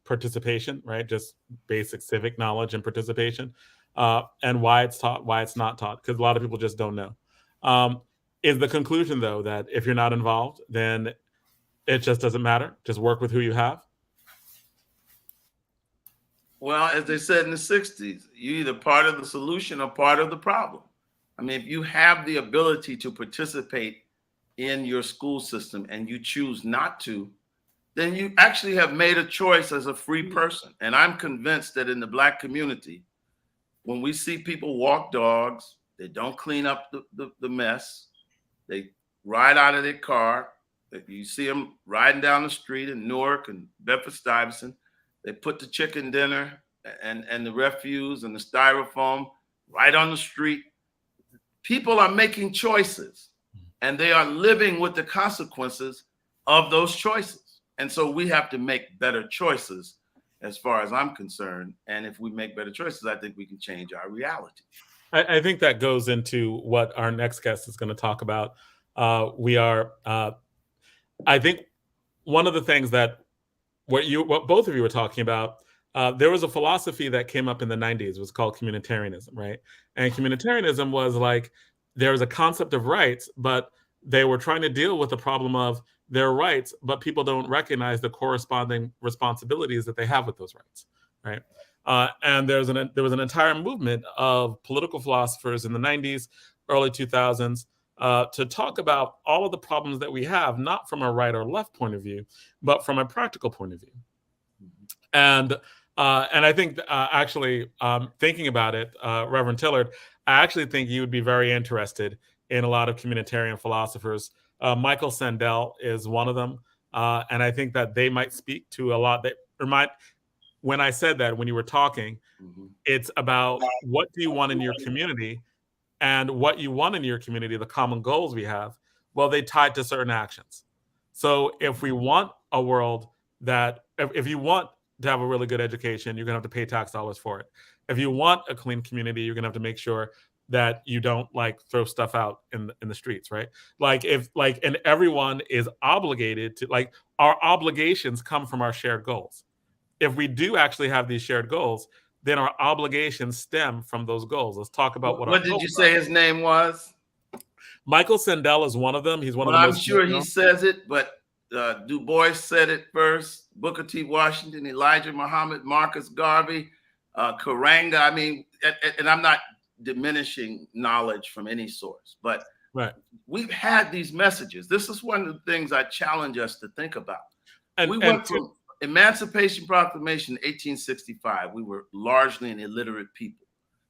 Speaker 1: participation, right? Just basic civic knowledge and participation, and why it's taught, why it's not taught, because a lot of people just don't know. Is the conclusion, though, that if you're not involved, then it just doesn't matter? Just work with who you have?
Speaker 12: Well, as they said in the 60s, you're either part of the solution or part of the problem. I mean, if you have the ability to participate in your school system and you choose not to, then you actually have made a choice as a free person. And I'm convinced that in the Black community, when we see people walk dogs, they don't clean up the mess, they ride out of their car, you see them riding down the street in Newark and Bedford-Stuyvesant, they put the chicken dinner and the refuse and the styrofoam right on the street. People are making choices, and they are living with the consequences of those choices. And so we have to make better choices as far as I'm concerned. And if we make better choices, I think we can change our reality.
Speaker 1: I think that goes into what our next guest is going to talk about. I think one of the things that what both of you were talking about, there was a philosophy that came up in the 90s. It was called communitarianism, right? And communitarianism was like, there was a concept of rights, but they were trying to deal with the problem of their rights, but people don't recognize the corresponding responsibilities that they have with those rights, right? And there was an entire movement of political philosophers in the 90s, early 2000s, to talk about all of the problems that we have, not from a right or left point of view, but from a practical point of view. And I think actually thinking about it, Reverend Tillard, I actually think you would be very interested in a lot of communitarian philosophers. Michael Sandel is one of them. And I think that they might speak to a lot that remind, when I said that, when you were talking, it's about what do you want in your community, and what you want in your community, the common goals we have, well, they tied to certain actions. So if we want a world that, if you want to have a really good education, you're gonna have to pay tax dollars for it. If you want a clean community, you're gonna have to make sure that you don't like throw stuff out in the streets, right? And everyone is obligated to, like, our obligations come from our shared goals. If we do actually have these shared goals, then our obligations stem from those goals. Let's talk about
Speaker 12: what did you say his name was?
Speaker 1: Michael Sandel is one of them. He's one of the
Speaker 12: I'm
Speaker 1: most
Speaker 12: sure he says it, but Du Bois said it first. Booker T. Washington, Elijah Muhammad, Marcus Garvey, Karanga. I mean, and I'm not diminishing knowledge from any source, but we've had these messages. This is one of the things I challenge us to think about. We went from Emancipation Proclamation 1865, we were largely an illiterate people.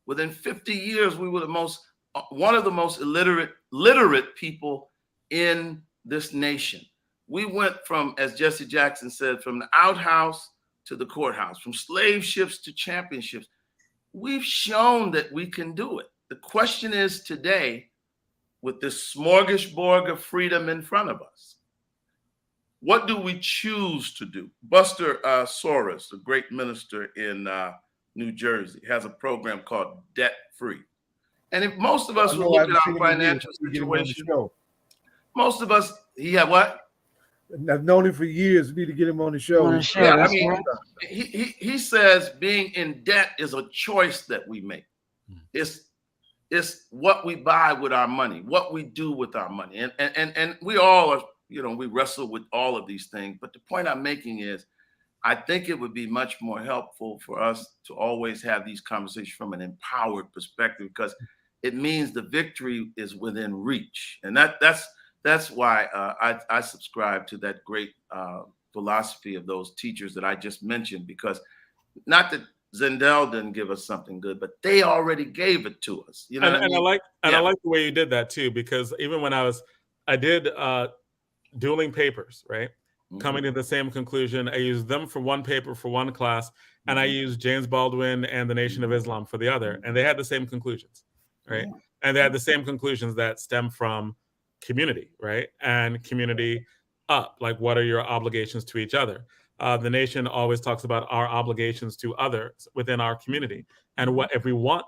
Speaker 12: Within 50 years, we were one of the most literate people in this nation. We went from, as Jesse Jackson said, from the outhouse to the courthouse, from slave ships to championships. We've shown that we can do it. The question is today, with this smorgasbord of freedom in front of us, what do we choose to do? Buster Soros, a great minister in New Jersey, has a program called Debt Free. And if most of us would look at our financial situation, most of us, he had what?
Speaker 5: I've known him for years. We need to get him on the show.
Speaker 12: Yeah, I mean, he says being in debt is a choice that we make. It's what we buy with our money, what we do with our money. And we all are, we wrestle with all of these things. But the point I'm making is, I think it would be much more helpful for us to always have these conversations from an empowered perspective, because it means the victory is within reach. And that's why I subscribe to that great philosophy of those teachers that I just mentioned, because not that Zendel didn't give us something good, but they already gave it to us. You know,
Speaker 1: I like the way you did that too, because even when I did dueling papers, right? Coming to the same conclusion. I used them for one paper for one class, and I used James Baldwin and the Nation of Islam for the other, and they had the same conclusions, right?
Speaker 13: Yeah.
Speaker 1: And they had the same conclusions that stem from community, right? And community up, like what are your obligations to each other? The Nation always talks about our obligations to others within our community, and what if we want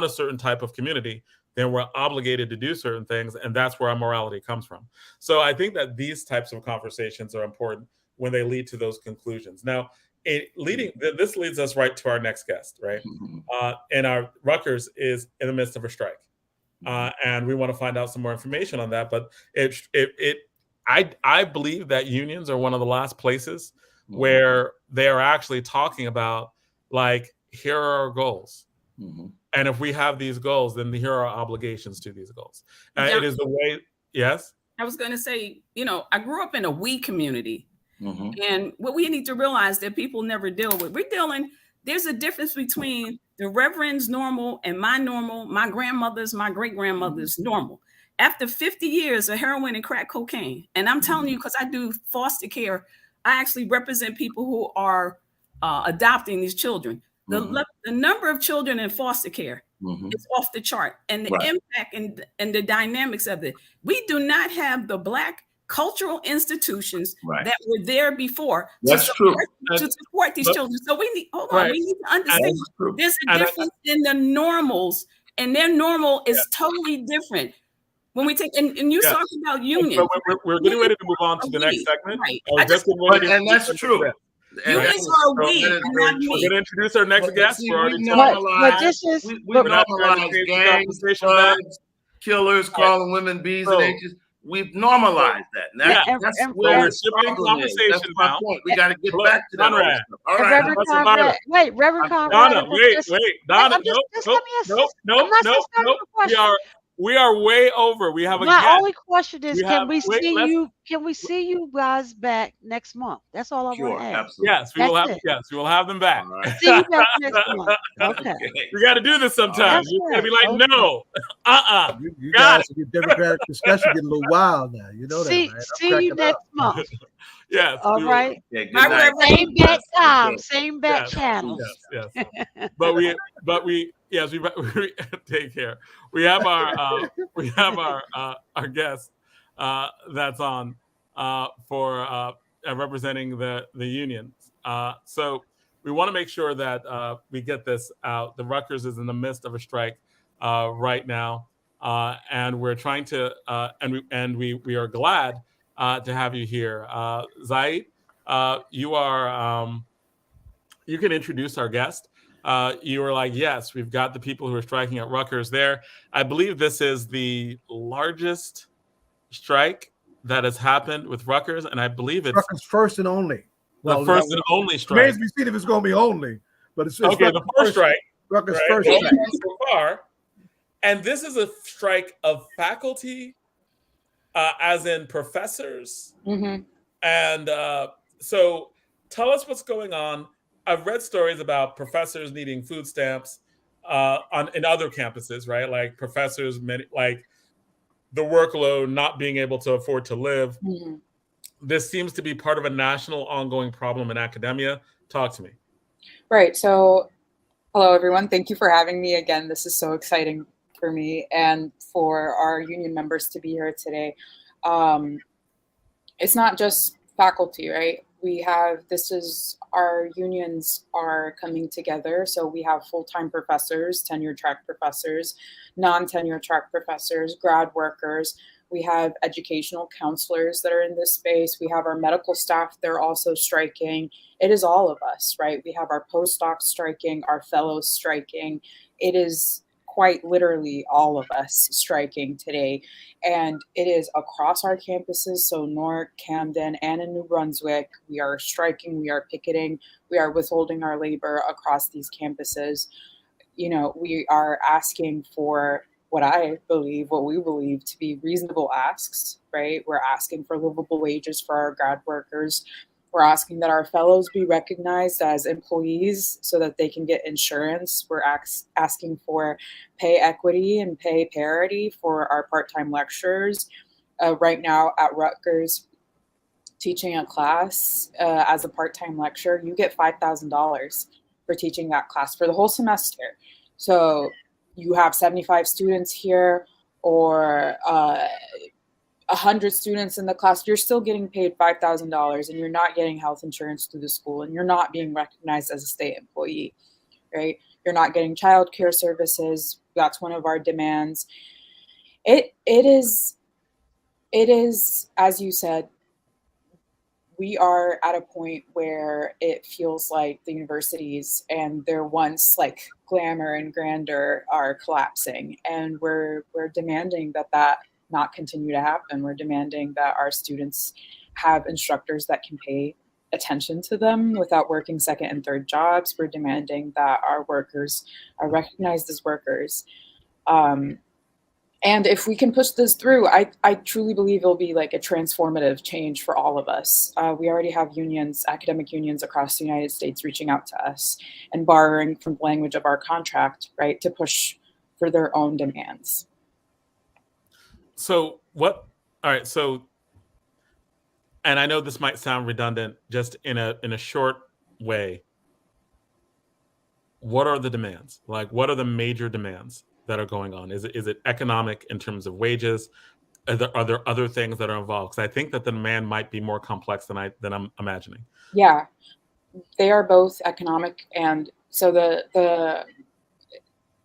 Speaker 1: a certain type of community, then we're obligated to do certain things, and that's where our morality comes from. So I think that these types of conversations are important when they lead to those conclusions. Now, this leads us right to our next guest, right? And our Rutgers is in the midst of a strike, and we want to find out some more information on that. But I believe that unions are one of the last places where they are actually talking about, like, here are our goals. And if we have these goals, then here are our obligations to these goals. It is the way, yes?
Speaker 11: I was going to say, I grew up in a we community. And what we need to realize that people never deal with, there's a difference between the Reverend's normal and my normal, my grandmother's, my great-grandmother's normal. After 50 years of heroin and crack cocaine, and I'm telling you, because I do foster care, I actually represent people who are adopting these children. The number of children in foster care is off the chart, and the impact and the dynamics of it. We do not have the Black cultural institutions that were there before to support these children. So we need, we need to understand there's a difference in the normals, and their normal is totally different. When we take, and you talk about unions.
Speaker 1: So we're getting ready to move on to the next segment.
Speaker 12: And that's true.
Speaker 11: Unions are we,
Speaker 1: we're going to introduce our next guest.
Speaker 12: We normalize gangs, thugs, killers, calling women B's and H's. We've normalized that. That's where we're shifting conversation. That's my point. We got to get back to that. All right.
Speaker 4: Reverend Conrad.
Speaker 1: Donna, wait. Donna, no. We are way over. We have a guest.
Speaker 4: My only question is, can we see you guys back next month? That's all I want to ask.
Speaker 1: Absolutely. Yes, we will have them back.
Speaker 4: Right. See you back next month. Okay.
Speaker 1: We got to do this sometime. You're going to be like, no.
Speaker 5: You guys, your Democratic discussion getting a little wild now. You know that, right?
Speaker 4: See you next month.
Speaker 1: Yes.
Speaker 4: All right.
Speaker 12: Same
Speaker 4: back time, same back channel.
Speaker 1: Yes. But we take care. We have our guest that's on for representing the unions. So we want to make sure that we get this out. The Rutgers is in the midst of a strike right now, and we're trying to and we are glad to have you here. Zaid, you can introduce our guest. You were like, yes, we've got the people who are striking at Rutgers there. I believe this is the largest strike that has happened with Rutgers, and I believe it's
Speaker 5: Rutgers' first and only.
Speaker 1: The first and only strike.
Speaker 5: Remains to be seen if it's going to be only, but it's
Speaker 1: okay. The first strike.
Speaker 5: Rutgers' first strike
Speaker 1: so far, and this is a strike of faculty, as in professors, and so tell us what's going on. I've read stories about professors needing food stamps in other campuses, right? Like professors, like the workload, not being able to afford to live. This seems to be part of a national ongoing problem in academia. Talk to me.
Speaker 13: Right. So, hello, everyone. Thank you for having me again. This is so exciting for me and for our union members to be here today. It's not just faculty, right? Our unions are coming together. So we have full-time professors, tenure track professors, non-tenure track professors, grad workers. We have educational counselors that are in this space. We have our medical staff. They're also striking. It is all of us, right? We have our postdocs striking, our fellows striking. It is quite literally all of us striking today. And it is across our campuses. So Newark, Camden, and in New Brunswick, we are striking, we are picketing, we are withholding our labor across these campuses. We are asking for what we believe to be reasonable asks, right? We're asking for livable wages for our grad workers. We're asking that our fellows be recognized as employees so that they can get insurance. We're asking for pay equity and pay parity for our part-time lecturers. Right now at Rutgers, teaching a class as a part-time lecturer, you get $5,000 for teaching that class for the whole semester. So you have 75 students here or 100 students in the class, you're still getting paid $5,000 and you're not getting health insurance through the school and you're not being recognized as a state employee, right? You're not getting childcare services. That's one of our demands. It is, as you said, we are at a point where it feels like the universities and their once like glamour and grandeur are collapsing, and we're demanding that not continue to happen. We're demanding that our students have instructors that can pay attention to them without working second and third jobs. We're demanding that our workers are recognized as workers. And if we can push this through, I truly believe it'll be like a transformative change for all of us. We already have unions, academic unions across the United States reaching out to us and borrowing from the language of our contract, right, to push for their own demands.
Speaker 1: So what? All right. So, and I know this might sound redundant, just in a short way. What are the demands? Like, what are the major demands that are going on? Is it economic in terms of wages? Are there other things that are involved? Because I think that the demand might be more complex than I'm imagining.
Speaker 13: Yeah, they are both economic, and so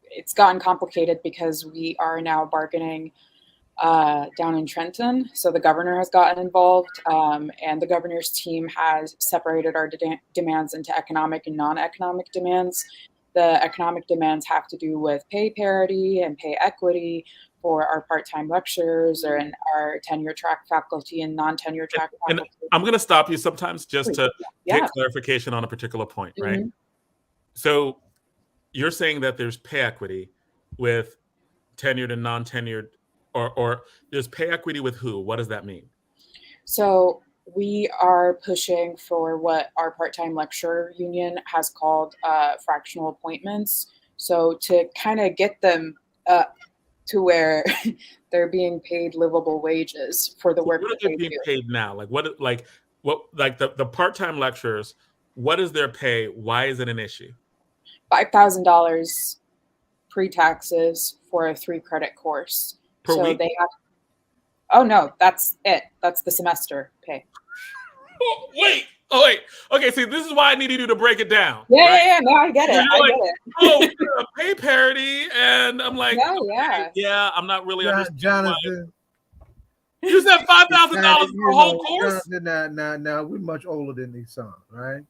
Speaker 13: it's gotten complicated because we are now bargaining down in Trenton. So the governor has gotten involved, and the governor's team has separated our demands into economic and non-economic demands. The economic demands have to do with pay parity and pay equity for our part-time lecturers and our tenure track faculty and non-tenure track faculty.
Speaker 1: And I'm going to stop you sometimes just to
Speaker 13: Yeah.
Speaker 1: get clarification on a particular point, right?
Speaker 13: Mm-hmm.
Speaker 1: So you're saying that there's pay equity with tenured and non-tenured, or there's pay equity with who? What does that mean?
Speaker 13: So we are pushing for what our part-time lecturer union has called fractional appointments. So to kind of get them up to where they're being paid livable wages for the work
Speaker 1: What
Speaker 13: that
Speaker 1: are they
Speaker 13: they
Speaker 1: being
Speaker 13: do.
Speaker 1: paid now? Like the part-time lecturers, what is their pay? Why is it an issue?
Speaker 13: $5,000 pre-taxes for a 3-credit course.
Speaker 1: Per
Speaker 13: so
Speaker 1: week?
Speaker 13: they have. Oh no, that's it. That's the semester pay.
Speaker 1: Oh, wait. Okay, see, this is why I needed you to break it down.
Speaker 13: Yeah,
Speaker 1: right?
Speaker 13: yeah, no, I get it.
Speaker 1: You're
Speaker 13: I
Speaker 1: like,
Speaker 13: get it.
Speaker 1: oh, we're pay parity, and I'm like,
Speaker 13: No,
Speaker 1: okay, yeah, I'm not really understanding.
Speaker 5: Jonathan,
Speaker 1: You said $5,000 for a whole course?
Speaker 5: Jonathan, now, we're much older than these sons, right?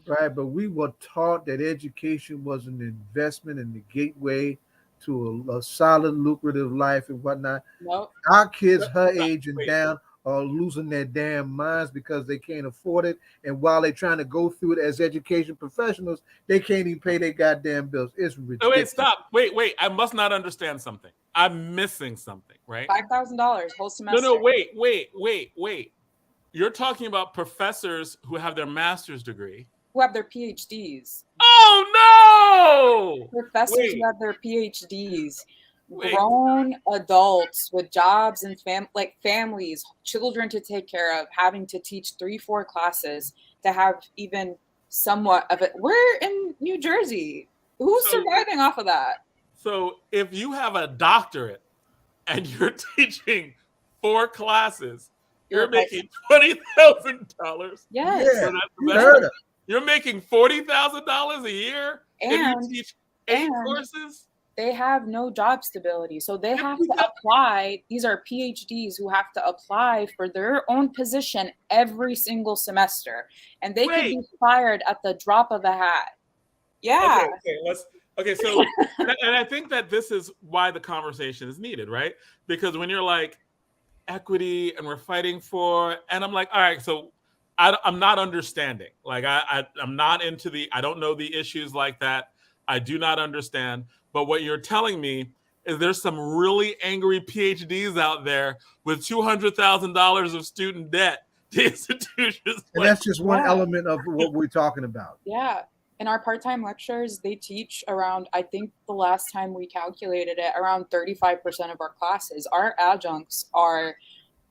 Speaker 5: Right, but we were taught that education was an investment in the gateway to a solid, lucrative life and whatnot.
Speaker 13: Nope.
Speaker 5: Our kids, her age and down, are losing their damn minds because they can't afford it. And while they're trying to go through it as education professionals, they can't even pay their goddamn bills. It's ridiculous.
Speaker 1: Oh, wait, stop. Wait. I must not understand something. I'm missing something, right?
Speaker 13: $5,000 whole semester.
Speaker 1: No, wait. You're talking about professors who have their master's degree.
Speaker 13: Who have their PhDs.
Speaker 1: Oh, no!
Speaker 13: Professors who have their PhDs. Grown adults with jobs and families, children to take care of, having to teach 3-4 classes to have even somewhat of it. We're in New Jersey. Who's surviving off of that?
Speaker 1: So if you have a doctorate and you're teaching 4 classes, you're making $20,000.
Speaker 13: Yes.
Speaker 5: Yeah,
Speaker 1: So
Speaker 5: you heard her.
Speaker 1: You're making $40,000 a year
Speaker 13: And
Speaker 1: you teach 8 courses?
Speaker 13: They have no job stability. So they have to apply. These are PhDs who have to apply for their own position every single semester. And they could be fired at the drop of a hat. Yeah.
Speaker 1: Okay, so and I think that this is why the conversation is needed, right? Because when you're like equity and we're fighting for, and I'm like, all right, so I'm not understanding. Like I'm not into I don't know the issues like that. I do not understand. But what you're telling me is there's some really angry PhDs out there with $200,000 of student debt to institutions.
Speaker 5: And that's just one element of what we're talking about.
Speaker 13: Yeah. And our part-time lecturers, they teach around, I think the last time we calculated it, around 35% of our classes. Our adjuncts are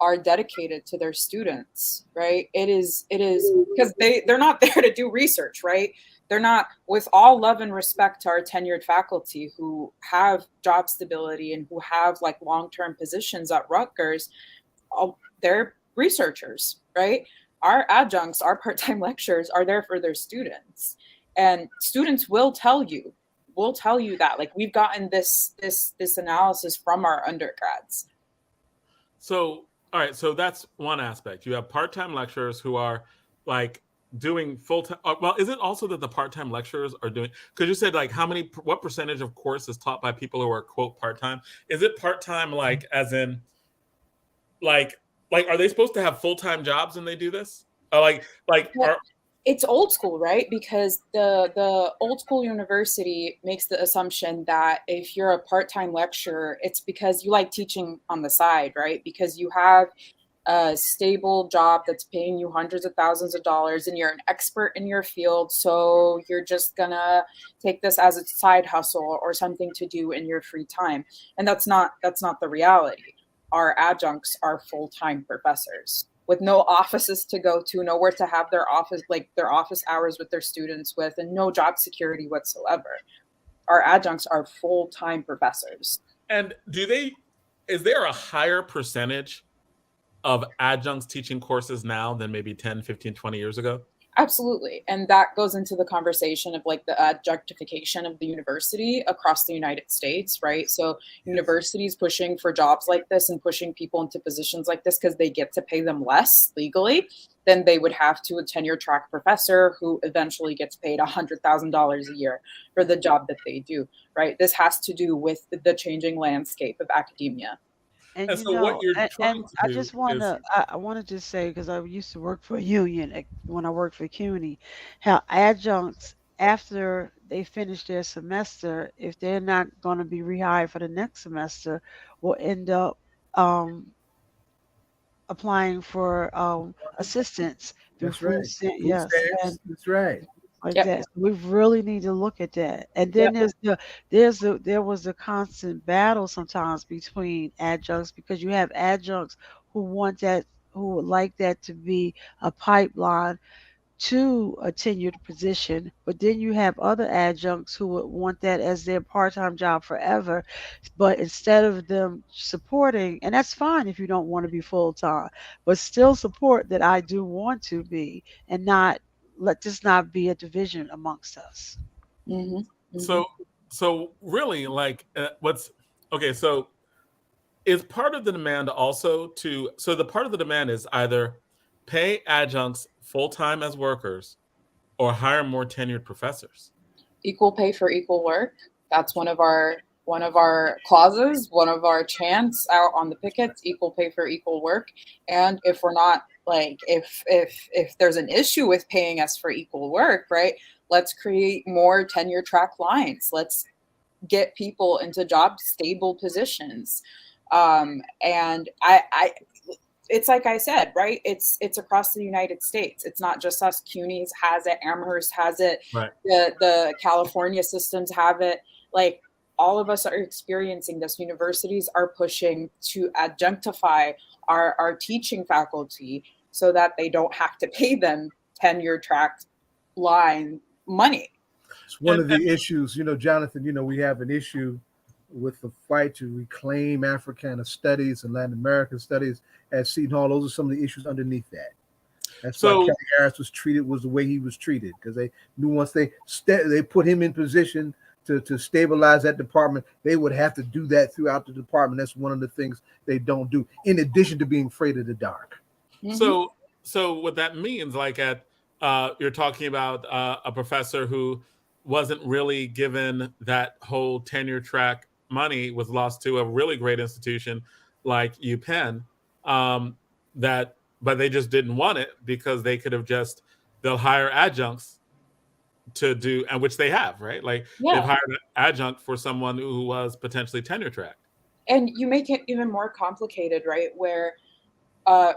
Speaker 13: are dedicated to their students, right? It is because they're not there to do research, right? They're not, with all love and respect to our tenured faculty who have job stability and who have like long-term positions at Rutgers, they're researchers, right? Our adjuncts, our part-time lecturers are there for their students. And students will tell you that. Like, we've gotten this analysis from our undergrads.
Speaker 1: So, all right, so that's one aspect. You have part-time lecturers who are like doing full-time. Well, is it also that the part-time lecturers are doing, because you said like what percentage of course is taught by people who are quote part-time? Is it part-time like as in like are they supposed to have full-time jobs when they do this?
Speaker 13: It's old school, right? Because the old school university makes the assumption that if you're a part-time lecturer, it's because you like teaching on the side, right? Because you have a stable job that's paying you hundreds of thousands of dollars and you're an expert in your field, so you're just gonna take this as a side hustle or something to do in your free time. And that's not the reality. Our adjuncts are full-time professors with no offices to go to, nowhere to have their office hours with their students with, and no job security whatsoever. Our adjuncts are full-time professors.
Speaker 1: And is there a higher percentage of adjuncts teaching courses now than maybe 10, 15, 20 years ago?
Speaker 13: Absolutely. And that goes into the conversation of like the adjunctification of the university across the United States, right? So universities pushing for jobs like this and pushing people into positions like this because they get to pay them less legally than they would have to a tenure track professor who eventually gets paid $100,000 a year for the job that they do, right? This has to do with the changing landscape of academia.
Speaker 4: And
Speaker 1: And
Speaker 4: you
Speaker 1: so
Speaker 4: know,
Speaker 1: what you're trying
Speaker 4: and
Speaker 1: to
Speaker 4: I
Speaker 1: do
Speaker 4: just want
Speaker 1: is
Speaker 4: to, I want to just say, because I used to work for a union when I worked for CUNY, how adjuncts, after they finish their semester, if they're not going to be rehired for the next semester, will end up um, applying for assistance through
Speaker 5: That's right.
Speaker 4: food stamp.
Speaker 5: Food
Speaker 4: Yes, and
Speaker 5: stamps. That's right.
Speaker 4: like
Speaker 13: Yep.
Speaker 4: that. So we really need to look at that. And
Speaker 13: Yep.
Speaker 4: then there was a constant battle sometimes between adjuncts, because you have adjuncts who would like that to be a pipeline to a tenured position, but then you have other adjuncts who would want that as their part-time job forever. But instead of them supporting, and that's fine if you don't want to be full-time, but still support that I do want to be, and not let this not be a division amongst us.
Speaker 13: Mm-hmm.
Speaker 1: So really, like, so is part of the demand also so the part of the demand is either pay adjuncts full-time as workers or hire more tenured professors?
Speaker 13: Equal pay for equal work. That's one of our clauses, one of our chants out on the pickets: equal pay for equal work. And if we're not, like, if there's an issue with paying us for equal work, right, let's create more tenure track lines. Let's get people into job stable positions. And I it's like I said, right? It's across the United States. It's not just us. CUNY has it. Amherst has it.
Speaker 1: Right.
Speaker 13: The California systems have it. Like, all of us are experiencing this. Universities are pushing to adjunctify our teaching faculty so that they don't have to pay them tenure track line money.
Speaker 5: It's one of the issues, Jonathan, we have an issue with the fight to reclaim Africana studies and Latin American studies at Seton Hall. Those are some of the issues underneath that. That's why Kelly Harris was the way he was treated, because they knew once they put him in position to stabilize that department, they would have to do that throughout the department. That's one of the things they don't do, in addition to being afraid of the dark.
Speaker 13: Mm-hmm.
Speaker 1: So what that means, like you're talking about a professor who wasn't really given that whole tenure track money, was lost to a really great institution like UPenn, but they just didn't want it because they could have they'll hire adjuncts to do, and which they have, right? Like, they've hired an adjunct for someone who was potentially tenure track.
Speaker 13: And you make it even more complicated, right? Where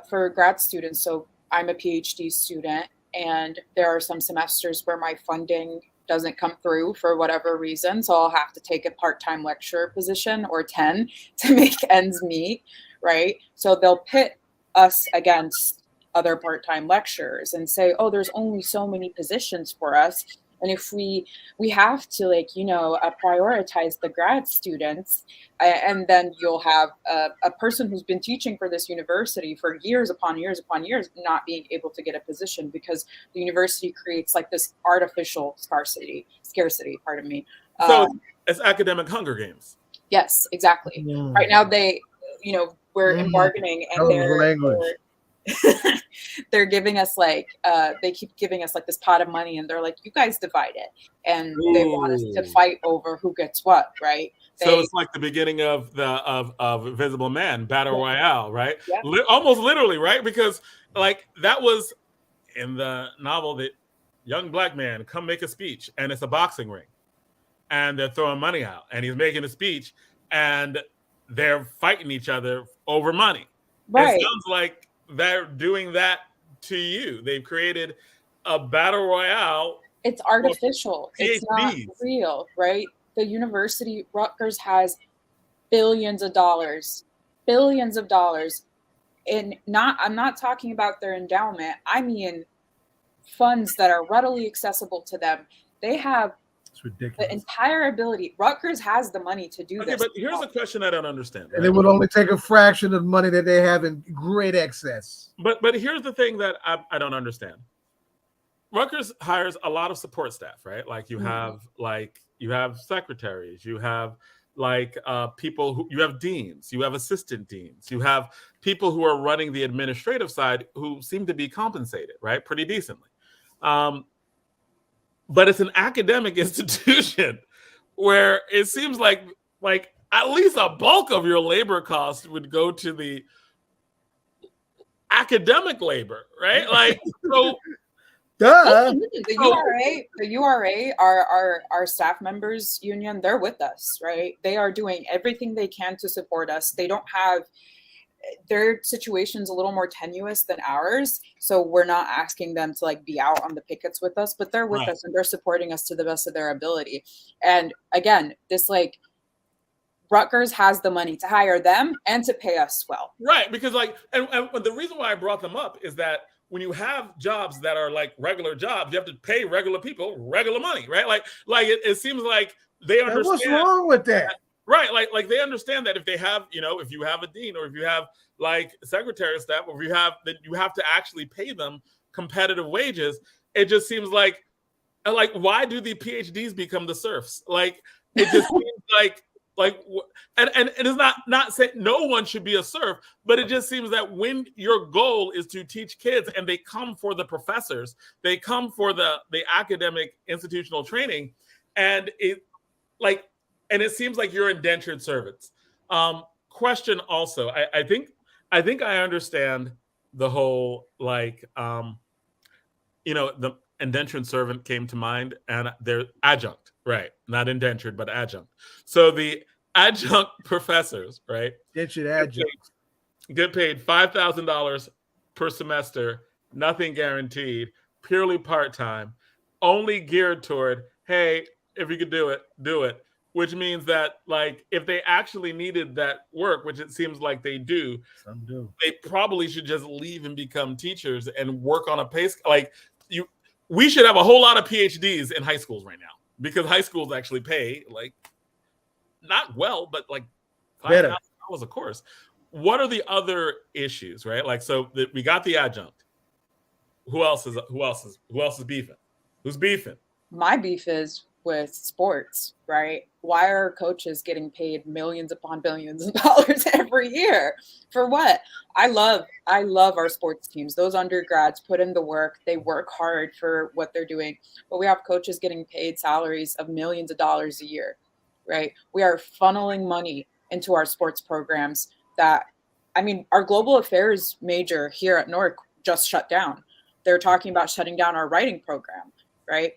Speaker 13: for grad students, so I'm a PhD student, and there are some semesters where my funding doesn't come through for whatever reason, so I'll have to take a part-time lecturer position or 10 to make ends meet, right? So they'll pit us against other part-time lecturers and say, oh, there's only so many positions for us. And if we have to, like, prioritize the grad students, and then you'll have a person who's been teaching for this university for years upon years upon years not being able to get a position because the university creates like this artificial scarcity, pardon me.
Speaker 1: So it's academic Hunger Games.
Speaker 13: Yes, exactly. Right now we're embargoing, and they're giving us like they keep giving us like this pot of money, and they're like, you guys divide it, and they want us to fight over who gets what, right?
Speaker 1: So it's like the beginning of Invisible Man, Battle Royale, right?
Speaker 13: Yeah.
Speaker 1: Almost literally, right? Because like that was in the novel, that young black man come make a speech, and it's a boxing ring, and they're throwing money out, and he's making a speech, and they're fighting each other over money.
Speaker 13: Right.
Speaker 1: It sounds like they're doing that to you. They've created a battle royale.
Speaker 13: It's artificial. It's not real, right? The university, Rutgers, has billions of dollars. And I'm not talking about their endowment. I mean funds that are readily accessible to them. They have the entire ability. Rutgers has the money to do this.
Speaker 1: But here's a question I don't understand.
Speaker 5: Right? And it would only take a fraction of the money that they have in great excess.
Speaker 1: But here's the thing that I don't understand. Rutgers hires a lot of support staff, right? Like you have you have secretaries, you have people who, you have deans, you have assistant deans, you have people who are running the administrative side who seem to be compensated, right, pretty decently. But it's an academic institution where it seems like at least a bulk of your labor costs would go to the academic labor, right? Like, so.
Speaker 5: Duh.
Speaker 13: The URA, our staff members union, they're with us, right? They are doing everything they can to support us. They don't have, their situation's a little more tenuous than ours, so we're not asking them to like be out on the pickets with us, but they're with us and they're supporting us to the best of their ability. And again, this like Rutgers has the money to hire them and to pay us well.
Speaker 1: Right, because and the reason why I brought them up is that when you have jobs that are like regular jobs, you have to pay regular people regular money, right? Like it seems like they understand.
Speaker 5: What's wrong with that?
Speaker 1: Right, like they understand that if they have, if you have a dean or if you have like secretary staff, or if you have that, you have to actually pay them competitive wages. It just seems like why do the PhDs become the serfs? Like it just seems and it's not saying no one should be a serf, but it just seems that when your goal is to teach kids and they come for the professors, they come for the academic institutional training, and it seems like you're indentured servants. Question also, I think I understand the whole the indentured servant came to mind, and they're adjunct, right? Not indentured, but adjunct. So the adjunct professors, right?
Speaker 5: Indentured adjunct
Speaker 1: get paid $5,000 per semester, nothing guaranteed, purely part-time, only geared toward, hey, if you could do it, do it. Which means that, if they actually needed that work, which it seems like they do,
Speaker 5: some do,
Speaker 1: they probably should just leave and become teachers and work on a pace. We should have a whole lot of PhDs in high schools right now, because high schools actually pay not well, but $5,000 a course. What are the other issues, right? We got the adjunct. Who else is beefing? Who's beefing?
Speaker 13: My beef is with sports, right? Why are coaches getting paid millions upon billions of dollars every year? For what? I love our sports teams. Those undergrads put in the work. They work hard for what they're doing. But we have coaches getting paid salaries of millions of dollars a year, right? We are funneling money into our sports programs our global affairs major here at Newark just shut down. They're talking about shutting down our writing program, right?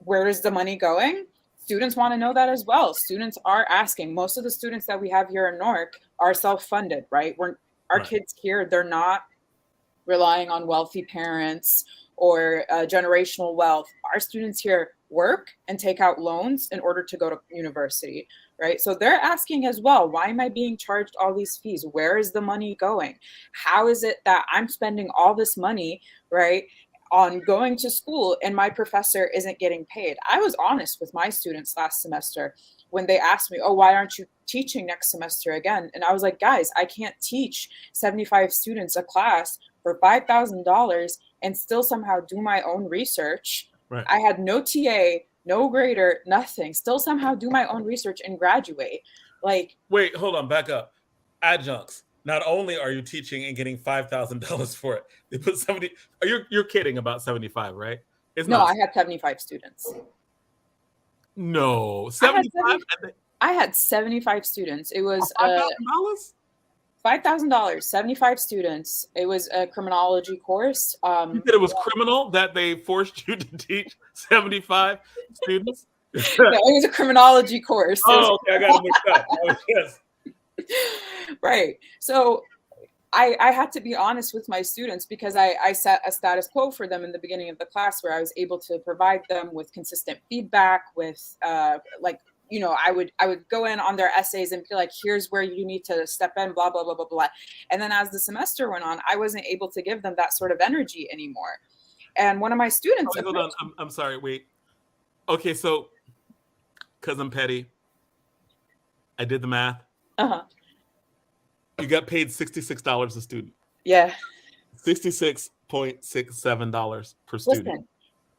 Speaker 13: Where is the money going? Students want to know that as well. Students are asking. Most of the students that we have here in Newark are self-funded, right? Our kids here, they're not relying on wealthy parents or generational wealth. Our students here work and take out loans in order to go to university, right? So they're asking as well, why am I being charged all these fees? Where is the money going? How is it that I'm spending all this money, right, on going to school and my professor isn't getting paid? I was honest with my students last semester when they asked me, oh, why aren't you teaching next semester again? And I was like, guys, I can't teach 75 students a class for $5,000 and still somehow do my own research.
Speaker 1: Right.
Speaker 13: I had no TA, no grader, nothing. Still somehow do my own research and graduate. Like,
Speaker 1: wait, hold on, back up. Adjuncts. Not only are you teaching and getting $5,000 for it, they put 70. You're kidding about 75, right? It's
Speaker 13: no,
Speaker 1: not.
Speaker 13: I had 75 students.
Speaker 1: No, 75.
Speaker 13: I had 75 students. It was
Speaker 1: $5,000.
Speaker 13: $5,000, 75 students. It was a criminology course.
Speaker 1: You said it was criminal that they forced you to teach 75 students?
Speaker 13: No, it was a criminology course.
Speaker 1: Oh, okay, I got it mixed up. Oh, yes.
Speaker 13: Right. So I had to be honest with my students because I set a status quo for them in the beginning of the class where I was able to provide them with consistent feedback with like, you know, I would go in on their essays and be like, here's where you need to step in, blah, blah, blah, blah, blah. And then as the semester went on, I wasn't able to give them that sort of energy anymore. And one of my students.
Speaker 1: Hold on. I'm sorry. Wait. Okay. So, because I'm petty, I did the math.
Speaker 13: Uh-huh.
Speaker 1: You got paid $66 a student.
Speaker 13: Yeah.
Speaker 1: $66.67 per student.
Speaker 13: Listen,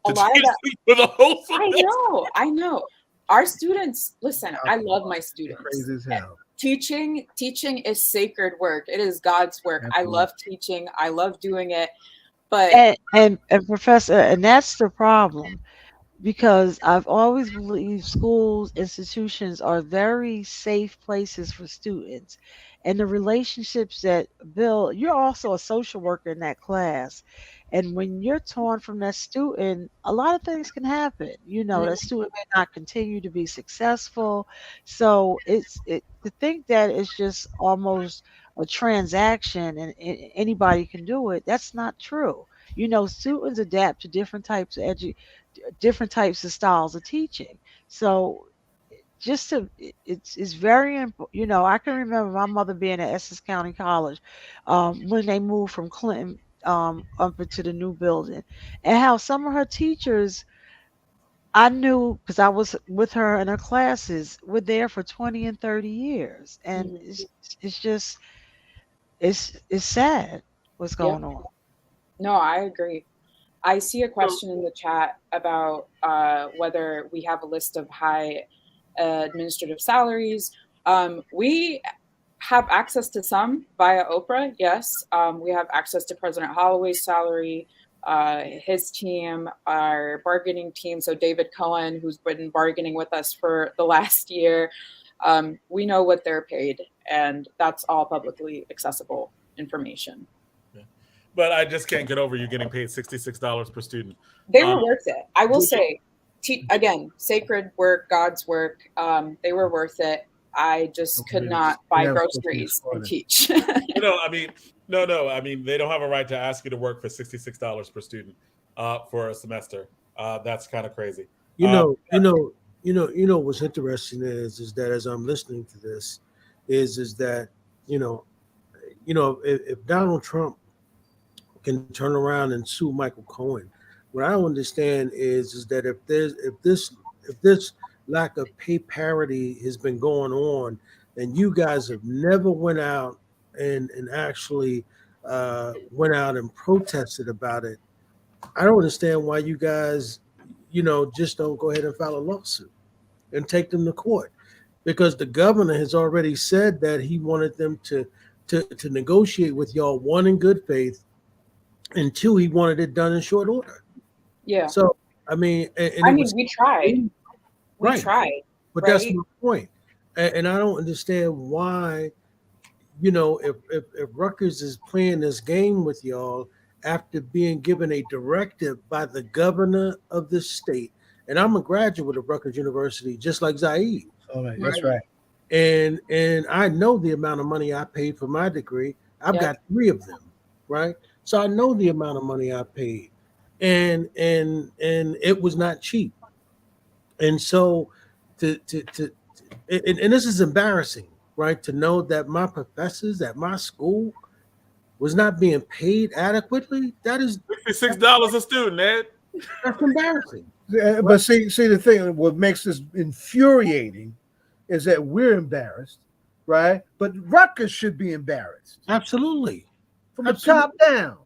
Speaker 13: a lot of that.
Speaker 1: For the whole semester.
Speaker 13: I know. Our students, listen, I love my students.
Speaker 5: Crazy as hell.
Speaker 13: Teaching is sacred work. It is God's work.
Speaker 5: Absolutely.
Speaker 13: I love teaching. I love doing it. But
Speaker 4: and Professor, and that's the problem, because I've always believed schools, institutions are very safe places for students. And the relationships that build, you're also a social worker in that class. And when you're torn from that student, a lot of things can happen. You know, that student may not continue to be successful. So to think that it's just almost a transaction and anybody can do it, that's not true. You know, students adapt to different types of different types of styles of teaching. So it's very important. You know, I can remember my mother being at Essex County College when they moved from Clinton up into the new building, and how some of her teachers I knew, because I was with her in her classes, were there for 20 and 30 years, and it's just it's sad what's going on.
Speaker 13: No, I agree. I see a question in the chat about whether we have a list of high administrative salaries. We have access to some via Oprah, yes. We have access to President Holloway's salary, his team, our bargaining team. So David Cohen, who's been bargaining with us for the last year, we know what they're paid, and that's all publicly accessible information.
Speaker 1: But I just can't get over you getting paid $66 per student.
Speaker 13: They were worth it. I will say, again, sacred work, God's work. They were worth it. I just could not buy groceries and teach.
Speaker 1: No, I mean, they don't have a right to ask you to work for $66 per student for a semester. That's kind of crazy.
Speaker 10: You know, what's interesting is that as I'm listening to this, is that if Donald Trump can turn around and sue Michael Cohen, what I don't understand is that if this lack of pay parity has been going on, and you guys have never went out and actually went out and protested about it, I don't understand why you guys, just don't go ahead and file a lawsuit and take them to court, because the governor has already said that he wanted them to negotiate with y'all, one, in good faith, and two, he wanted it done in short order.
Speaker 13: Yeah.
Speaker 10: So we
Speaker 13: tried. We tried.
Speaker 10: But that's my point. And I don't understand why, if Rutgers is playing this game with y'all after being given a directive by the governor of the state. And I'm a graduate of Rutgers University, just like Zaid.
Speaker 5: All right, that's right.
Speaker 10: And I know the amount of money I paid for my degree. I've got 3 of them, right? So I know the amount of money I paid. And it was not cheap. And so and this is embarrassing, right? To know that my professors at my school was not being paid adequately. That is
Speaker 1: $66 a student, Ed.
Speaker 10: That's embarrassing.
Speaker 5: But see the thing. What makes this infuriating is that we're embarrassed, right? But Rutgers should be embarrassed.
Speaker 10: Absolutely.
Speaker 5: From the top down.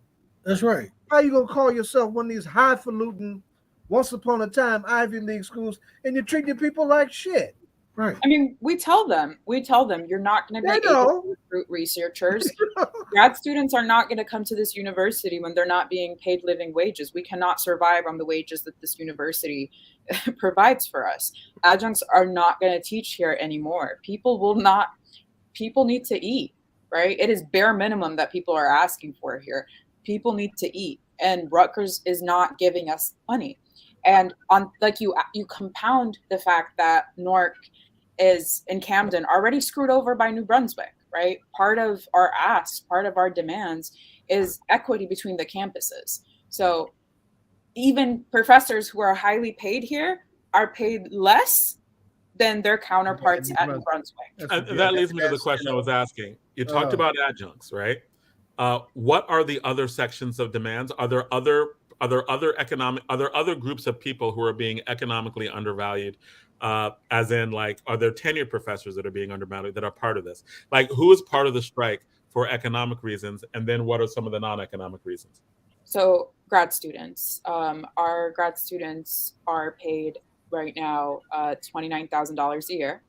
Speaker 10: That's right.
Speaker 5: How you gonna call yourself one of these highfalutin, once upon a time Ivy League schools, and you're treating people like shit?
Speaker 10: Right.
Speaker 13: I mean, we tell them you're not going to be able to recruit researchers. Grad students are not going to come to this university when they're not being paid living wages. We cannot survive on the wages that this university provides for us. Adjuncts are not going to teach here anymore. People need to eat, right? It is bare minimum that people are asking for here. People need to eat, and Rutgers is not giving us money. And on you compound the fact that Newark is in Camden already screwed over by New Brunswick, right? Part of our ask, part of our demands is equity between the campuses. So even professors who are highly paid here are paid less than their counterparts at New Brunswick.
Speaker 1: That leads me to the question I was asking. You talked about adjuncts, right? What are the other sections of demands? Are there other groups of people who are being economically undervalued? As in, like, are there tenured professors that are being undervalued that are part of this? Like, who is part of the strike for economic reasons? And then what are some of the non-economic reasons?
Speaker 13: So grad students, our grad students are paid right now $29,000 a year.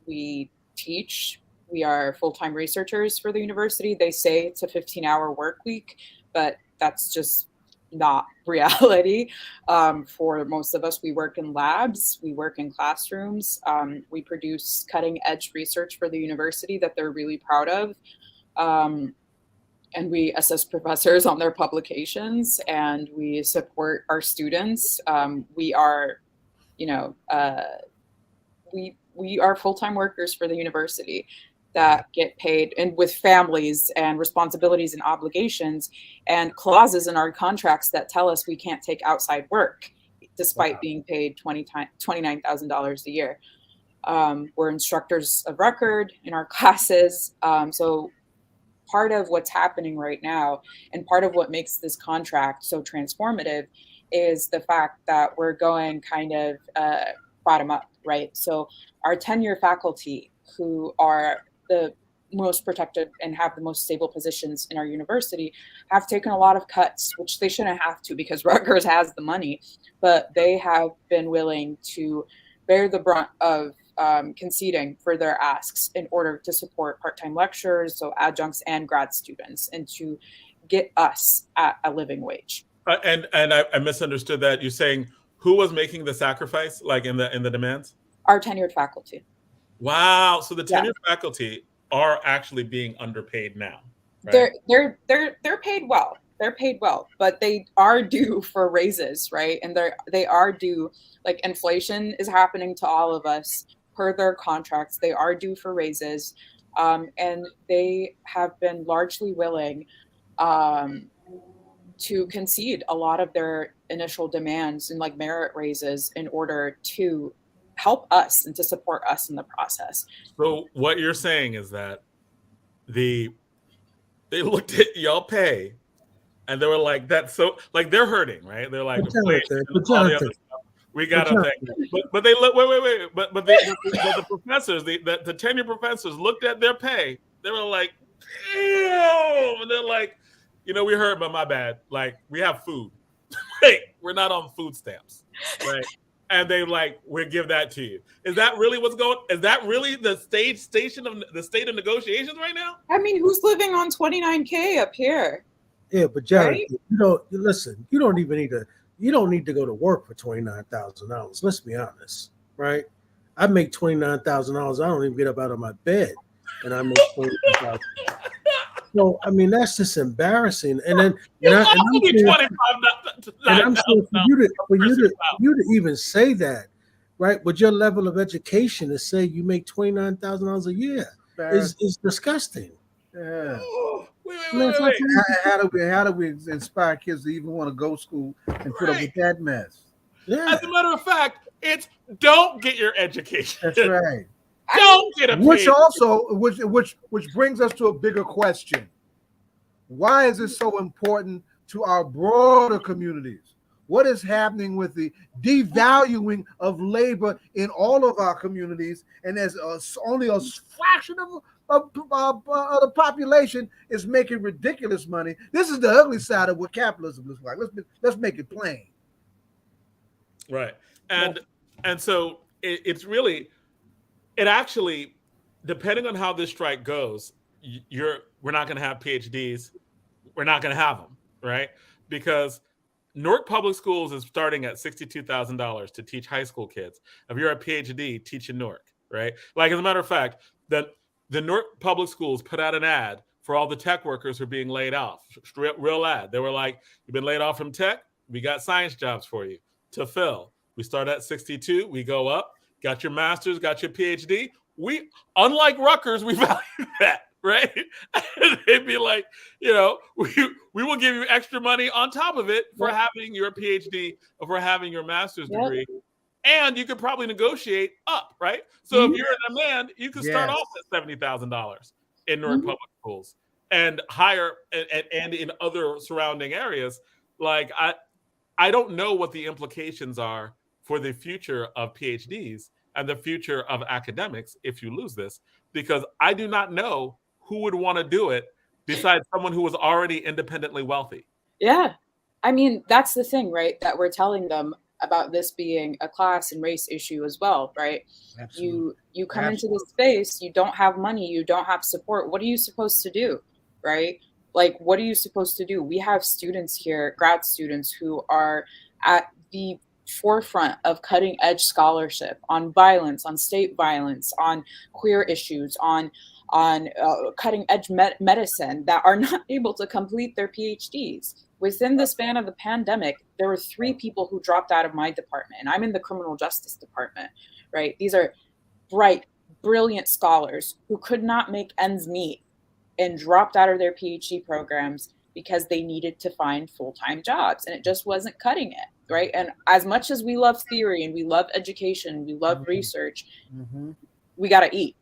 Speaker 13: We teach. We are full-time researchers for the university. They say it's a 15-hour work week, but that's just not reality. For most of us, we work in labs, we work in classrooms, we produce cutting-edge research for the university that they're really proud of. And we assist professors on their publications, and we support our students. We are, we are full-time workers for the university that get paid, and with families and responsibilities and obligations and clauses in our contracts that tell us we can't take outside work despite being paid $29,000 a year. We're instructors of record in our classes. So part of what's happening right now, and part of what makes this contract so transformative, is the fact that we're going kind of bottom up, right? So our tenure faculty, who are the most protected and have the most stable positions in our university, have taken a lot of cuts, which they shouldn't have to because Rutgers has the money, but they have been willing to bear the brunt of conceding for their asks in order to support part-time lecturers, so adjuncts and grad students, and to get us at a living wage.
Speaker 1: And I misunderstood that. You're saying who was making the sacrifice, like in the demands?
Speaker 13: Our tenured faculty.
Speaker 1: Wow. So the tenured faculty are actually being underpaid now. Right?
Speaker 13: They're paid well. They're paid well, but they are due for raises, right? And they are due, like, inflation is happening to all of us per their contracts. They are due for raises, and they have been largely willing to concede a lot of their initial demands and like merit raises in order to help us and to support us in the process.
Speaker 1: So what you're saying is that they looked at y'all pay and they were like, that's so, like, they're hurting, right? They're like, we got to think. But they look, wait. But the professors, the tenured professors looked at their pay. They were like, damn. And they're like, we heard, but my bad. Like, we have food. Like, we're not on food stamps, right? And they like, we'll give that to you. Is that really what's going? Is that really the state of negotiations right now?
Speaker 13: I mean, who's living on $29K up here?
Speaker 10: Yeah, but Jared, listen. You don't need to go to work for $29,000. Let's be honest, right? I make $29,000. I don't even get up out of my bed, and I make $29,000. So I mean, that's just embarrassing. And then I'm saying for you to even say that, right? With your level of education, to say you make $29,000 a year is disgusting.
Speaker 5: Yeah.
Speaker 1: Wait.
Speaker 5: How do we inspire kids to even want to go to school and put up with that mess?
Speaker 10: Yeah.
Speaker 1: As a matter of fact, it's don't get your education.
Speaker 5: That's right.
Speaker 1: Don't get a
Speaker 5: Which
Speaker 1: PhD.
Speaker 5: also, which brings us to a bigger question. Why is this so important to our broader communities? What is happening with the devaluing of labor in all of our communities? And as only a fraction of the population is making ridiculous money. This is the ugly side of what capitalism looks like. Let's make it plain.
Speaker 1: Right. And so it's really, it actually, depending on how this strike goes, we're not going to have PhDs. We're not going to have them, right? Because Newark Public Schools is starting at $62,000 to teach high school kids. If you're a PhD, teach in Newark, right? Like, as a matter of fact, the Newark Public Schools put out an ad for all the tech workers who are being laid off. Real ad. They were like, you've been laid off from tech? We got science jobs for you to fill. We start at 62. We go up. Got your master's, got your PhD. We, unlike Rutgers, we value that, right? And they'd be like, we will give you extra money on top of it for having your PhD or for having your master's degree. And you could probably negotiate up, right? So if you're in demand, you can start off at $70,000 in Newark Public Schools and higher and in other surrounding areas. Like, I don't know what the implications are for the future of PhDs and the future of academics if you lose this, because I do not know who would want to do it besides someone who was already independently wealthy.
Speaker 13: Yeah. I mean, that's the thing, right? That we're telling them about this being a class and race issue as well, right? Absolutely. You come into this space, you don't have money, you don't have support. What are you supposed to do, right? Like, what are you supposed to do? We have students here, grad students, who are at the forefront of cutting edge scholarship on violence, on state violence, on queer issues, on cutting edge medicine, that are not able to complete their PhDs. Within the span of the pandemic, there were 3 people who dropped out of my department, and I'm in the criminal justice department, right? These are bright, brilliant scholars who could not make ends meet and dropped out of their PhD programs because they needed to find full-time jobs, and it just wasn't cutting it. Right. And as much as we love theory and we love education, we love research, we got to eat.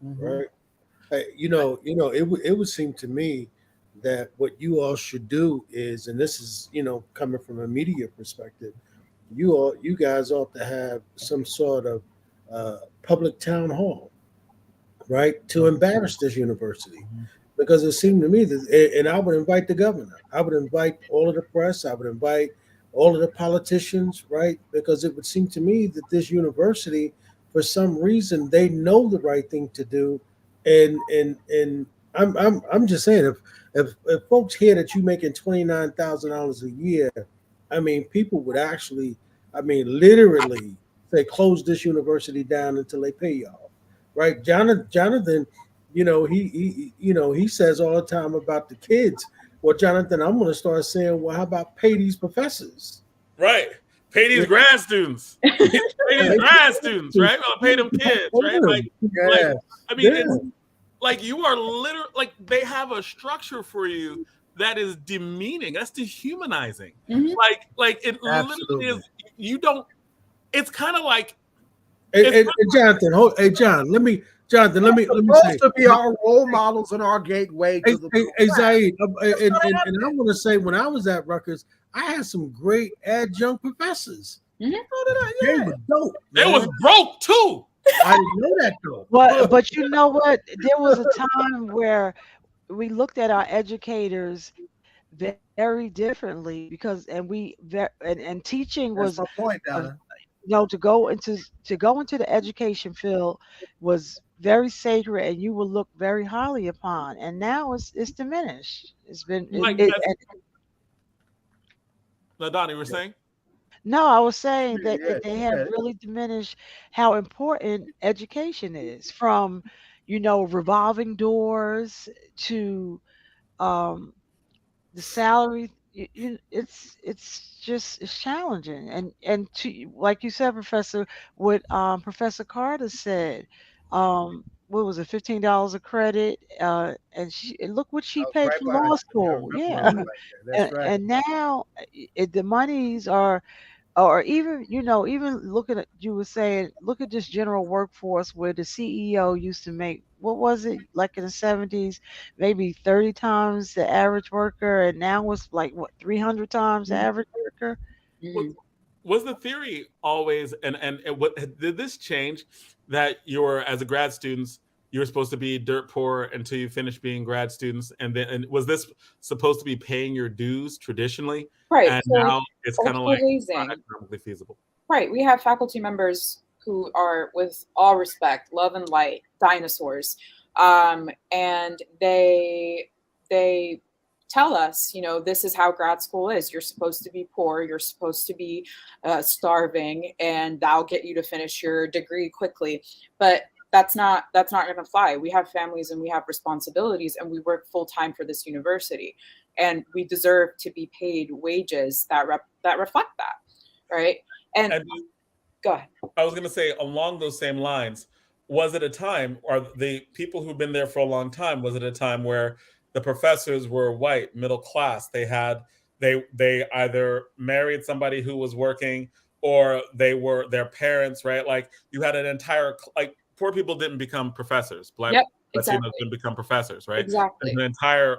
Speaker 10: Right. It would seem to me that what you all should do is, and this is, coming from a media perspective, you guys ought to have some sort of public town hall, right, to embarrass this university. Because it seemed to me that, and I would invite the governor, I would invite all of the press, I would invite all of the politicians, right? Because it would seem to me that this university, for some reason, they know the right thing to do, and I'm just saying, if folks hear that you're making $29,000 a year, I mean, people would actually, literally say, close this university down until they pay y'all, right? Jonathan, he says all the time about the kids. Well, Jonathan, I'm going to start saying, well, how about pay these professors?
Speaker 1: Right. Pay these grad students. Pay these grad students, right? Well, pay them kids, right? It's like you are literally, like, they have a structure for you that is demeaning. That's dehumanizing. Like it literally is. You don't. It's kind of like.
Speaker 10: Hey, Jonathan, let me say,
Speaker 5: to be our role models and our gateway to
Speaker 10: Zaid, and I want to say, when I was at Rutgers, I had some great adjunct professors. They were dope.
Speaker 1: They was broke too.
Speaker 10: I didn't know that though.
Speaker 4: But you know what? There was a time where we looked at our educators very differently, because and teaching was
Speaker 5: the point, Donna.
Speaker 4: to go into the education field was very sacred, and you will look very highly upon. And now it's diminished. It's been.
Speaker 1: No, Donnie, we're saying.
Speaker 4: No, I was saying that they have really diminished how important education is, from revolving doors to the salary. It's challenging, and to, like you said, Professor, what Professor Carter said, what was it, $15 a credit, and look what she paid for law school. That's right.
Speaker 5: And
Speaker 4: now the monies are or even, even looking at, you were saying, look at this general workforce where the CEO used to make, what was it, like in the 70s, maybe 30 times the average worker, and now it's like, what, 300 times the average worker?
Speaker 13: Mhm.
Speaker 1: Was the theory always, and what did this change, that you're, as a grad students, you were supposed to be dirt poor until you finish being grad students, and was this supposed to be paying your dues traditionally,
Speaker 13: Right.
Speaker 1: and
Speaker 13: So
Speaker 1: now it's kind of
Speaker 13: multiple
Speaker 1: like not
Speaker 13: hazing.
Speaker 1: economically feasible?
Speaker 13: Right. We have faculty members who are, with all respect, love and light, dinosaurs. And they tell us, this is how grad school is. You're supposed to be poor. You're supposed to be starving, and that'll get you to finish your degree quickly. But that's not going to fly. We have families and we have responsibilities, and we work full time for this university, and we deserve to be paid wages that reflect that, right? And go ahead.
Speaker 1: I was going to say, along those same lines, was it a time, or the people who've been there for a long time, was it a time where the professors were white, middle class? They either married somebody who was working, or they were their parents, right? Like, you had an entire, like, poor people didn't become professors. Black
Speaker 13: Yep,
Speaker 1: Latinos
Speaker 13: exactly.
Speaker 1: didn't become professors, right?
Speaker 13: Exactly.
Speaker 1: There's an entire,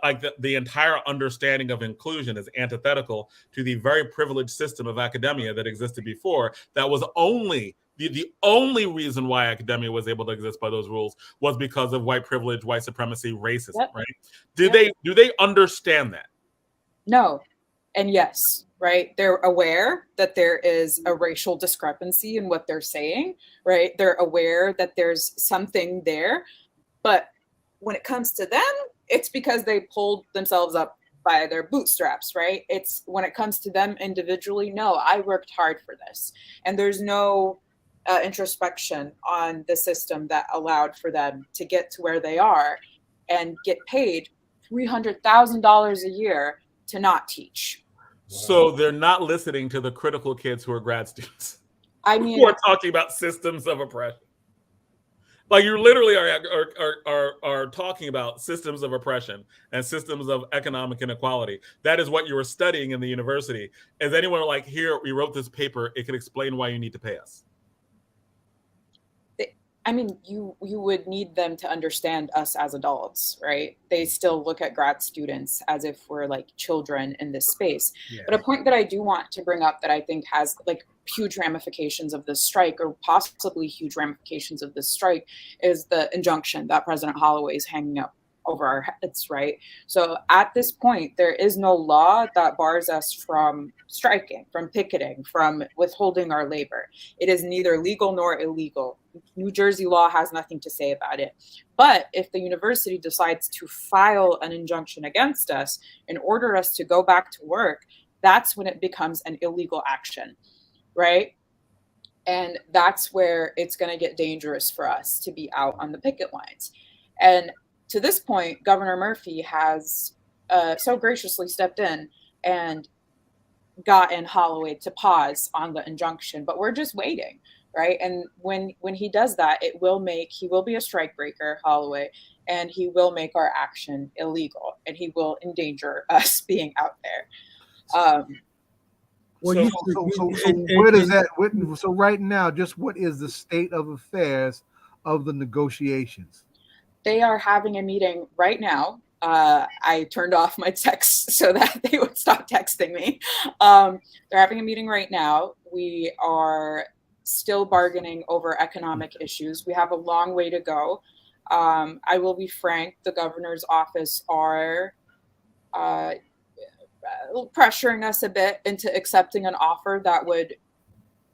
Speaker 1: like, the entire understanding of inclusion is antithetical to the very privileged system of academia that existed before. That was only the only reason why academia was able to exist by those rules was because of white privilege, white supremacy, racism.
Speaker 13: Yep.
Speaker 1: Right? Do they understand that?
Speaker 13: No, and yes, right? They're aware that there is a racial discrepancy in what they're saying, right? They're aware that there's something there, but when it comes to them, it's because they pulled themselves up by their bootstraps, right? It's when it comes to them individually, no, I worked hard for this. And there's no introspection on the system that allowed for them to get to where they are and get paid $300,000 a year to not teach.
Speaker 1: So they're not listening to the critical kids who are grad students.
Speaker 13: I mean,
Speaker 1: who are talking about systems of oppression. Like, you literally are talking about systems of oppression and systems of economic inequality. That is what you were studying in the university. Is anyone like, here, we wrote this paper, it could explain why you need to pay us?
Speaker 13: I mean, you would need them to understand us as adults, right? They still look at grad students as if we're like children in this space. Yeah. But a point that I do want to bring up that I think has like huge ramifications of this strike, or possibly huge ramifications of this strike, is the injunction that President Holloway is hanging up over our heads, right? So at this point, there is no law that bars us from striking, from picketing, from withholding our labor. It is neither legal nor illegal. New Jersey law has nothing to say about it. But if the university decides to file an injunction against us and order us to go back to work, that's when it becomes an illegal action, right? And that's where it's going to get dangerous for us to be out on the picket lines. And to this point, Governor Murphy has so graciously stepped in and gotten Holloway to pause on the injunction, but we're just waiting, right? And when he does that, he will be a strike breaker, Holloway, and he will make our action illegal, and he will endanger us being out there.
Speaker 5: Well, what is that? So right now, just what is the state of affairs of the negotiations?
Speaker 13: They are having a meeting right now. I turned off my texts so that they would stop texting me. They're having a meeting right now. We are still bargaining over economic issues. We have a long way to go. I will be frank, the governor's office are pressuring us a bit into accepting an offer that would,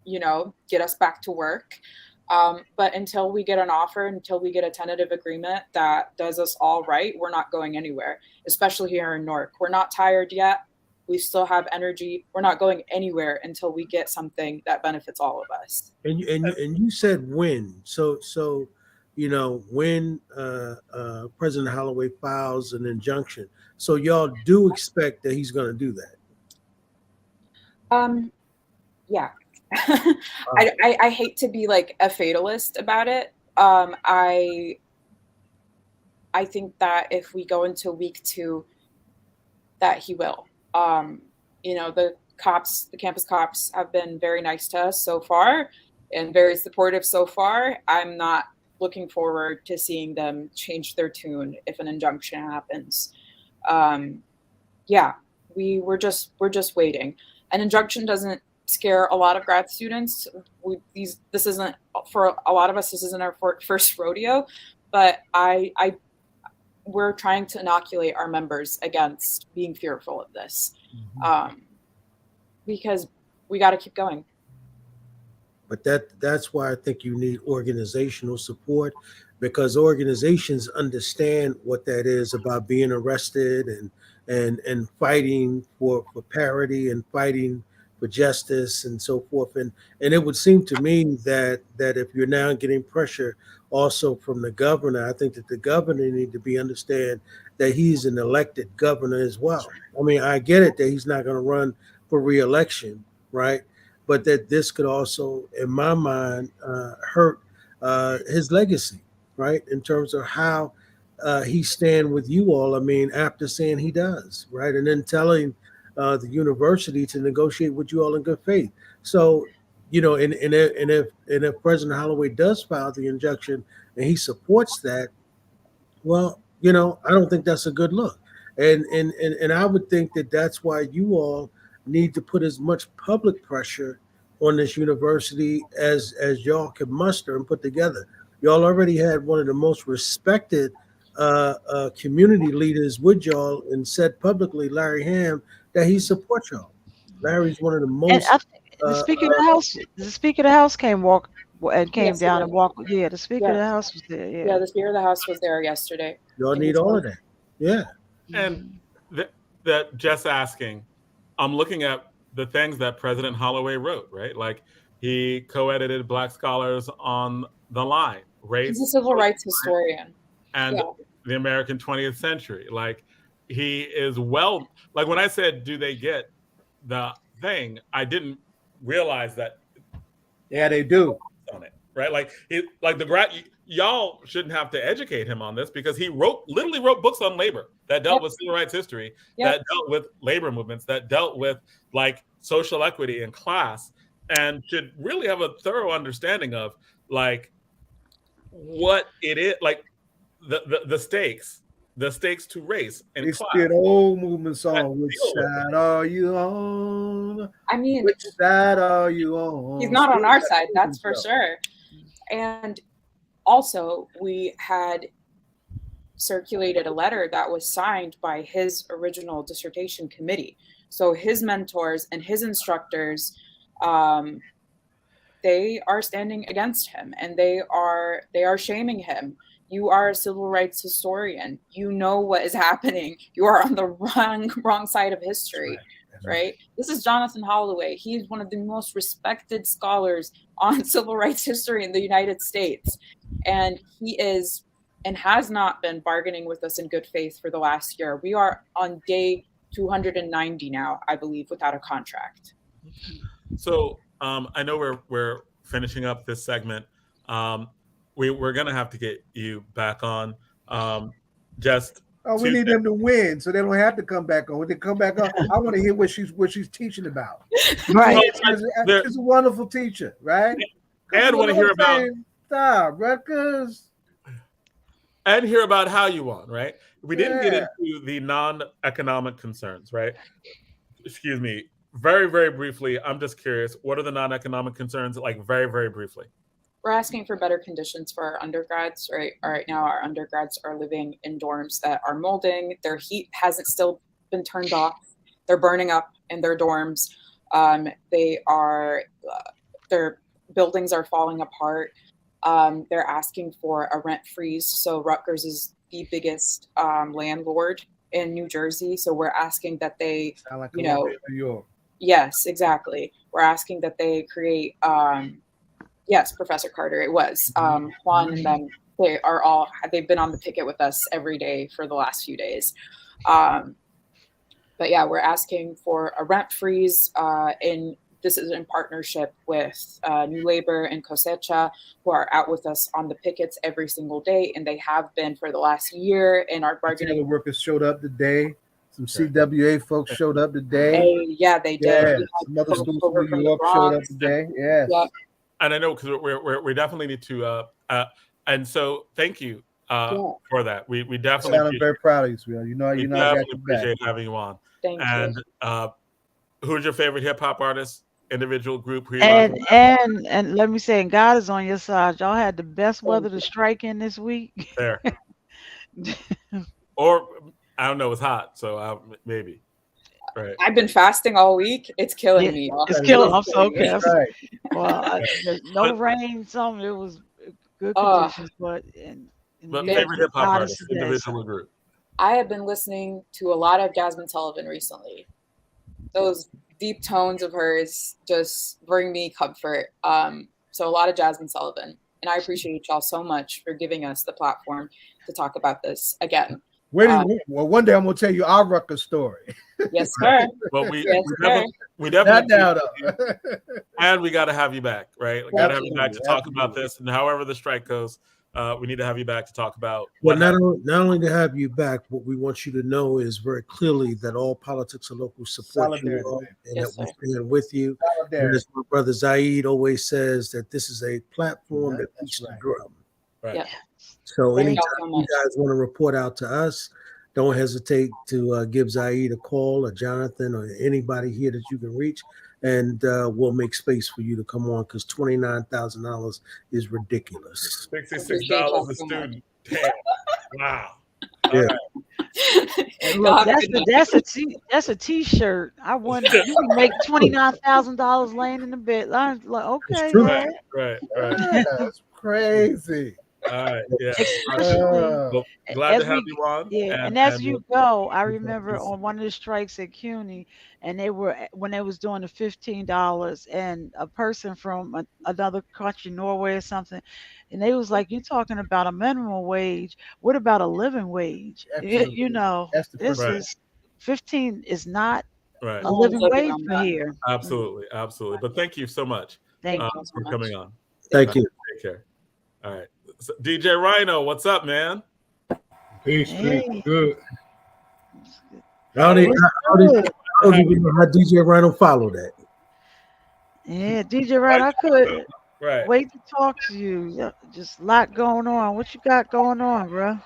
Speaker 13: get us back to work. But until we get an offer, until we get a tentative agreement that does us all right, we're not going anywhere, especially here in Newark. We're not tired yet. We still have energy. We're not going anywhere until we get something that benefits all of us.
Speaker 10: And you said when. So when President Holloway files an injunction. So y'all do expect that he's going to do that?
Speaker 13: Yeah. I hate to be like a fatalist about it. I think that if we go into week 2, that he will. The the campus cops have been very nice to us so far and very supportive so far. I'm not looking forward to seeing them change their tune if an injunction happens. Yeah, we're just waiting. An injunction doesn't scare a lot of grad students. This isn't, for a lot of us, this isn't our first rodeo, but we're trying to inoculate our members against being fearful of this, because we got to keep going.
Speaker 10: But that's why I think you need organizational support, because organizations understand what that is about being arrested and fighting for parity and fighting for justice and so forth. And it would seem to me that if you're now getting pressure also from the governor, I think that the governor need to understand that he's an elected governor as well. I mean, I get it that he's not going to run for re-election, right? But that this could also, in my mind, hurt his legacy, right? In terms of how he stand with you all. I mean, after saying he does, right? And then telling the university to negotiate with you all in good faith. So, you know, and if President Holloway does file the injunction and he supports that, well, you know, I don't think that's a good look. And I would think that that's why you all need to put as much public pressure on this university as y'all can muster and put together. Y'all already had one of the most respected community leaders with y'all and said publicly, Larry Ham, that he supports y'all. Larry's one of the most.
Speaker 4: The Speaker of the House, came down and walked. Yeah, the Speaker of the
Speaker 13: Yes.
Speaker 4: House was there. Yeah.
Speaker 13: Yeah, the Speaker of the House was there yesterday.
Speaker 10: Y'all need all of that. Yeah.
Speaker 1: And that just asking, I'm looking at the things that President Holloway wrote, right? Like he co-edited Black Scholars on the Line, race.
Speaker 13: He's a civil rights historian.
Speaker 1: And the American 20th century. Like he is like when I said, do they get the thing? I didn't realize that.
Speaker 5: Yeah, they do.
Speaker 1: On it, right? Like y'all shouldn't have to educate him on this because he literally wrote books on labor that dealt with civil rights history, that dealt with labor movements, that dealt with like social equity and class, and should really have a thorough understanding of like what it is, like the stakes to race and
Speaker 5: it's
Speaker 1: class.
Speaker 5: that old movement song. Which side are you on?
Speaker 13: I mean,
Speaker 5: which side are you on?
Speaker 13: He's not on our side, that's for sure. And also, we had circulated a letter that was signed by his original dissertation committee. So his mentors and his instructors, they are standing against him, and they are shaming him. You are a civil rights historian. You know what is happening. You are on the wrong side of history, right? This is Jonathan Holloway. He is one of the most respected scholars on civil rights history in the United States. And he is and has not been bargaining with us in good faith for the last year. We are on day 290 now, I believe, without a contract.
Speaker 1: So I know we're finishing up this segment. We're gonna have to get you back on.
Speaker 5: We need them to win, so they don't have to come back on. When they come back on, I want to hear what she's teaching about.
Speaker 4: Right,
Speaker 5: she's a wonderful teacher, right?
Speaker 1: And want to hear about
Speaker 5: Rutgers.
Speaker 1: And hear about how you won, right? We didn't get into the non-economic concerns, right? Excuse me. Very, very briefly, I'm just curious, what are the non-economic concerns, like very, very briefly?
Speaker 13: We're asking for better conditions for our undergrads, right? Right now, our undergrads are living in dorms that are molding. Their heat hasn't still been turned off. They're burning up in their dorms. Their buildings are falling apart. They're asking for a rent freeze. So Rutgers is the biggest landlord in New Jersey. So we're asking that they,
Speaker 5: New York.
Speaker 13: Yes, exactly. We're asking that they create, yes, Professor Carter, it was Juan and them. They've been on the picket with us every day for the last few days. But yeah, we're asking for a rent freeze this is in partnership with New Labor and Cosecha, who are out with us on the pickets every single day, and they have been for the last year. And our bargaining
Speaker 5: workers showed up today. Some CWA folks showed up today.
Speaker 13: Yeah, they did.
Speaker 5: Yeah,
Speaker 13: We had
Speaker 5: some other
Speaker 13: folks
Speaker 5: schools
Speaker 13: over
Speaker 5: from
Speaker 13: from
Speaker 5: New
Speaker 13: the
Speaker 5: York showed up
Speaker 13: Bronx.
Speaker 5: today. Yeah.
Speaker 13: Yeah.
Speaker 1: And I know because we definitely need to. And so thank you for that. We definitely
Speaker 5: I'm very proud of you, sweetheart. You know I got
Speaker 1: definitely
Speaker 5: your back.
Speaker 1: appreciate having you on.
Speaker 13: Thank
Speaker 1: and who's your favorite hip hop artist, individual group? Who you
Speaker 4: And
Speaker 1: love?
Speaker 4: and let me say, God is on your side. Y'all had the best weather to strike in this week.
Speaker 1: There. Or I don't know, it's hot, so maybe. Right.
Speaker 13: I've been fasting all week. It's killing me. Y'all.
Speaker 4: It's killing. I'm so okay.
Speaker 5: Right.
Speaker 4: Well, there's no rain. Some it was good conditions, but
Speaker 1: favorite hip hop artist, individual group.
Speaker 13: I have been listening to a lot of Jasmine Sullivan recently. Those deep tones of hers just bring me comfort. So a lot of Jasmine Sullivan, and I appreciate y'all so much for giving us the platform to talk about this again.
Speaker 5: Well, one day I'm gonna tell you our Rucker story.
Speaker 13: Yes, sir.
Speaker 1: Well, we
Speaker 5: Not
Speaker 1: definitely
Speaker 5: now, though.
Speaker 1: And we got to have you back, right? We got to have you back to talk about this, and however the strike goes, we need to have you back to talk about.
Speaker 10: Well, not only to have you back, what we want you to know is very clearly that all politics are local support you all, and that we stand with you. And as my brother Zaid always says, that this is a platform that beats the drum.
Speaker 1: Right.
Speaker 13: Yeah.
Speaker 10: So anytime you guys want to report out to us, don't hesitate to give Zaid a call, or Jonathan, or anybody here that you can reach, and we'll make space for you to come on, because $29,000 is ridiculous.
Speaker 1: $66 a student. Damn. Wow.
Speaker 10: Yeah.
Speaker 4: Look, that's a t-shirt. I wonder you can make $29,000 laying in the bed. I'm like, okay,
Speaker 1: right.
Speaker 5: That's crazy.
Speaker 1: All right, yeah.
Speaker 4: Well,
Speaker 1: glad to have you on.
Speaker 4: Yeah, and as you go, I remember on one of the strikes at CUNY, and when they was doing the $15, and a person from another country, Norway or something, and they was like, "You're talking about a minimum wage. What about a living wage?
Speaker 5: Absolutely.
Speaker 4: This is 15 is not
Speaker 1: right.
Speaker 4: a living wage for here."
Speaker 1: Absolutely. But thank you so much for coming on.
Speaker 10: Thank you.
Speaker 1: Take care. All right. So, DJ Rhino, what's up, man?
Speaker 14: Peace. Good.
Speaker 10: How do you know how DJ Rhino follow that?
Speaker 4: Yeah, DJ Wright, I could wait to talk to you. Yeah, just a lot going on. What you got going on, bro?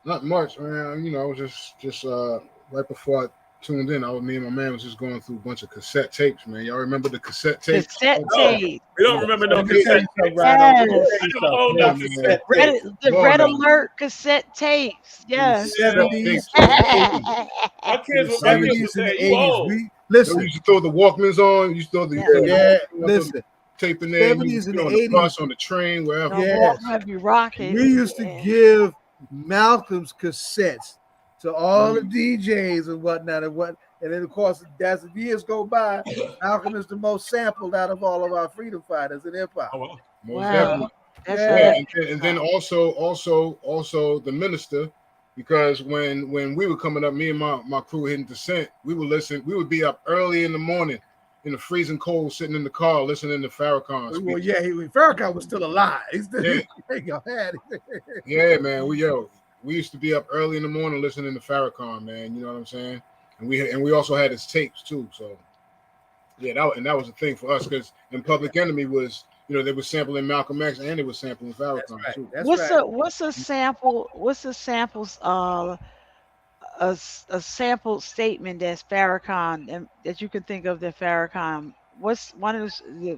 Speaker 14: Not much, man. I was just right before I tuned in, me and my man was just going through a bunch of cassette tapes, man. Y'all remember the cassette tapes?
Speaker 4: Cassette tape.
Speaker 1: We don't remember no cassette tapes.
Speaker 4: The Red Alert cassette tapes. Yes.
Speaker 14: My kids were Listen, we used to throw the Walkmans on. You used to throw the tape in there.
Speaker 5: 70s and
Speaker 14: on
Speaker 5: 80s.
Speaker 14: the bus, on the train, wherever.
Speaker 4: Be rocking.
Speaker 5: We used to give Malcolm's cassettes to all the DJs and whatnot, and then of course, as the years go by, Malcolm is the most sampled out of all of our freedom fighters in hip hop.
Speaker 1: Oh,
Speaker 14: wow. And then also the minister, because when we were coming up, me and my crew hitting Descent, we would be up early in the morning in the freezing cold, sitting in the car listening to Farrakhan.
Speaker 5: Well, Farrakhan was still alive.
Speaker 14: Yeah, man. We used to be up early in the morning listening to Farrakhan, man. You know what I'm saying? And we also had his tapes too. So yeah, that was a thing for us, because in Public Enemy was, they were sampling Malcolm X and they were sampling Farrakhan too.
Speaker 4: What's a sample? What's a samples? A sample statement that's Farrakhan that you can think of that Farrakhan. What's one of the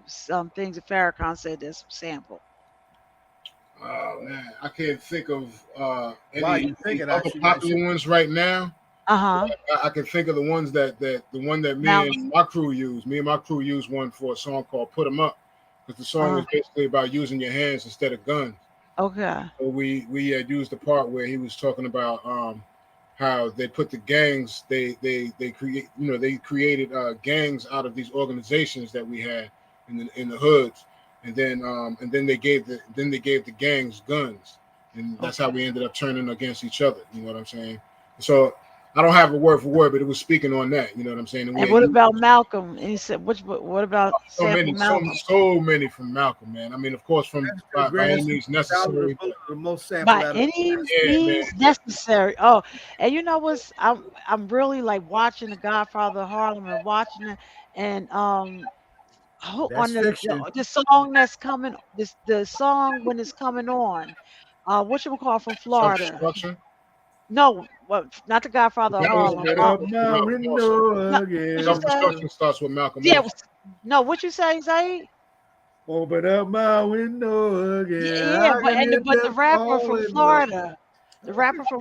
Speaker 4: things that Farrakhan said that's sample?
Speaker 14: Oh man, I can't think of
Speaker 5: any
Speaker 14: other popular ones right now. I can think of the ones that me and my crew used. Me and my crew used one for a song called "Put 'Em Up," because the song was basically about using your hands instead of guns.
Speaker 4: Okay.
Speaker 14: So we had used the part where he was talking about how they put the gangs. They created gangs out of these organizations that we had in the hoods. And then they gave the gangs guns, and that's how we ended up turning against each other. You know what I'm saying? So I don't have a word for word, but it was speaking on that. You know what I'm saying?
Speaker 4: And what about Malcolm? And he said, what about
Speaker 14: so
Speaker 4: sample
Speaker 14: many,
Speaker 4: Malcolm?
Speaker 14: so many from Malcolm, man. I mean, of course, from by any means necessary.
Speaker 5: The most sample
Speaker 4: By
Speaker 5: out of
Speaker 4: any
Speaker 14: Yeah,
Speaker 4: means necessary. Oh, and you know what's I'm really like watching The Godfather of Harlem and watching it, and
Speaker 5: that's
Speaker 4: on
Speaker 5: fiction.
Speaker 4: the song that's coming, the song when it's coming on, what you call from Florida?
Speaker 14: Self-destruction.
Speaker 4: No, well, not The Godfather of Harlem.
Speaker 5: Open up my window
Speaker 4: No, what you
Speaker 5: again.
Speaker 4: say?
Speaker 14: Self-destruction starts with Malcolm
Speaker 4: Yeah,
Speaker 14: X.
Speaker 4: no, what you say, Zaid?
Speaker 5: Open up my window again.
Speaker 4: Yeah,
Speaker 5: I can hear
Speaker 4: but the
Speaker 5: them
Speaker 4: rapper from
Speaker 5: falling.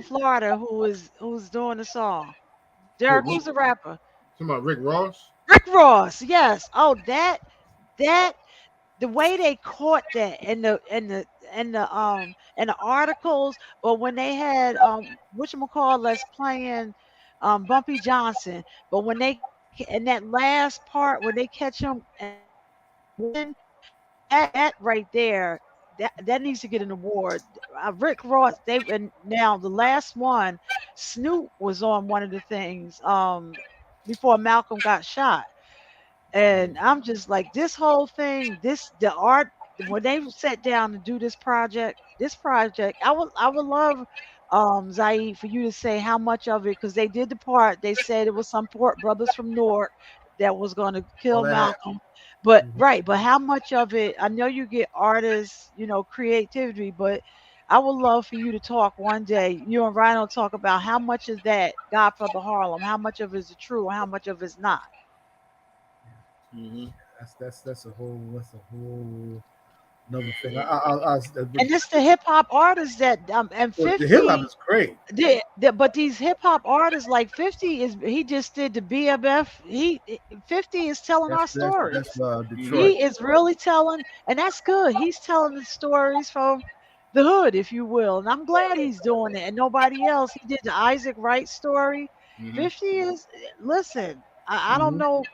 Speaker 4: Florida, who's doing the song. Derek, who's the rapper?
Speaker 14: Talking about Rick Ross.
Speaker 4: Rick Ross. Yes. Oh, that the way they caught that and the articles, but when they had whatchamacallit playing Bumpy Johnson, but when they in that last part when they catch him and win, that right there, that needs to get an award. Rick Ross, they and now the last one, Snoop was on one of the things before Malcolm got shot. And I'm just like, this whole thing, the art, when they sat down to do this project, I would love Zaid for you to say how much of it, because they did the part, they said it was some port brothers from Newark that was going to
Speaker 5: All
Speaker 4: kill
Speaker 5: that happened.
Speaker 4: Malcolm. But right, but how much of it, I know you get artists, creativity, but I would love for you to talk one day, you and Rhino talk about how much is that Godfather Harlem, how much of it is true, and how much of it's not.
Speaker 14: Mm-hmm.
Speaker 5: That's a whole another thing.
Speaker 4: And it's the hip hop artists that and
Speaker 5: The hip hop
Speaker 4: 50
Speaker 5: is great.
Speaker 4: but these hip hop artists like 50 is he just did the BMF. 50 is telling our stories.
Speaker 5: Detroit.
Speaker 4: He is really telling, and that's good. He's telling the stories from the hood, if you will. And I'm glad he's doing it. And nobody else. He did the Isaac Wright story.
Speaker 14: Mm-hmm.
Speaker 4: 50 is listen, I don't know.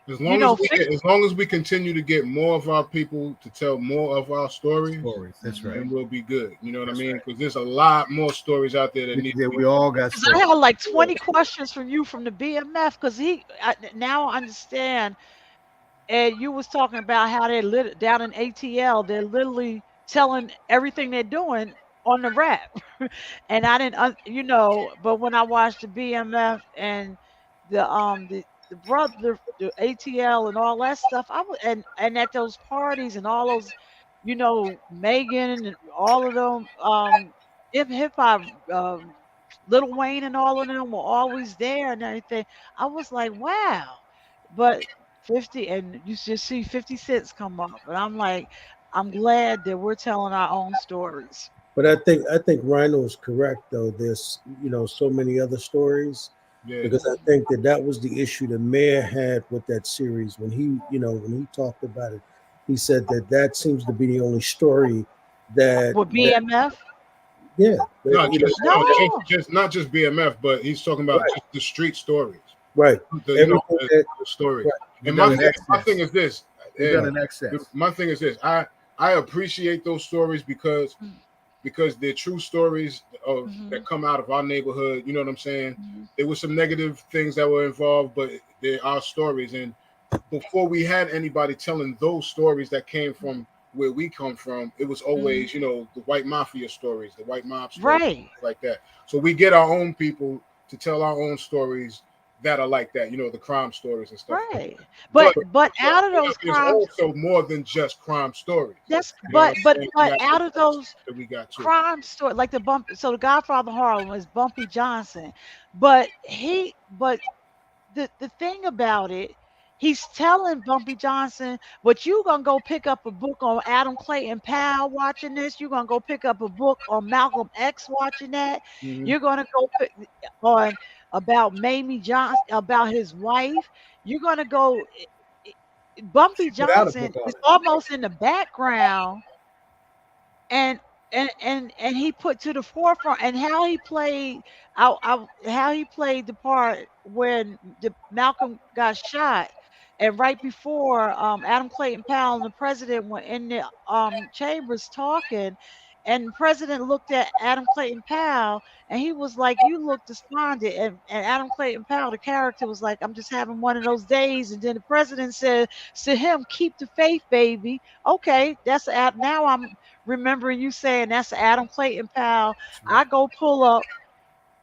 Speaker 14: As long as we continue to get more of our people to tell more of our stories,
Speaker 5: that's right.
Speaker 14: then we'll be good. You know what I mean? Because there's a lot more stories out there that need to be.
Speaker 5: We all got.
Speaker 4: I have like 20 questions from you from the BMF because now I understand. And you was talking about how they're down in ATL. They're literally telling everything they're doing on the rap, and I didn't, But when I watched the BMF and the brother, the ATL and all that stuff, I was and at those parties and all those, Megan and all of them, hip hop, Little Wayne and all of them were always there and everything. I was like, wow. But 50, and you just see 50 cents come up. And I'm like, I'm glad that we're telling our own stories.
Speaker 10: But I think Rhino is correct though. There's so many other stories. Yeah. Because I think that was the issue the mayor had with that series when he talked about it. He said that seems to be the only story that
Speaker 4: with BMF.
Speaker 10: Yeah,
Speaker 14: not just BMF, but he's talking about just the street stories.
Speaker 10: Right.
Speaker 14: The story. Right. And my thing is this. My thing is this. I appreciate those stories because they're true stories that come out of our neighborhood. You know what I'm saying? There were some negative things that were involved, but they're our stories. And before we had anybody telling those stories that came from where we come from, it was always, the white mafia stories, the white mob stories,
Speaker 4: right,
Speaker 14: like that. So we get our own people to tell our own stories that are like that, the crime stories and stuff.
Speaker 4: Right. But out of those crimes,
Speaker 14: also more than just crime stories.
Speaker 4: That's but out of those
Speaker 14: we got
Speaker 4: crime stories, like the Godfather Harlem is Bumpy Johnson, but the thing about it, he's telling Bumpy Johnson, but you gonna go pick up a book on Adam Clayton Powell watching this. You're gonna go pick up a book on Malcolm X watching that. You're gonna go pick on about Mamie Johnson, about his wife. You're gonna go. Bumpy Johnson is almost in the background, and he put to the forefront, and how he played the part when Malcolm got shot, and right before Adam Clayton Powell and the president were in the chambers talking, and the president looked at Adam Clayton Powell, and he was like, "You look despondent." And Adam Clayton Powell, the character, was like, "I'm just having one of those days." And then the president said to him, "Keep the faith, baby." Okay, now I'm remembering you saying that's Adam Clayton Powell. I go pull up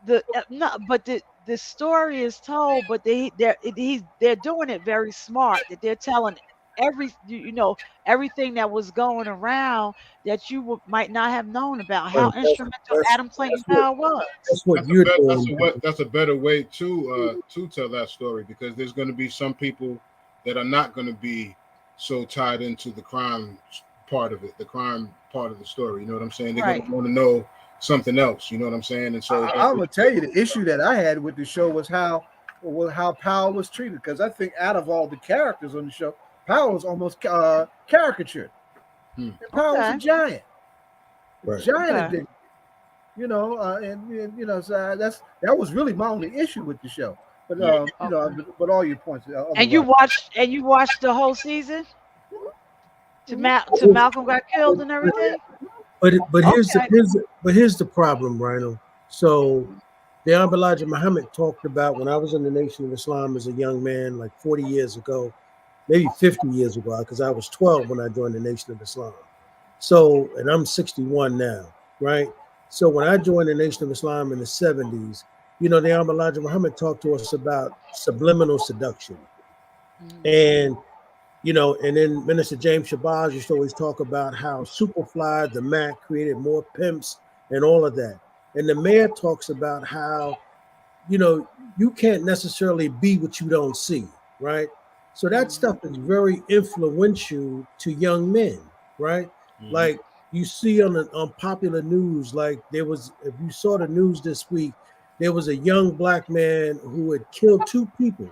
Speaker 4: the no, but the story is told, but they're doing it very smart. That they're telling everything that was going around that you might not have known about how
Speaker 10: Right.
Speaker 4: instrumental Adam Clayton Powell was.
Speaker 10: That's what you're doing.
Speaker 14: That's a better way to tell that story, because there's going to be some people that are not going to be so tied into the crime part of it, the crime part of the story. You know what I'm saying? They're going to want to know something else. You know what I'm saying? And so
Speaker 5: I'm gonna tell you, the issue that I had with the show was how Powell was treated, because I think out of all the characters on the show, Powell was almost caricatured. And Powell was a giant, giant. You know, so that was really my only issue with the show. But but all your points.
Speaker 4: And you watched the whole season to Malcolm got killed and everything.
Speaker 10: But here's the problem, Rhino. So the Honorable Elijah Muhammad talked about when I was in the Nation of Islam as a young man, like 40 years ago, maybe 50 years ago, because I was 12 when I joined the Nation of Islam. So, and I'm 61 now, right? So when I joined the Nation of Islam in the 70s, the Honorable Elijah Muhammad talked to us about subliminal seduction. And and then Minister James Shabazz used to always talk about how Superfly, the Mac, created more pimps and all of that. And the mayor talks about how, you can't necessarily be what you don't see, right? So that stuff is very influential to young men, right? Like you see on popular news, like if you saw the news this week, there was a young black man who had killed 2 people.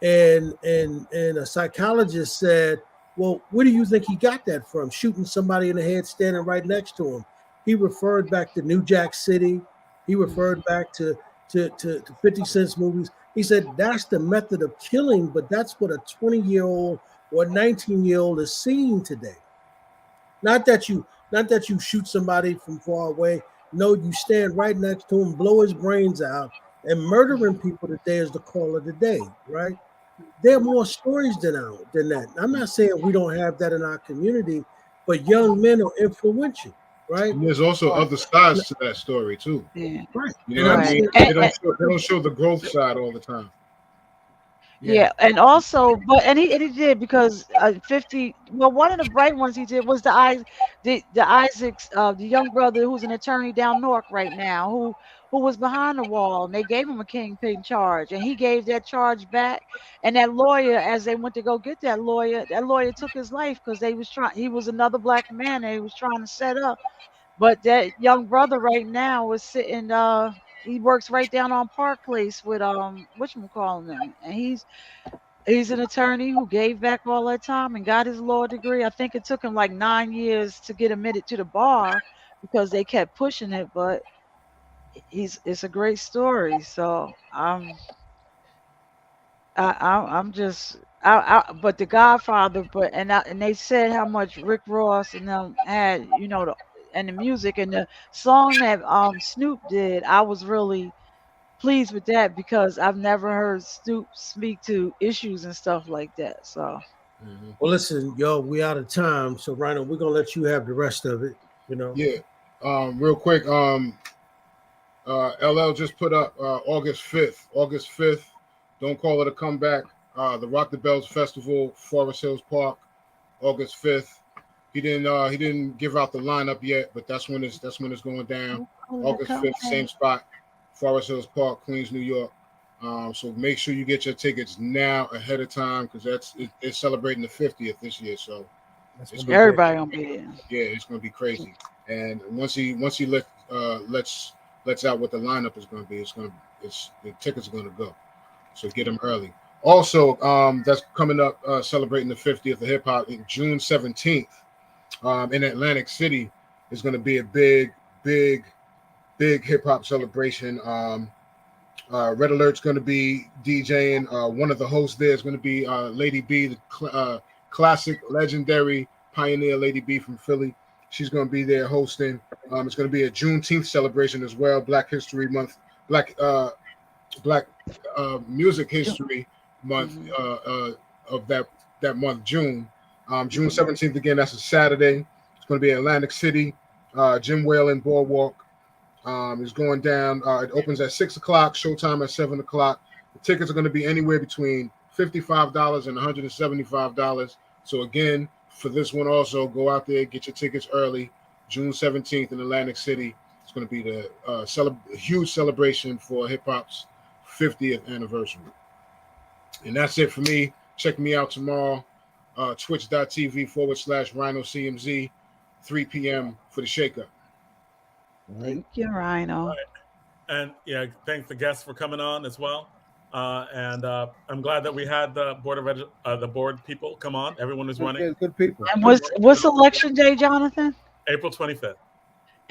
Speaker 10: And a psychologist said, well, where do you think he got that from? Shooting somebody in the head standing right next to him. He referred back to New Jack City. He referred back to 50 Cent's movies. He said that's the method of killing, but that's what a 20-year-old or 19-year-old is seeing today. Not that you shoot somebody from far away. No, you stand right next to him, blow his brains out, and murdering people today is the call of the day, right? There are more stories than that. I'm not saying we don't have that in our community, but young men are influential, right?
Speaker 14: And there's also other sides to that story too.
Speaker 4: Yeah.
Speaker 10: Right.
Speaker 14: You know what I mean? They don't show the growth side all the time.
Speaker 4: Yeah, and also, and he did, because 50. Well, one of the bright ones he did was the Isaacs, the young brother who's an attorney down Newark right now, who was behind the wall, and they gave him a kingpin charge, and he gave that charge back. And that lawyer, as they went to go get that lawyer took his life, because he was another black man that he was trying to set up. But that young brother right now is sitting. He works right down on Park Place with whatchamacallit, and he's an attorney who gave back all that time and got his law degree. I think it took him like 9 years to get admitted to the bar because they kept pushing it, but it's a great story. So but the Godfather, and they said how much Rick Ross and them had, and the music and the song that Snoop did. I was really pleased with that, because I've never heard Snoop speak to issues and stuff like that. So,
Speaker 10: well, listen, y'all, we out of time. So, Rhino, we're gonna let you have the rest of it.
Speaker 14: Yeah. Real quick. LL just put up August 5th. Don't call it a comeback. The Rock the Bells Festival, Forest Hills Park, August 5th. He didn't give out the lineup yet, but that's when it's going down. August 5th, same spot, Forest Hills Park, Queens, New York. So make sure you get your tickets now ahead of time, because it's celebrating the 50th this year. So
Speaker 4: everybody gonna be there.
Speaker 14: Yeah, it's gonna be crazy. And once he lets out what the lineup is gonna be, the tickets are gonna go. So get them early. Also, that's coming up, celebrating the 50th of hip hop in June 17th. In Atlantic City is going to be a big hip hop celebration. Red Alert's going to be DJing. One of the hosts there is going to be Lady B, the classic, legendary pioneer Lady B from Philly. She's going to be there hosting. It's going to be a Juneteenth celebration as well, Black History Month, Black Music History Month of that month, June. June 17th, again, that's a Saturday. It's going to be in Atlantic City, Jim Whalen Boardwalk. It's going down. It opens at 6 o'clock, showtime at 7 o'clock. The tickets are going to be anywhere between $55 and $175. So again, for this one also, go out there, get your tickets early. June 17th in Atlantic City. It's going to be the huge celebration for hip hop's 50th anniversary. And that's it for me. Check me out tomorrow, twitch.tv/Rhino CMZ, 3 p.m. for the shakeup.
Speaker 4: Thank you, Rhino.
Speaker 1: Right. And yeah, thanks the guests for coming on as well. And I'm glad that we had the board people come on. Everyone is running.
Speaker 5: Good people.
Speaker 4: And what's election day, Jonathan?
Speaker 1: April 25th.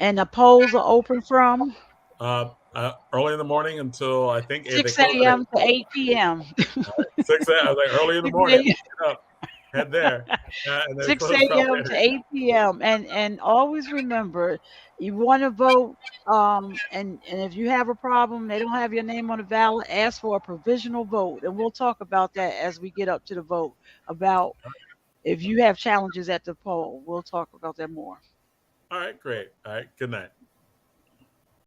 Speaker 4: And the polls are open from
Speaker 1: Early in the morning until I think
Speaker 4: 6 a.m. to 8 p.m.
Speaker 1: 6 a.m. I was like early in the morning. Get up, head there.
Speaker 4: 6 a.m. to 8 p.m. And always remember, you want to vote. And if you have a problem, they don't have your name on the ballot, ask for a provisional vote. And we'll talk about that as we get up to the vote, about if you have challenges at the poll. We'll talk about that more.
Speaker 1: All right, great. All right, good night.